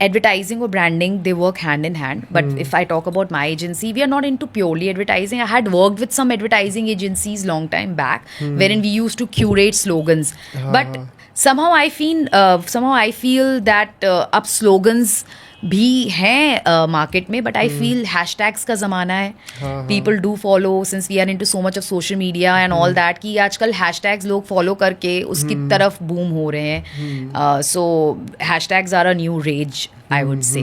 advertising or branding, they work hand in hand. But if I talk about my agency, we are not into purely advertising. I had worked with some advertising agencies long time back, wherein we used to curate slogans. But somehow I feel that अब slogans भी हैं market में, but I feel hashtags का ज़माना है. People do follow, since we are into so much of social media and all that, कि आजकल hashtags लोग फॉलो करके उसकी तरफ बूम हो रहे हैं. So hashtags are a new rage, I would say.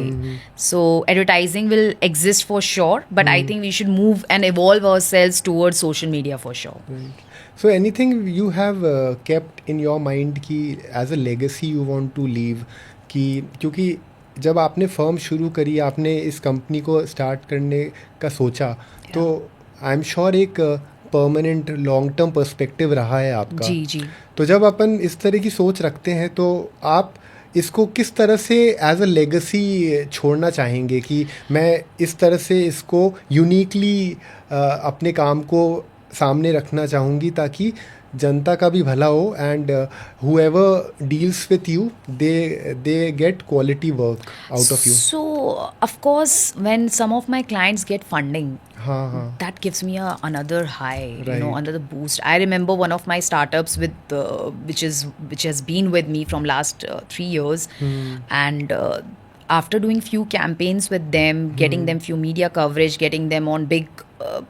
So advertising will exist for sure, but I think we should move and evolve ourselves towards social media for sure. Right. So anything you have kept in your mind कि as a legacy you want to leave, कि क्योंकि जब आपने firm शुरू करी, आपने इस company को स्टार्ट करने का सोचा, तो आई एम श्योर एक परमानेंट लॉन्ग टर्म पर्सपेक्टिव रहा है आपका. जी जी. तो जब अपन इस तरह की सोच रखते हैं तो आप इसको किस तरह से एज अ लेगेसी छोड़ना चाहेंगे कि मैं इस तरह से इसको यूनिकली अपने काम को सामने रखना चाहूँगी ताकि जनता का भी भला हो, and whoever deals with you, they get quality work out of you. So of course when some of my clients get funding, हाँ. that gives me another high, Right. another boost. I remember one of my startups with which has been with me from last 3 years, and after doing few campaigns with them, getting them few media coverage, getting them on big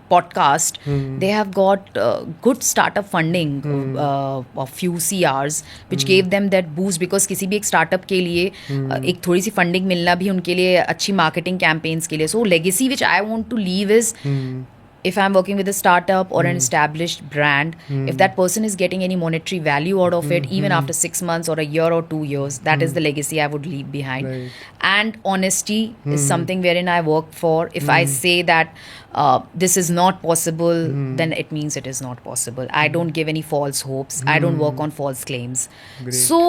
podcast, they have got good startup funding of few CRs, which gave them that boost, because किसी भी एक startup के लिए एक थोड़ी सी funding मिलना भी उनके लिए अच्छी marketing campaigns के लिए. So legacy which I want to leave is, if I'm working with a startup or an established brand, if that person is getting any monetary value out of it, even after 6 months or a year or 2 years, that is the legacy I would leave behind. Right. And honesty is something wherein I work for. If I say that this is not possible, then it means it is not possible. I don't give any false hopes. I don't work on false claims. Great. So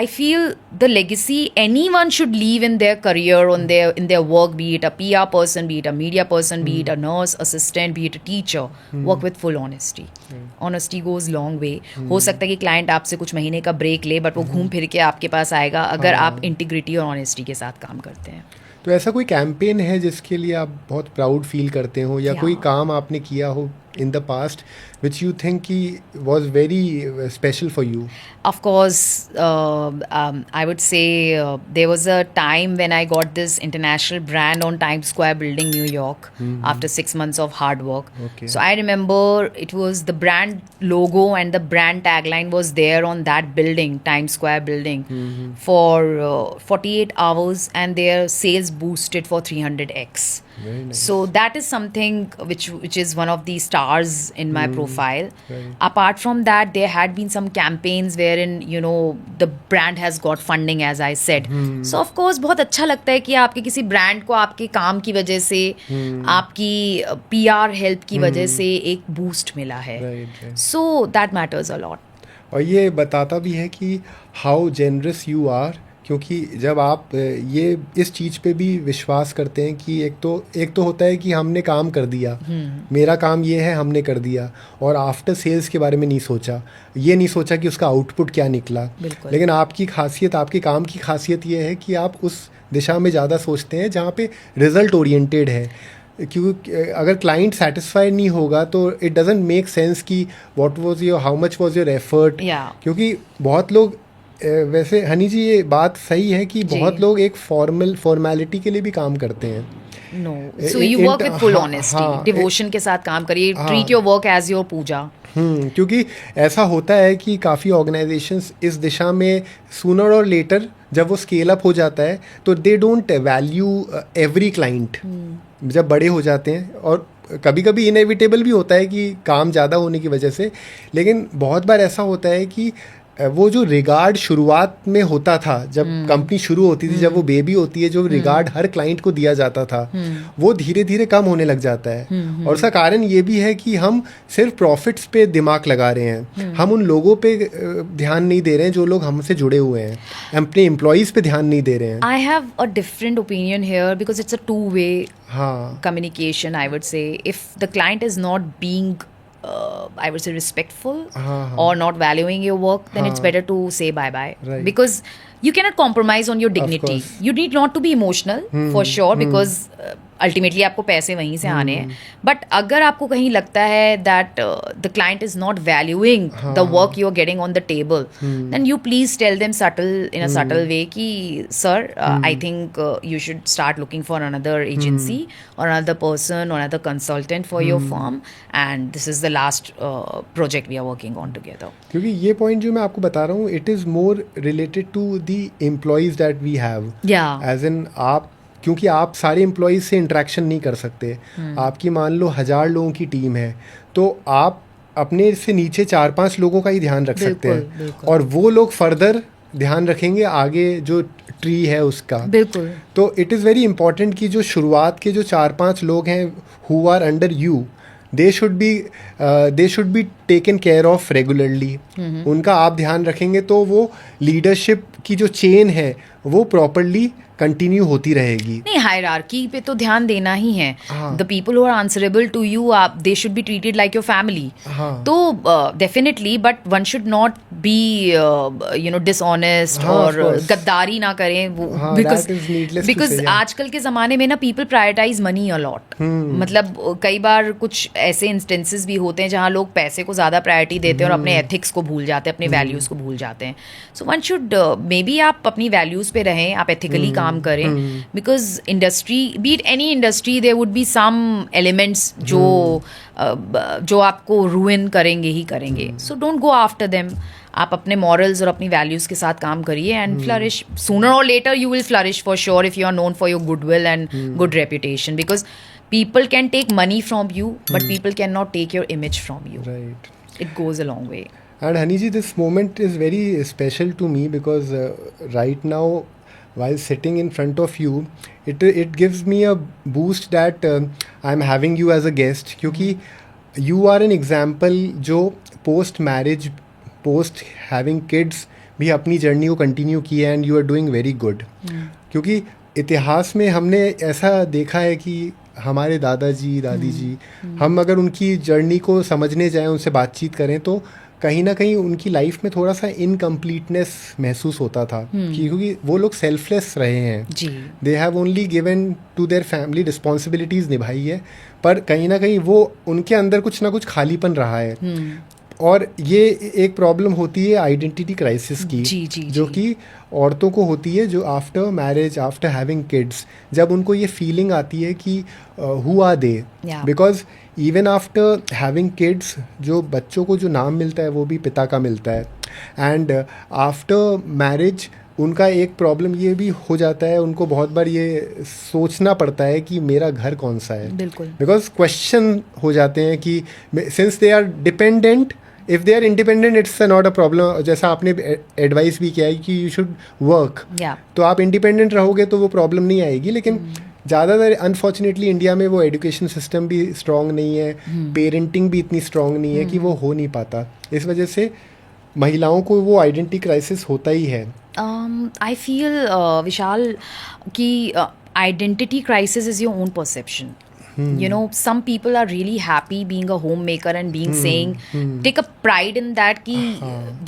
I feel the legacy anyone should leave in their career, in their work, be it a PR person, be it a media person, be it a nurse, assistant, be it a teacher, work with full honesty. Honesty goes long way. हो सकता है कि client आपसे कुछ महीने का break ले, but वो घूम फिर के आपके पास आएगा अगर आप इंटीग्रिटी और ऑनेस्टी के साथ काम करते हैं. तो ऐसा कोई कैंपेन है जिसके लिए आप बहुत प्राउड फील करते हो, या कोई काम आपने किया हो in the past which you think was very special for you? Of course, I would say there was a time when I got this international brand on Times Square building, New York, after 6 months of hard work. Okay. So I remember it was the brand logo and the brand tagline was there on that building, Times Square building, for 48 hours, and their sales boosted for 300x. Very nice. So that is something which is one of the stars in my profile. Right. Apart from that, there had been some campaigns wherein the brand has got funding, as I said. So of course बहुत अच्छा लगता है कि आपके किसी brand को आपके काम की वजह से, आपकी PR हेल्प की वजह से एक बूस्ट मिला है. Right. So that matters a lot. और ये बताता भी है कि हाउ जेनरस यू आर, क्योंकि जब आप ये इस चीज़ पे भी विश्वास करते हैं कि एक तो होता है कि हमने काम कर दिया, मेरा काम ये है, हमने कर दिया, और आफ्टर सेल्स के बारे में नहीं सोचा, ये नहीं सोचा कि उसका आउटपुट क्या निकला. लेकिन आपकी खासियत, आपके काम की खासियत ये है कि आप उस दिशा में ज़्यादा सोचते हैं जहाँ पे रिजल्ट ओरिएंटेड है. क्योंकि अगर क्लाइंट सेटिस्फाइड नहीं होगा तो इट डजंट मेक सेंस कि what was your, how much was your effort. क्योंकि बहुत लोग वैसे हनी जी ये बात सही है कि बहुत लोग एक फॉर्मेलिटी के लिए भी काम करते हैं. No. So you work with full honesty, devotion के साथ काम करिए. Treat your work as your पूजा. क्योंकि ऐसा होता है कि काफ़ी ऑर्गेनाइजेशंस इस दिशा में सूनर और लेटर जब वो स्केल अप हो जाता है तो they don't value every client. जब बड़े हो जाते हैं, और कभी कभी इनएविटेबल भी होता है कि काम ज़्यादा होने की वजह से, लेकिन बहुत बार ऐसा होता है कि वो जो रिगार्ड शुरुआत में होता था, जब कंपनी शुरू होती थी, जब वो बेबी होती है, जो रिगार्ड हर क्लाइंट को दिया जाता था, वो धीरे धीरे कम होने लग जाता है. और उसका कारण ये भी है कि हम सिर्फ प्रॉफिट्स पे दिमाग लगा रहे हैं, हम उन लोगों पे ध्यान नहीं दे रहे हैं जो लोग हमसे जुड़े हुए हैं, अपने एम्प्लॉयज़ पे ध्यान नहीं दे रहे हैं. I have a different opinion here because it's a two-way communication, I would say. If the client is not being I would say respectful or not valuing your work, then it's better to say bye-bye. Right. Because you cannot compromise on your dignity. You need not to be emotional for sure, because ultimately आपको पैसे वहीं से आने हैं. But अगर आपको कहीं लगता है that the client is not valuing the work you are getting on the table, then you please tell them subtle in a subtle way कि sir I think you should start looking for another agency और another person और another consultant for your firm, and this is the last project we are working on together. क्योंकि ये पॉइंट जो मैं आपको बता रहा हूँ, it is more related to the employees that we have. As in आप, क्योंकि आप सारे एम्प्लॉयज़ से इंटरेक्शन नहीं कर सकते. आपकी मान लो 1000 लोगों की टीम है, तो आप अपने से नीचे 4-5 लोगों का ही ध्यान रख सकते हैं, और वो लोग फर्दर ध्यान रखेंगे आगे जो ट्री है उसका. बिल्कुल. तो इट इज़ वेरी इंपॉर्टेंट कि जो शुरुआत के जो 4-5 लोग हैं who are under you, they should be taken care of regularly. उनका आप ध्यान रखेंगे तो वो लीडरशिप की जो चेन है वो प्रॉपरली कंटिन्यू होती रहेगी. नहीं, हायरार्की पे तो ध्यान देना ही है. हाँ. The people who are answerable to you, आप they should be treated like your family. हाँ. तो definitely, but one should not be you know dishonest और गद्दारी ना करें वो, बिकॉज आजकल के ज़माने में ना people prioritise money a lot. मतलब कई बार कुछ ऐसे इंस्टेंसेस भी होते हैं जहाँ लोग पैसे को ज़्यादा प्रायोरिटी देते हैं और अपने एथिक्स को भूल जाते हैं, अपने वैल्यूज़ को भूल जाते हैं. So one should maybe आप अपनी वैल्यूज़ पे रहें, आप एथिकली काम करें, because industry, be it any industry, there would be some elements जो आपको रूइन करेंगे ही करेंगे. So don't go after them. आप अपने मॉरल्स और अपनी वैल्यूज़ के साथ काम करिए एंड फ्लरिश. सूनर और later you will flourish for sure if you are known for your goodwill and good reputation, because people can take money from you, but people cannot take your image from you. Right. It goes a long way. And Haniji, this moment is very special to me because right now, while sitting in front of you, it gives me a boost that I'm having you as a guest, क्योंकि you are an example जो post marriage, post having kids भी अपनी journey को continue की है, and you are doing very good. क्योंकि इतिहास में हमने ऐसा देखा है कि हमारे दादाजी दादी जी, हम अगर उनकी जर्नी को समझने जाएं, उनसे बातचीत करें, तो कहीं ना कहीं उनकी लाइफ में थोड़ा सा इनकम्प्लीटनेस महसूस होता था, क्योंकि वो लोग सेल्फलेस रहे हैं. They have only given to their family, responsibilities निभाई है, पर कहीं ना कहीं वो उनके अंदर कुछ ना कुछ खालीपन रहा है. और ये एक प्रॉब्लम होती है आइडेंटिटी क्राइसिस की, जो कि औरतों को होती है, जो after marriage, after having kids, जब उनको ये फीलिंग आती है कि who are they, because even after having kids जो बच्चों को जो नाम मिलता है वो भी पिता का मिलता है. एंड आफ्टर मैरिज उनका एक प्रॉब्लम ये भी हो जाता है, उनको बहुत बार ये सोचना पड़ता है कि मेरा घर कौन सा है. बिल्कुल. बिकॉज क्वेश्चन हो जाते हैं कि since they are dependent, if they are independent it's not a problem. जैसा आपने एडवाइस भी किया है कि यू शुड वर्क, तो आप इंडिपेंडेंट रहोगे तो वो प्रॉब्लम नहीं आएगी. लेकिन ज़्यादातर अनफॉर्चुनेटली इंडिया में वो एजुकेशन सिस्टम भी स्ट्रॉन्ग नहीं है, पेरेंटिंग भी इतनी स्ट्रॉन्ग नहीं है कि वो हो नहीं पाता. इस वजह से महिलाओं को वो आइडेंटिटी क्राइसिस होता ही है. I feel, Vishal, कि identity crisis is your own perception. You know, some people are really happy being a homemaker and being saying, take a pride in that कि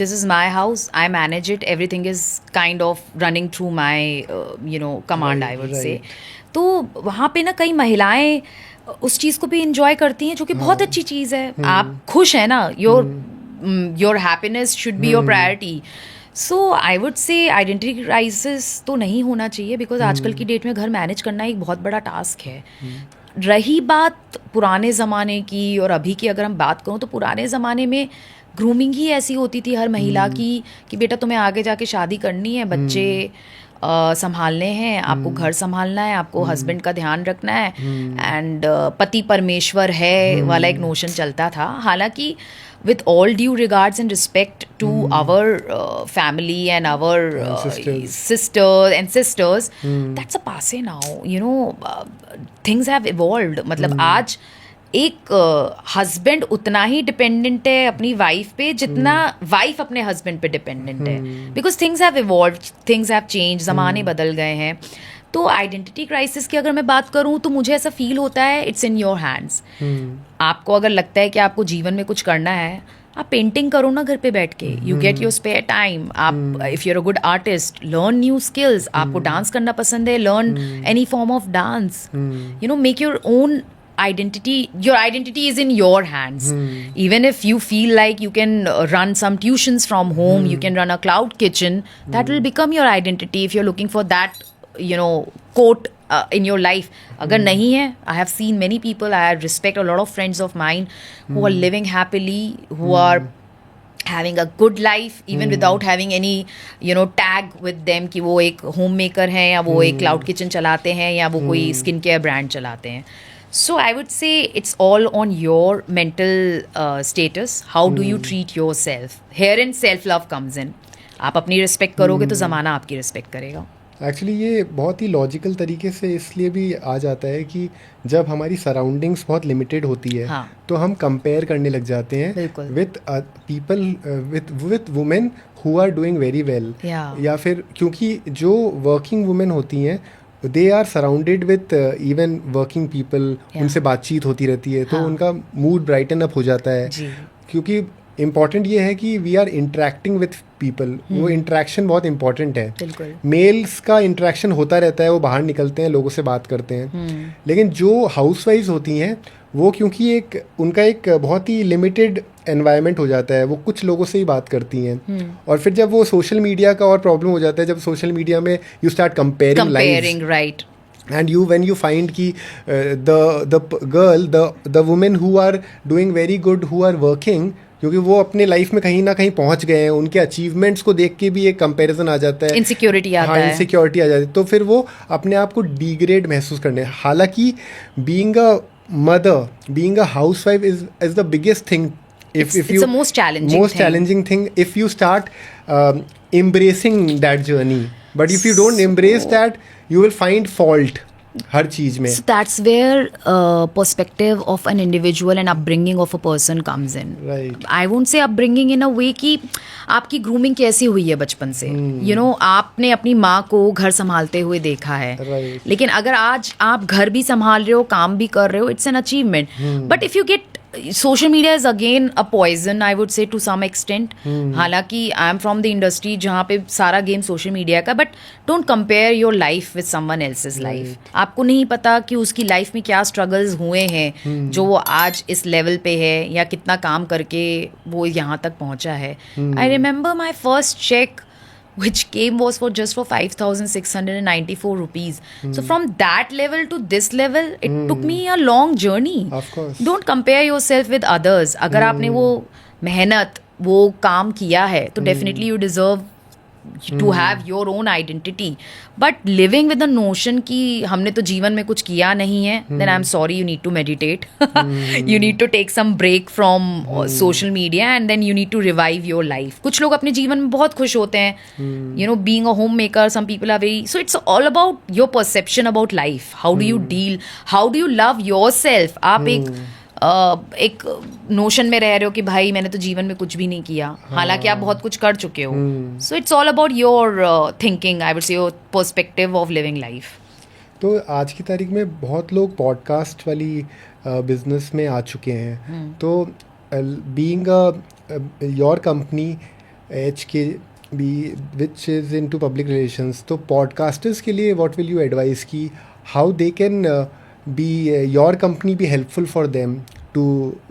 this is my house, I manage it, everything is kind of running through my, command, I would say. तो वहाँ पे ना कई महिलाएं उस चीज़ को भी इंजॉय करती हैं, जो कि बहुत अच्छी चीज़ है. आप खुश हैं ना, your happiness should be your priority. So I would से आइडेंटिटी क्राइसिस तो नहीं होना चाहिए, बिकॉज आजकल की डेट में घर मैनेज करना एक बहुत बड़ा टास्क है. रही बात पुराने ज़माने की और अभी की, अगर हम बात करूँ तो पुराने ज़माने में ग्रूमिंग ही ऐसी होती थी हर महिला की कि बेटा तुम्हें आगे जाके शादी करनी है, बच्चे संभालने हैं, आपको घर संभालना है, आपको हस्बैंड का ध्यान रखना है, एंड पति परमेश्वर है वाला एक नोशन चलता था. हालांकि with all due regards and respect to our family and our sisters, that's a passe now. Things have evolved. मतलब आज एक हस्बैंड उतना ही डिपेंडेंट है अपनी वाइफ पे जितना वाइफ अपने हस्बैंड पे डिपेंडेंट है, because things have evolved, things have change, ज़माने बदल गए हैं. तो आइडेंटिटी क्राइसिस की अगर मैं बात करूं तो मुझे ऐसा फील होता है इट्स इन योर हैंड्स. आपको अगर लगता है कि आपको जीवन में कुछ करना है, आप पेंटिंग करो ना घर पे बैठ के, you get your spare time. आप if you are a good artist, learn new skills. आपको डांस करना पसंद है, learn any form of dance. You know, make your own identity. Your identity is in your hands. Even if you feel like you can run some tuitions from home, you can run a cloud kitchen, that will become your identity if you're looking for that, you know, quote in your life. Agar nahi hai, I have seen many people, I respect a lot of friends of mine who are living happily, who are having a good life even without having any, you know, tag with them कि वो एक homemaker हैं या वो एक cloud kitchen चलाते हैं या वो कोई skin care brand चलाते हैं. So I would say it's all on your mental status. How do you treat yourself? Herein self-love comes in. आप अपनी रिस्पेक्ट करोगे तो ज़माना आपकी रिस्पेक्ट करेगा. एक्चुअली ये बहुत ही लॉजिकल तरीके से इसलिए भी आ जाता है कि जब हमारी सराउंडिंग्स बहुत लिमिटेड होती है, हाँ. तो हम कंपेयर करने लग जाते हैं with people, with women who are doing very well. या फिर क्योंकि जो वर्किंग वुमेन होती हैं they are surrounded with even working people, उनसे बातचीत होती रहती है, तो उनका मूड ब्राइटन अप हो जाता है. क्योंकि इम्पॉर्टेंट ये है कि we are interacting with people. वो इंटरेक्शन बहुत इंपॉर्टेंट है. मेल्स का इंटरेक्शन होता रहता है, वो बाहर निकलते हैं, लोगों से बात करते हैं. लेकिन जो हाउसवाइफ्स होती हैं वो क्योंकि उनका एक बहुत ही लिमिटेड एनवायरनमेंट हो जाता है, वो कुछ लोगों से ही बात करती हैं. और फिर जब वो सोशल मीडिया का और प्रॉब्लम हो जाता है, जब सोशल मीडिया में you start comparing right. and when you find ki the women who are doing very good, who are working, क्योंकि वो अपने लाइफ में कहीं ना कहीं पहुंच गए हैं, उनके अचीवमेंट्स को देख के भी एक कंपैरिजन आ जाता है, इनसिक्योरिटी आता है. इनसिक्योरिटी आ जाती है, तो फिर वो अपने आप को डिग्रेड महसूस करने. हालांकि being a mother, being a housewife is the biggest thing. It's the most challenging thing if you start embracing that journey. But if you don't embrace that, you will find fault हर चीज में. So that's where perspective of an individual and upbringing of a person comes in. Right. I won't say upbringing in a way कि आपकी grooming कैसी हुई है बचपन से. You know, आपने अपनी माँ को घर संभालते हुए देखा है. Right. लेकिन अगर आज आप घर भी संभाल रहे हो, काम भी कर रहे हो, it's an achievement. But if you get social media is again a poison, I would say to some extent. हालांकि I am from the industry जहाँ पे सारा गेम सोशल मीडिया का, but don't compare your life with someone else's life. आपको नहीं पता कि उसकी लाइफ में क्या स्ट्रगल्स हुए हैं जो वो आज इस लेवल पे है या कितना काम करके वो यहाँ तक पहुँचा है. I remember my first check which came was just for 5,694 rupees. So from that level to this level, it took me a long journey. Of course. Don't compare yourself with others. अगर आपने वो मेहनत, वो काम किया है, तो definitely you deserve to have your own identity. But living with the notion कि हमने तो जीवन में कुछ किया नहीं है, then I'm sorry, you need to meditate. You need to take some break from social media and then you need to revive your life. कुछ लोग अपने जीवन में बहुत खुश होते हैं. You know, being a homemaker, some people are very... So it's all about your perception about life. How do you deal? How do you love yourself? आप एक नोशन में रह रहे हो कि भाई मैंने तो जीवन में कुछ भी नहीं किया, हालांकि आप बहुत कुछ कर चुके हो. So it's all about your thinking, I would से your perspective of living life. तो आज की तारीख में बहुत लोग पॉडकास्ट वाली बिजनेस में आ चुके हैं. तो being your company HKB which is into public relations, तो पॉडकास्टर्स के लिए व्हाट विल यू एडवाइस की how they can be your company be helpफुल for them to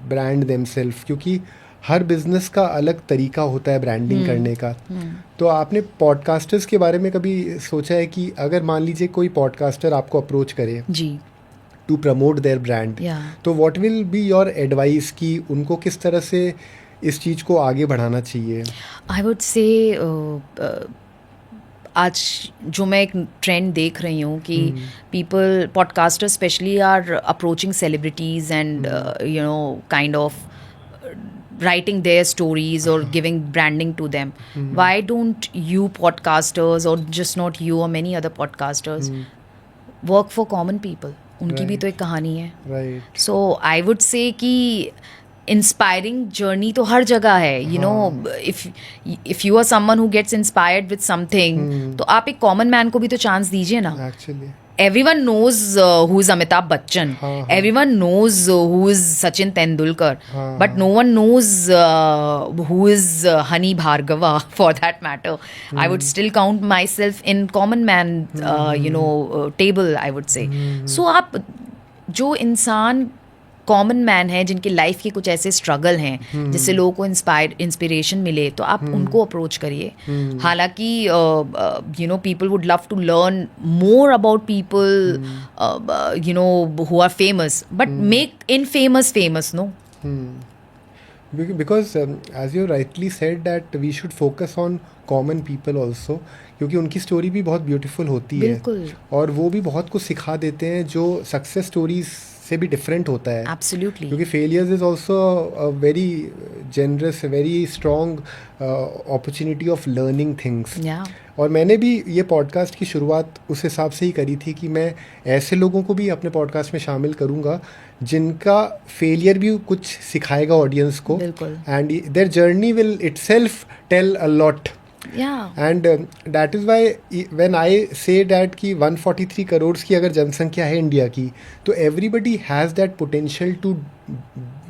brand themselves, क्योंकि हर बिजनेस का अलग तरीका होता है ब्रांडिंग करने का. तो आपने पॉडकास्टर्स के बारे में कभी सोचा है कि अगर मान लीजिए कोई पॉडकास्टर आपको अप्रोच करे जी टू प्रमोट देयर ब्रांड, तो what will be your advice कि उनको किस तरह से इस चीज़ को आगे बढ़ाना चाहिए? आई वुड से आज जो मैं एक ट्रेंड देख रही हूँ कि people, podcaster specially, are approaching celebrities and you know kind of writing their stories or giving branding to them. Why don't you podcasters, or just not you or many other podcasters, work for common people? उनकी भी तो एक कहानी है. Right. So I would say कि inspiring journey तो हर जगह है. You know, if you are someone who gets inspired with something, तो आप एक कॉमन मैन को भी तो चांस दीजिए ना. Actually. everyone knows who is Amitabh Bachchan. Everyone knows who is Sachin Tendulkar. But no one knows who is Hani Bhargava, for that matter. I would still count myself in common man, table, I would say. So आप जो इंसान common man है, जिनकी life के कुछ ऐसे struggle हैं जिससे लोगों को इंस्पिरेशन मिले, तो आप उनको अप्रोच करिए. हालांकि people would love to learn more about people who are famous, but make infamous famous. No, because as you rightly said that we should focus on common people also, क्योंकि उनकी story भी बहुत beautiful होती है और वो भी बहुत कुछ सिखा देते हैं जो सक्सेस स्टोरीज से भी डिफरेंट होता है. Absolutely. क्योंकि failures is also a very generous, very strong opportunity of learning things. और मैंने भी ये पॉडकास्ट की शुरुआत उस हिसाब से ही करी थी कि मैं ऐसे लोगों को भी अपने पॉडकास्ट में शामिल करूँगा जिनका फेलियर भी कुछ सिखाएगा ऑडियंस को, and their journey will itself tell a lot. And that is why when I say that कि 143 करोड़ की अगर जनसंख्या है इंडिया की, तो everybody has that potential to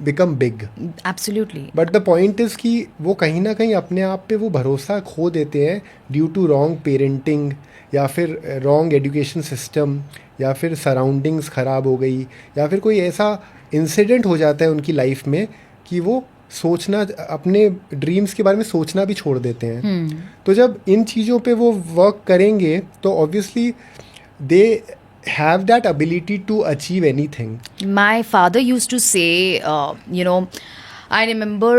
become big. Absolutely. But the point is कि वो कहीं ना कहीं अपने आप पे वो भरोसा खो देते हैं ड्यू टू रॉन्ग पेरेंटिंग, या फिर रॉन्ग एजुकेशन सिस्टम, या फिर सराउंडिंग्स ख़राब हो गई, या फिर कोई ऐसा इंसिडेंट हो जाता है उनकी लाइफ में कि वो सोचना, अपने ड्रीम्स के बारे में सोचना भी छोड़ देते हैं. तो जब इन चीज़ों पे वो वर्क करेंगे तो obviously they have that ability to achieve anything. My father used to say, I remember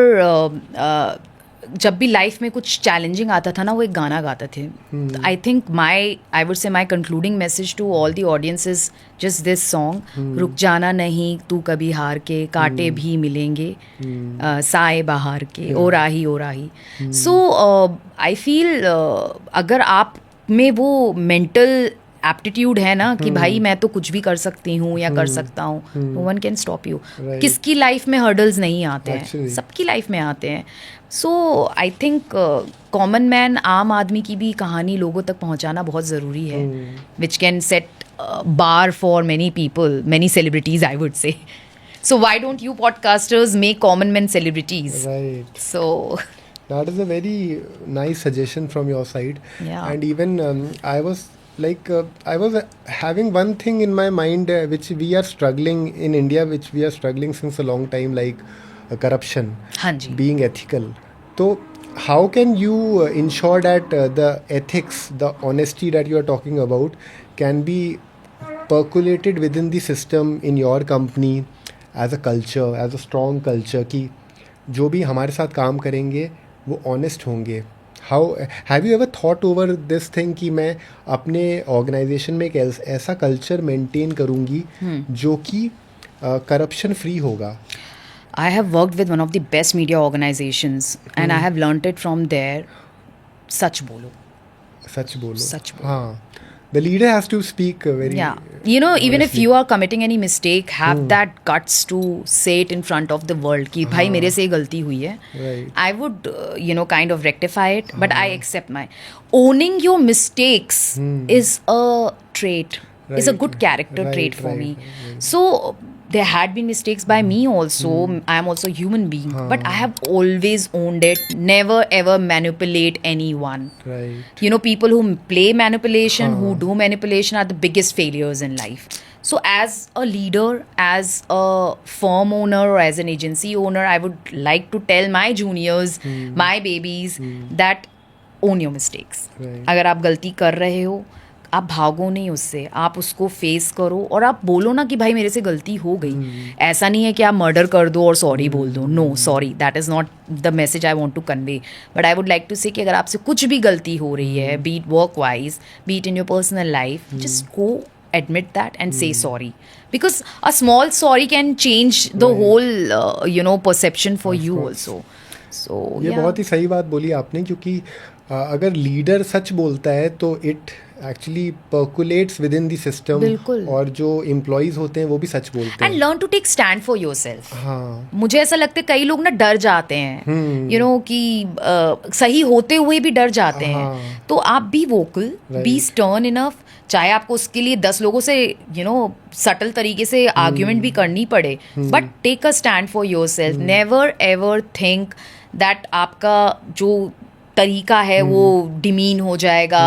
जब भी लाइफ में कुछ चैलेंजिंग आता था ना, वो एक गाना गाते थे. I think I would say my concluding message to all the audience is just this song, रुक जाना नहीं तू कभी हार के, कांटे भी मिलेंगे साए बहार के, ओ राही ओ राही. सो आई फील अगर आप में वो मेंटल एप्टीट्यूड है ना कि भाई मैं तो कुछ भी कर सकती हूँ या कर सकता हूँ, no one can stop you. किसकी लाइफ में हर्डल्स नहीं आते हैं, सबकी लाइफ में आते हैं. So I think common man, आम आदमी की भी कहानी लोगों तक पहुँचाना बहुत ज़रूरी है, which can set bar for many people, many celebrities I would से. So why don't you podcasters make common man celebrities? So that is a very nice suggestion from your side. And even I was having one thing in my mind which we are struggling in India, which we are struggling since a long time, like corruption, being ethical. So how can you ensure that the ethics, the honesty that you are talking about can be percolated within the system in your company as a culture, as a strong culture, कि जो भी हमारे साथ काम करेंगे वो honest होंगे? How have you ever thought over this thing कि मैं अपने ऑर्गेनाइजेशन में एक ऐसा कल्चर मेंटेन करूँगी जो कि करप्शन फ्री होगा? I have worked with one of the best media organizations and I have learnt it from there. सच बोलो. सच बोलो. सच बोलो. हाँ. The leader has to speak very. Yeah. Even if you are committing any mistake, have that guts to say it in front of the world कि भाई मेरे से गलती हुई है. Right. I would, kind of rectify it, but I accept my owning your mistakes is a trait. Is a good character trait for me. So there had been mistakes by me also. I am also a human being, but I have always owned it. Never ever manipulate anyone. Right. People who play manipulation, who do manipulation, are the biggest failures in life. So as a leader, as a firm owner, or as an agency owner, I would like to tell my juniors, my babies, that own your mistakes. Right. अगर आप गलती कर रहे हो, आप भागो नहीं उससे, आप उसको फेस करो और आप बोलो ना कि भाई मेरे से गलती हो गई. ऐसा नहीं है कि आप मर्डर कर दो और सॉरी बोल दो. No, sorry, that is not the message I want to convey. But I would like to say कि अगर आपसे कुछ भी गलती हो रही है, B it work wise, B it in your personal life, just go admit that and say sorry, because a small sorry can change the whole perception for you also. So ये बहुत ही सही बात बोली आपने, क्योंकि अगर लीडर सच बोलता है तो it actually percolates with in the system, बिल्कुल। और जो एम्प्लॉयज़ होते हैं वो भी सच बोलते एंड हैं। Learn to take stand for yourself. हाँ, मुझे ऐसा लगता है कई लोग ना डर जाते हैं, यू नो कि सही होते हुए भी डर जाते हैं। हाँ। तो आप be vocal, be Right. Stern enough, चाहे आपको उसके लिए 10 लोगों से सटल तरीके से आर्ग्यूमेंट भी करनी पड़े, but take a stand for yourself. Never ever think that आपका जो तरीका है वो डिमीन हो जाएगा,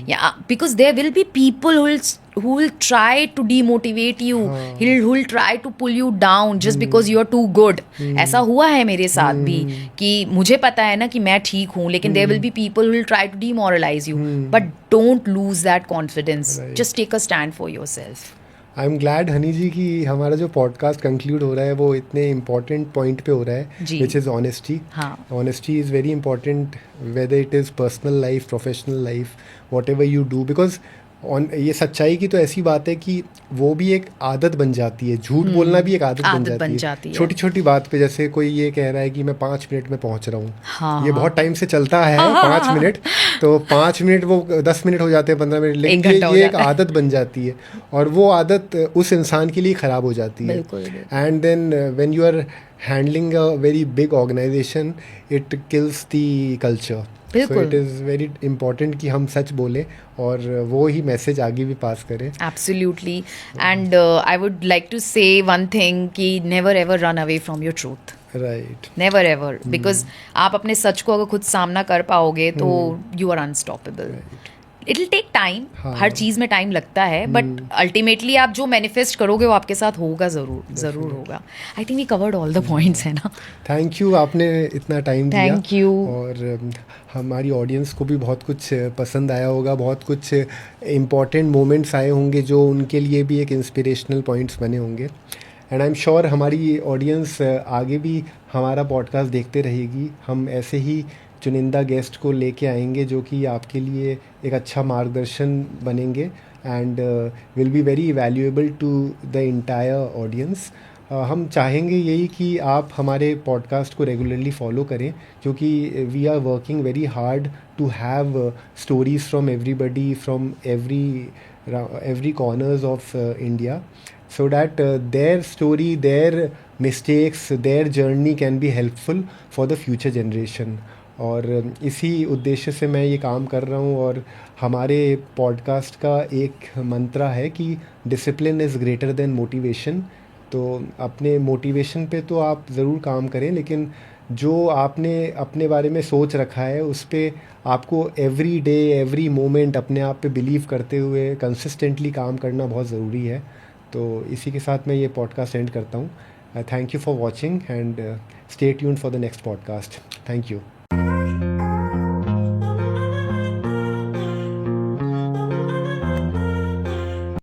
या because there will be people who will try to demotivate you, who will try to pull you down just because you are too good. ऐसा हुआ है मेरे साथ भी कि मुझे पता है ना कि मैं ठीक हूँ, लेकिन there will be people who will try to demoralize you, but don't lose that confidence. Just take a stand for yourself. I am glad Honey ji कि हमारा जो पॉडकास्ट कंक्लूड हो रहा है वो इतने इम्पॉर्टेंट पॉइंट पे हो रहा है, जी। Which is honesty. हाँ। Honesty is very important, whether it is personal life, professional life, whatever you do, because ये सच्चाई की तो ऐसी बात है कि वो भी एक आदत बन जाती है, झूठ बोलना भी एक आदत बन जाती है। छोटी छोटी बात पे, जैसे कोई ये कह रहा है कि मैं 5 मिनट में पहुंच रहा हूँ, हाँ। ये बहुत टाइम से चलता है 5 मिनट, तो 5 मिनट वो 10 मिनट हो जाते हैं, 15 मिनट, लेकिन ये एक आदत बन जाती है, और वो आदत उस इंसान के लिए ख़राब हो जाती है। And then when you are handling a very big organisation, it kills the culture. So it is very important कि हम सच बोलें और वो ही मैसेज आगे भी पास करें। Absolutely. And I would like to say one thing कि never ever run away from your truth. Right. Never ever. Because आप अपने सच को अगर खुद सामना कर पाओगे तो you are unstoppable. It'll take time. हर चीज़ में टाइम लगता है, बट अल्टीमेटली आप जो मैनिफेस्ट करोगे वो आपके साथ होगा, ज़रूर होगा। I think we covered all the points, है ना। थैंक यू, आपने इतना टाइम दिया। Thank you. और हमारी ऑडियंस को भी बहुत कुछ पसंद आया होगा, बहुत कुछ इम्पॉर्टेंट मोमेंट्स आए होंगे जो उनके लिए भी एक इंस्पिरेशनल पॉइंट्स बने होंगे। एंड आई एम श्योर हमारी ऑडियंस आगे भी हमारा पॉडकास्ट देखते रहेगी। हम ऐसे ही चुनिंदा गेस्ट को लेके आएंगे जो कि आपके लिए एक अच्छा मार्गदर्शन बनेंगे, and will be very valuable to the entire audience. हम चाहेंगे यही कि आप हमारे पॉडकास्ट को रेगुलरली फॉलो करें, क्योंकि we are working very hard to have stories from everybody, from every corners of India, so that their story, their mistakes, their journey can be helpful for the future generation. और इसी उद्देश्य से मैं ये काम कर रहा हूँ, और हमारे पॉडकास्ट का एक मंत्रा है कि discipline is greater than motivation. तो अपने मोटिवेशन पे तो आप ज़रूर काम करें, लेकिन जो आपने अपने बारे में सोच रखा है उस पर आपको एवरी डे, एवरी मोमेंट अपने आप पे बिलीव करते हुए कंसिस्टेंटली काम करना बहुत ज़रूरी है। तो इसी के साथ मैं ये पॉडकास्ट एंड करता हूँ। Thank you for watching, and stay tuned for the next podcast. Thank you.